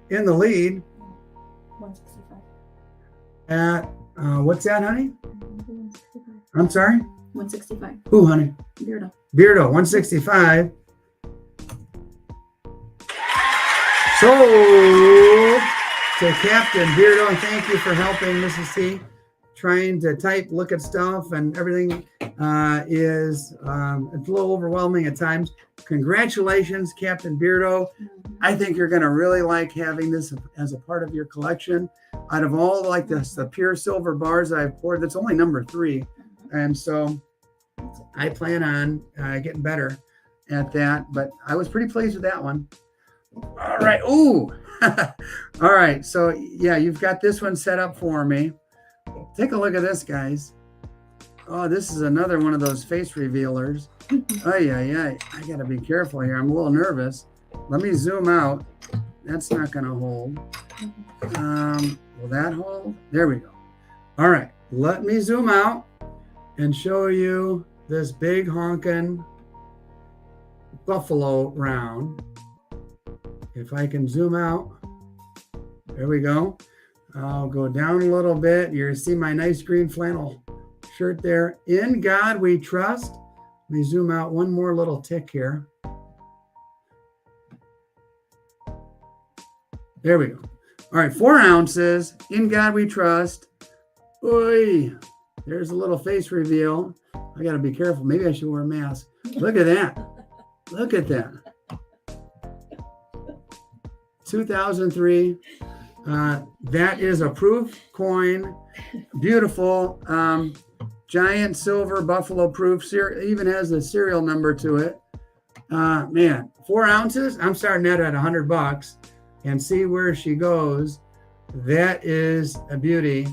in the lead. 165. At, what's that, honey? 165. I'm sorry? 165. Who, honey? Beardo. Beardo, 165. So, to Captain Beardo, and thank you for helping Mrs. T. Trying to type, look at stuff, and everything is it's a little overwhelming at times. Congratulations, Captain Beardo. I think you're going to really like having this as a part of your collection. Out of all like this, the pure silver bars I've poured, that's only number 3. And so I plan on getting better at that. But I was pretty pleased with that one. All right. Ooh. All right. So, yeah, you've got this one set up for me. Take a look at this, guys. Oh, this is another one of those face revealers. Oh, yeah. I got to be careful here. I'm a little nervous. Let me zoom out. That's not going to hold. Will that hold? There we go. All right. Let me zoom out and show you this big honkin' buffalo round. If I can zoom out. There we go. I'll go down a little bit. You see my nice green flannel shirt there. In God we trust. Let me zoom out one more little tick here. There we go. All right, 4 ounces. In God we trust. Oy. There's a little face reveal. I got to be careful. Maybe I should wear a mask. Look at that. Look at that. 2003. That is a proof coin. Beautiful. Giant silver buffalo proof. Even has a serial number to it. Man, 4 ounces. I'm starting that at $100 and see where she goes. That is a beauty.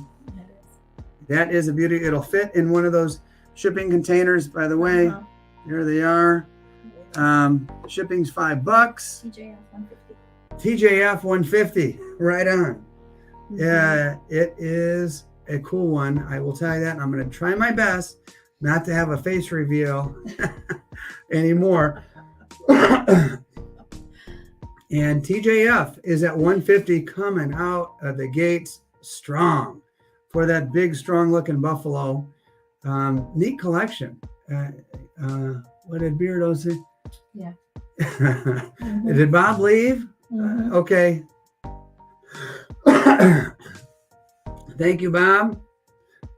That is a beauty. It'll fit in one of those shipping containers, by the way. There they are. Shipping's $5. TJF 150. TJF 150, right on. Yeah, it is a cool one. I will tell you that. And I'm going to try my best not to have a face reveal anymore. And TJF is at 150 coming out of the gates strong. for that big, strong-looking buffalo. Neat collection. What did Beardo say? Yeah. Did Bob leave? Okay. Thank you, Bob.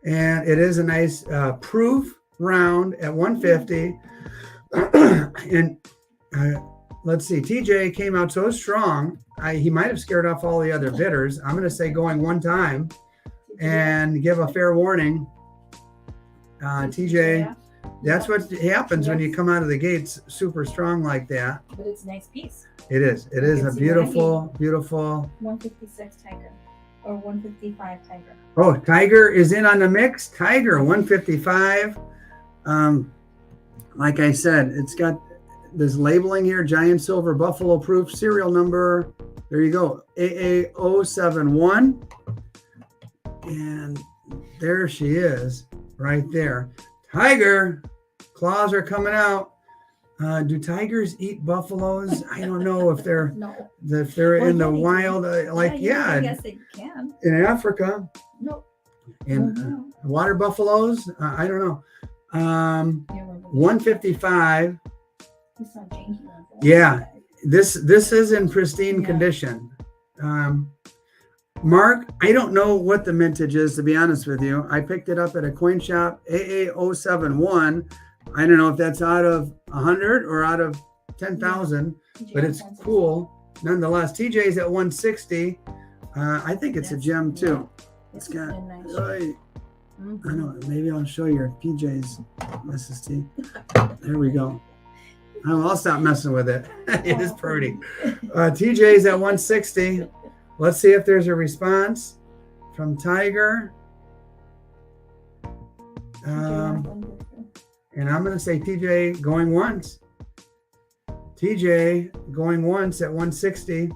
And it is a nice proof round at 150. And let's see, TJ came out so strong. He might have scared off all the other bidders. I'm going to say going one time and give a fair warning. TJ, that's what happens when you come out of the gates super strong like that. But it's a nice piece. It is. It is a beautiful, beautiful. 156 Tiger or 155 Tiger. Oh, Tiger is in on the mix. Tiger 155. Like I said, it's got this labeling here, giant silver buffalo proof, serial number. There you go, AA071. And there she is right there. Tiger, claws are coming out. Do tigers eat buffaloes? I don't know if they're No. if they're Well, in the yeah, they wild. I guess they can. In Africa. No. In water buffaloes, I don't know. Yeah, 155. He's not janky like that. Yeah, this is in pristine condition. Mark, I don't know what the mintage is, to be honest with you. I picked it up at a coin shop, AA071. I don't know if that's out of 100 or out of 10,000, but it's cool nonetheless. TJ's at 160. I think it's a gem too. It's got. I know. Maybe I'll show your PJs, Mrs. T. There we go. I'll stop messing with it. It is pretty. TJ's at 160. Let's see if there's a response from Tiger. And I'm going to say TJ going once. TJ going once at 160.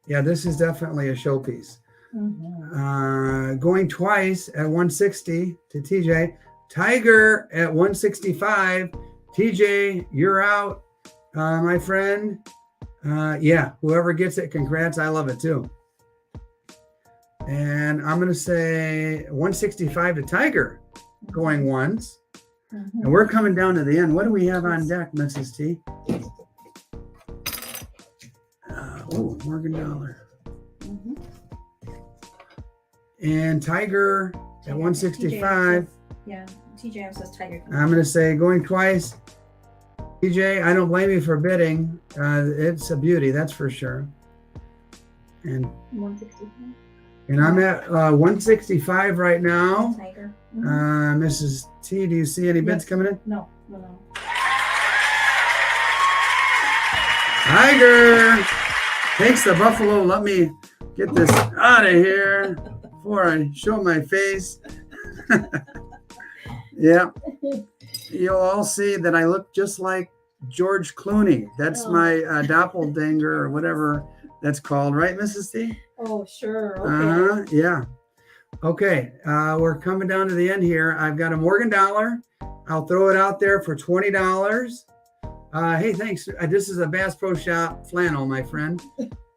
Yeah, this is definitely a showpiece. Going twice at 160 to TJ. Tiger at 165. TJ, you're out, my friend. Yeah, whoever gets it, congrats. I love it too. And I'm going to say 165 to Tiger going once. And we're coming down to the end. What do we have on deck, Mrs. T? Oh, Morgan Dollar. And Tiger at 165. Yeah, TJ says Tiger. I'm going to say going twice. TJ, I don't blame you for bidding. It's a beauty, that's for sure. And 165. And I'm at 165 right now. Tiger. Mrs. T, do you see any bids coming in? No. Tiger takes the buffalo. Let me get this out of here before I show my face. Yeah. You'll all see that I look just like George Clooney. That's my doppelganger or whatever that's called, right, Mrs. T? Oh, sure. Okay. Yeah. Okay. We're coming down to the end here. I've got a Morgan Dollar. I'll throw it out there for $20. Hey, thanks. This is a Bass Pro Shop flannel, my friend.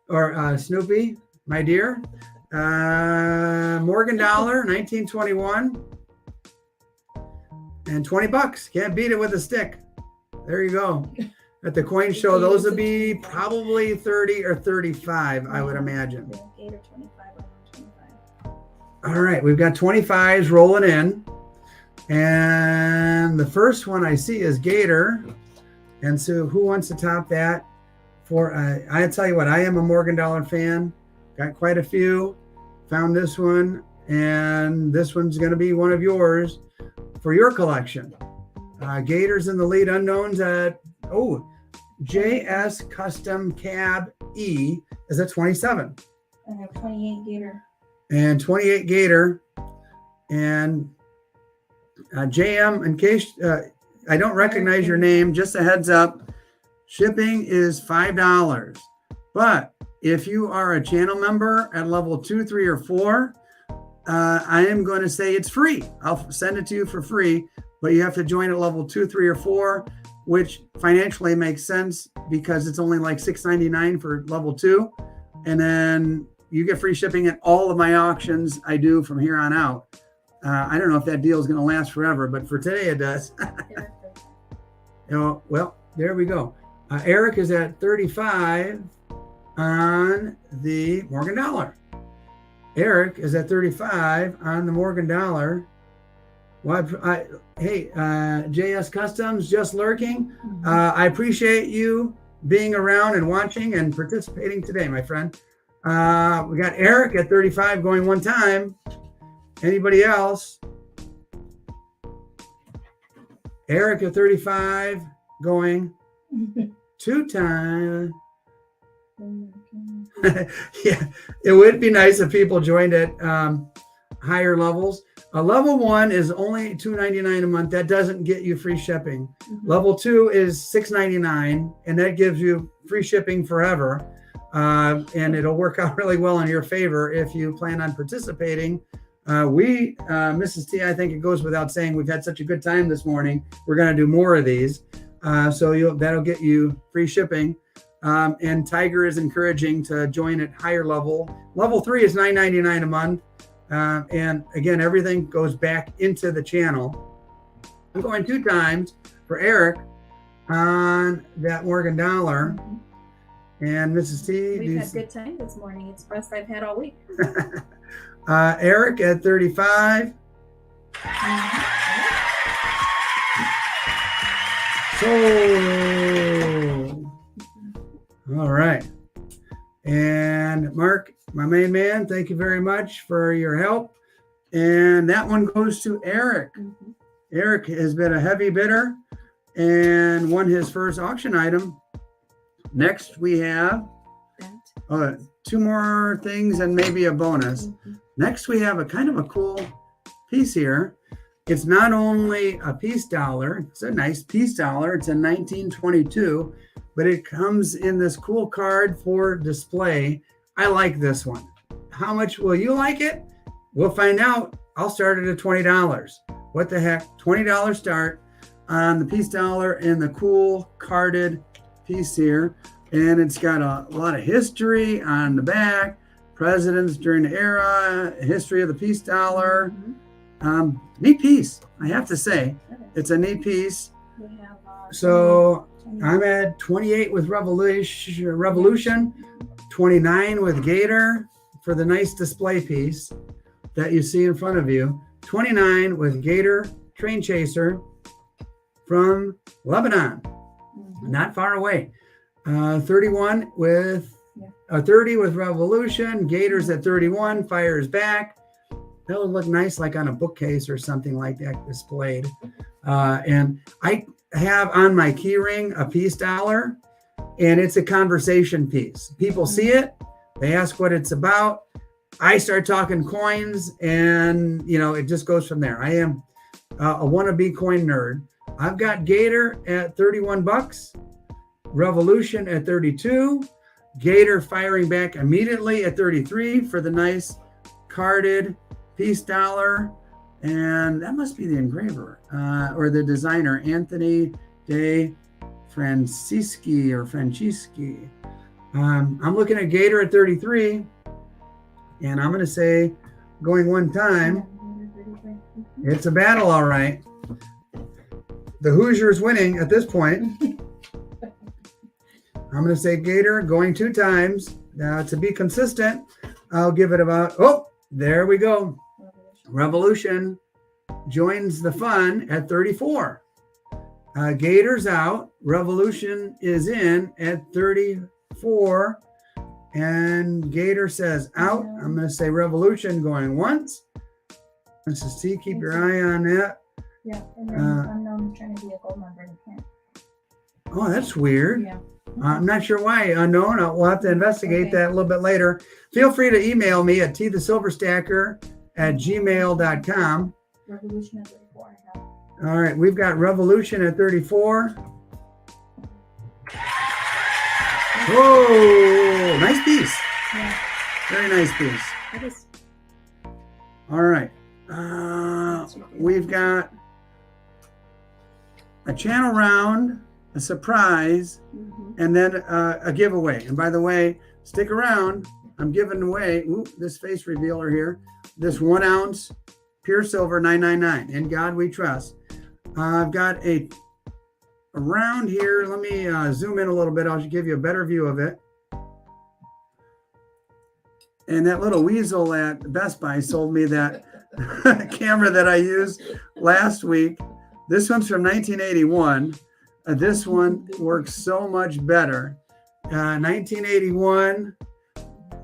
Or Snoopy, my dear. Morgan Dollar, 1921. And $20. Can't beat it with a stick. There you go. At the coin show, those would be probably 30 or 35, I would imagine. Gator 25 or 25. All right, we've got 25s rolling in. And the first one I see is Gator. And so who wants to top that? I tell you what, I am a Morgan Dollar fan. Got quite a few. Found this one. And this one's going to be one of yours for your collection. Gators in the lead, unknowns at, JS Custom Cab E is at 27. I have 28 Gator. And 28 Gator. And JM, in case I don't recognize your name, just a heads up, shipping is $5. But if you are a channel member at level 2, 3, or 4, I am going to say it's free. I'll send it to you for free, but you have to join at level 2, 3, or 4, which financially makes sense because it's only like $6.99 for level 2. And then, you get free shipping at all of my auctions I do from here on out. I don't know if that deal is going to last forever, but for today it does. Well, there we go. Eric is at 35 on the Morgan Dollar. Eric is at 35 on the Morgan Dollar. Well, hey, JS Customs, just lurking. I appreciate you being around and watching and participating today, my friend. We got Eric at 35 going one time. Anybody else? Eric at 35 going two times. Yeah, it would be nice if people joined at higher levels. Level 1 is only $2.99 a month. That doesn't get you free shipping. Level 2 is $6.99, and that gives you free shipping forever. And it'll work out really well in your favor if you plan on participating. Mrs. T, I think it goes without saying, we've had such a good time this morning. We're going to do more of these. So that'll get you free shipping. And Tiger is encouraging to join at higher level. Level 3 is $9.99 a month. And again, everything goes back into the channel. I'm going two times for Eric on that Morgan Dollar. And Mrs. T. We've had good time this morning. It's the best I've had all week. Eric at 35. So, all right. And Mark, my main man, thank you very much for your help. And that one goes to Eric. Eric has been a heavy bidder and won his first auction item. Next, we have two more things and maybe a bonus. Next, we have a kind of a cool piece here. It's not only a peace dollar, it's a nice peace dollar. It's a 1922, but it comes in this cool card for display. I like this one. How much will you like it? We'll find out. I'll start it at $20. What the heck? $20 start on the peace dollar and the cool carded piece here. And it's got a lot of history on the back. Presidents during the era, history of the peace dollar. Neat piece, I have to say. It's a neat piece. So I'm at 28 with Revolution, 29 with Gator for the nice display piece that you see in front of you. 29 with Gator Train Chaser from Lebanon, not far away. 31 with 30 with Revolution. Gator's at 31, fires back. That would look nice like on a bookcase or something like that displayed. And I have on my key ring a peace dollar, and it's a conversation piece. People see it, they ask what it's about. I start talking coins, and it just goes from there. I am a wannabe coin nerd. I've got Gator at 31 bucks, Revolution at 32, Gator firing back immediately at 33 for the nice carded peace dollar, and that must be the engraver or the designer, Anthony De Francisci. I'm looking at Gator at 33, and I'm going to say, going one time, it's a battle, all right. The Hoosiers winning at this point. I'm going to say Gator going two times. Now, to be consistent, I'll give it about, there we go. Revolution joins the fun at 34. Gator's out. Revolution is in at 34. And Gator says out. I'm going to say Revolution going once. Mrs. T, keep your eye on that. Yeah, and then Unknown is trying to be a gold member and can't. Oh, that's weird. Yeah. I'm not sure why. Unknown. We'll have to investigate that a little bit later. Feel free to email me at tthesilverstacker@gmail.com. Revolution at 34. I have. All right, we've got Revolution at 34. Whoa, nice piece. Yeah. Very nice piece. It is. All right. We've got a channel round, a surprise, and then a giveaway. And by the way, stick around. I'm giving away this face revealer here, this 1 ounce pure silver 999. In God we trust. I've got a around here. Let me zoom in a little bit. I'll give you a better view of it. And that little weasel at Best Buy sold me that camera that I used last week. This one's from 1981. This one works so much better. 1981.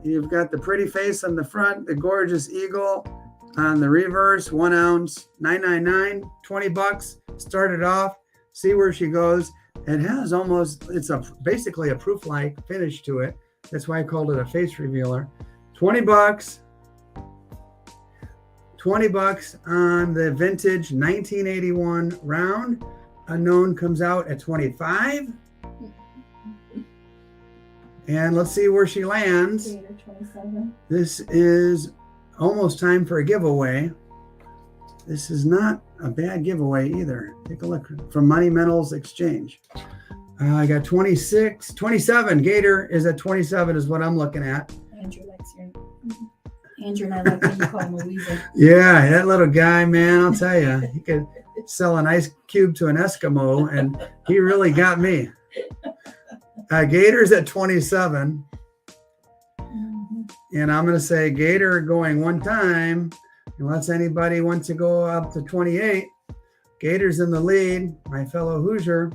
You've got the pretty face on the front, the gorgeous eagle on the reverse, 1 ounce, 999, 20 bucks. Start it off, see where she goes. It has almost, it's basically a proof-like finish to it. That's why I called it a face revealer. 20 bucks. 20 bucks on the vintage 1981 round. Unknown comes out at 25. And let's see where she lands. This is almost time for a giveaway. This is not a bad giveaway either. Take a look from Money Metals Exchange. I got 26, 27. Gator is at 27 is what I'm looking at. Andrew likes your. Andrew and I like when you call him a weasel. Yeah, that little guy, man, I'll tell you, he could sell an ice cube to an Eskimo, and he really got me. Gator's at 27. And I'm going to say Gator going one time, unless anybody wants to go up to 28. Gator's in the lead, my fellow Hoosier.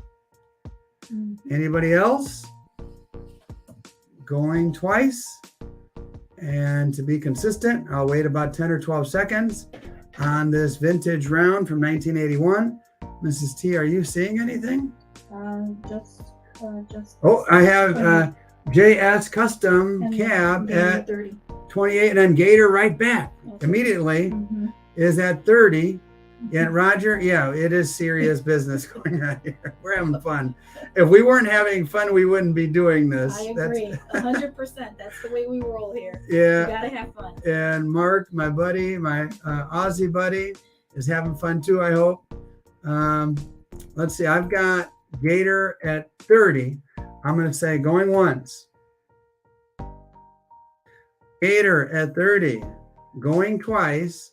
Anybody else? Going twice. And to be consistent, I'll wait about 10 or 12 seconds on this vintage round from 1981. Mrs. T, are you seeing anything? Just. Oh, I have JS Custom Cab at 30. 28, and then Gator right back immediately is at 30. And Roger, yeah, it is serious business going on here. We're having fun. If we weren't having fun, we wouldn't be doing this. I agree, 100%. That's the way we roll here. Yeah. You gotta have fun. And Mark, my buddy, my Aussie buddy, is having fun too, I hope. Let's see, I've got Gator at 30. I'm going to say going once. Gator at 30. Going twice.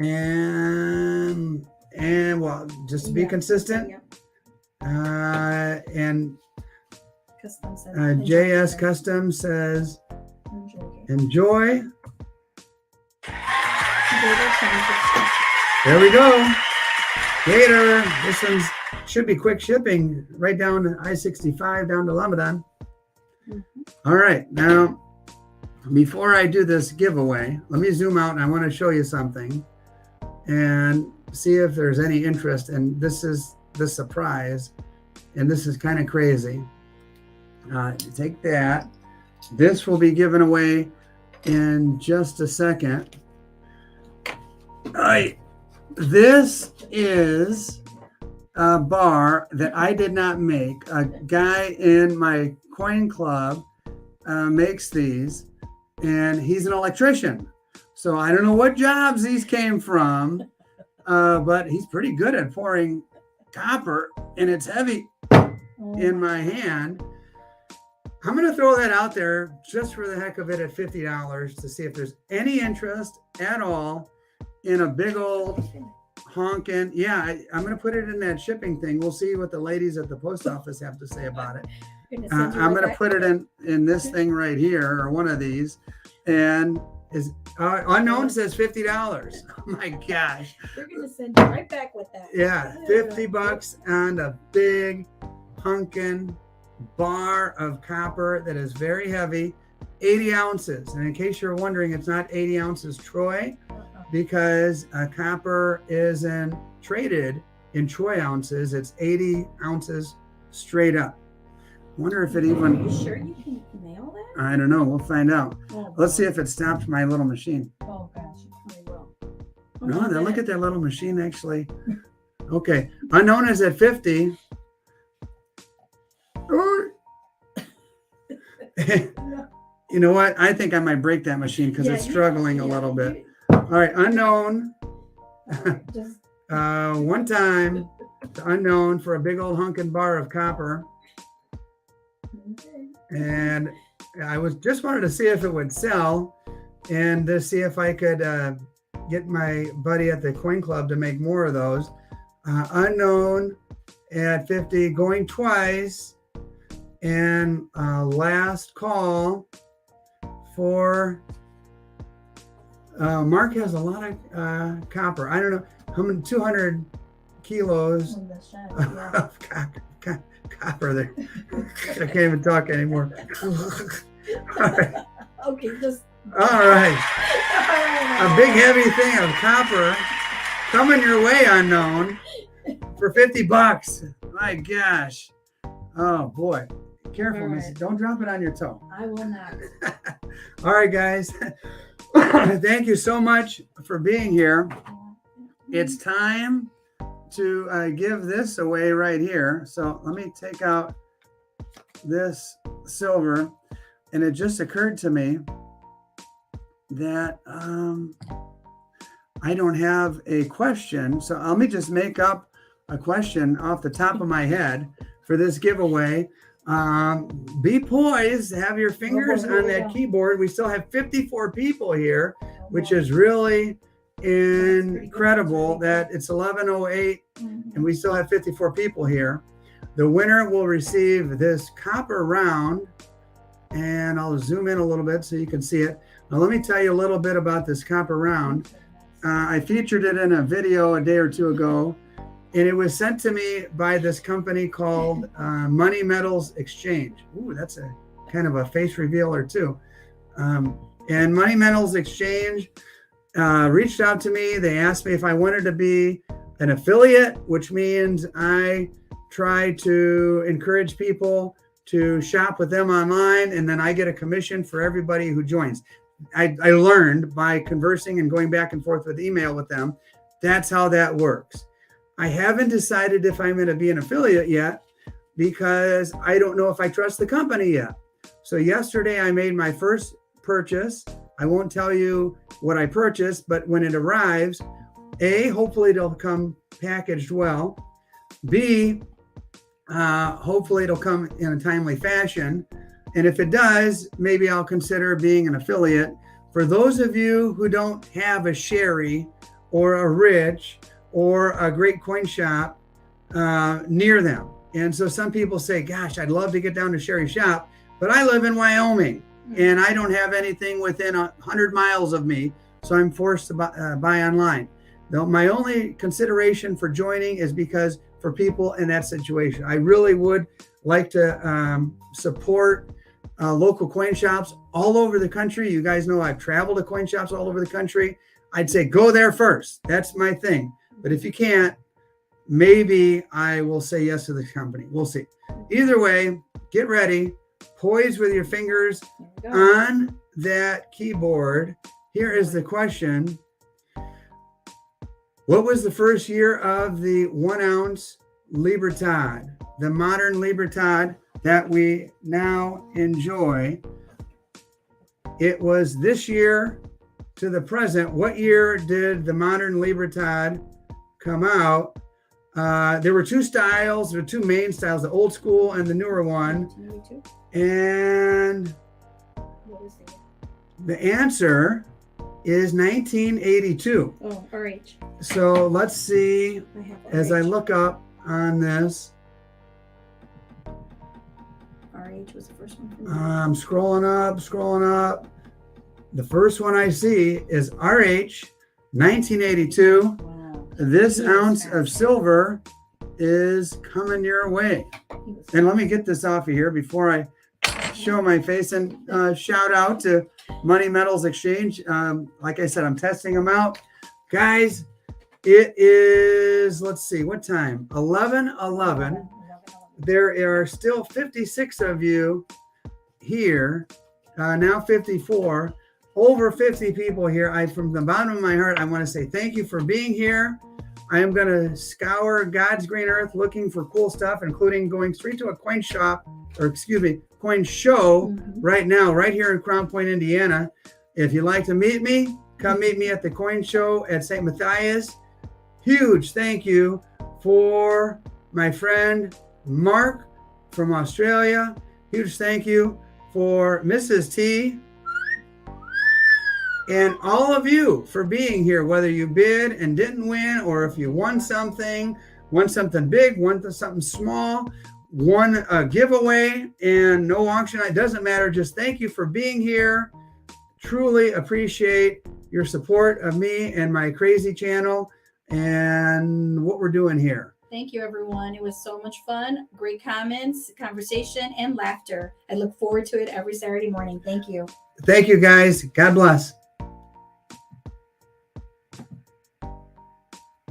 And well, just to be consistent. And JS Custom says, enjoy. There we go. Gator, this one should be quick shipping right down to I-65 down to Ramadan. All right, now before I do this giveaway, let me zoom out and I want to show you something and see if there's any interest. And this is the surprise, and this is kind of crazy. Take that. This will be given away in just a second. All right. This is a bar that I did not make. A guy in my coin club makes these, and he's an electrician. So I don't know what jobs these came from, but he's pretty good at pouring copper, and it's heavy in my hand. I'm going to throw that out there just for the heck of it at $50 to see if there's any interest at all in a big old honking. Yeah, I'm going to put it in that shipping thing. We'll see what the ladies at the post office have to say about it. I'm going to put it in this thing right here, or one of these. And is unknown says $50. Oh my gosh. They're going to send you right back with that. Yeah, 50 bucks on a big honking bar of copper that is very heavy, 80 ounces. And in case you're wondering, it's not 80 ounces Troy, because copper isn't traded in Troy ounces. It's 80 ounces straight up. I wonder if it even... Are you sure you can mail that? I don't know. We'll find out. Let's see if it stopped my little machine. Oh, gosh, you probably will. No, look at that little machine, actually. Okay. Unknown is at 50. You know what? I think I might break that machine because it's struggling a little bit. All right, unknown. One time to unknown for a big old hunkin' bar of copper. And I was just wanted to see if it would sell, and to see if I could get my buddy at the Coin Club to make more of those. Unknown at 50, going twice, and last call for Mark has a lot of copper. I don't know how many, 200 kilos In the shed, yeah. of copper there. I can't even talk anymore. All right. Okay, just. All right. A big heavy thing of copper coming your way, Unknown, for $50. My gosh. Oh boy. Careful, All right. Missy. Don't drop it on your toe. I will not. All right, guys. Thank you so much for being here. It's time to give this away right here. So let me take out this silver. And it just occurred to me that I don't have a question. So let me just make up a question off the top of my head for this giveaway. Be poised, have your fingers on that keyboard. We still have 54 people here, which is really incredible that it's 11:08 and we still have 54 people here. The winner will receive this copper round, and I'll zoom in a little bit so you can see it. Now, let me tell you a little bit about this copper round. I featured it in a video a day or two ago, and it was sent to me by this company called Money Metals Exchange. Ooh, that's a kind of a face revealer too. And Money Metals Exchange reached out to me. They asked me if I wanted to be an affiliate, which means I try to encourage people to shop with them online, and then I get a commission for everybody who joins. I learned by conversing and going back and forth with email with them. That's how that works. I haven't decided if I'm going to be an affiliate yet because I don't know if I trust the company yet. So yesterday I made my first purchase. I won't tell you what I purchased, but when it arrives, A, hopefully it'll come packaged well. B, hopefully it'll come in a timely fashion. And if it does, maybe I'll consider being an affiliate. For those of you who don't have a Sherry or a Rich or a great coin shop near them. And so some people say, gosh, I'd love to get down to Sherry shop, but I live in Wyoming and I don't have anything within 100 miles of me. So I'm forced to buy online. Now, my only consideration for joining is because for people in that situation, I really would like to support local coin shops all over the country. You guys know I've traveled to coin shops all over the country. I'd say go there first. That's my thing. But if you can't, maybe I will say yes to the company. We'll see. Either way, get ready. Poise with your fingers on that keyboard. Here is the question. What was the first year of the 1 ounce Libertad, the modern Libertad that we now enjoy? It was this year to the present. What year did the modern Libertad come out? There were two styles, there were two main styles, the old school and the newer one. 1982. And What is it? the answer is 1982. Oh, RH. So let's see I have as I RH. look up on this. RH was the first one for me. I'm scrolling up. The first one I see is RH 1982. Wow. This He was ounce of fast. silver is coming your way. He was And let me get this off of here before I show my face, and shout out to Money Metals Exchange. Like I said, I'm testing them out. Guys, it is, let's see, what time? 11:11. There are still 56 of you here, now 54, over 50 people here. From the bottom of my heart, I want to say thank you for being here. I am going to scour God's green earth looking for cool stuff, including going straight to a coin shop, coin show right now, right here in Crown Point, Indiana. If you'd like to meet me, come meet me at the coin show at St. Matthias. Huge thank you for my friend Mark from Australia. Huge thank you for Mrs. T, and all of you for being here, whether you bid and didn't win, or if you won something big, won something small, won a giveaway and no auction. It doesn't matter. Just thank you for being here. Truly appreciate your support of me and my crazy channel and what we're doing here. Thank you, everyone. It was so much fun. Great comments, conversation, and laughter. I look forward to it every Saturday morning. Thank you. Thank you, guys. God bless.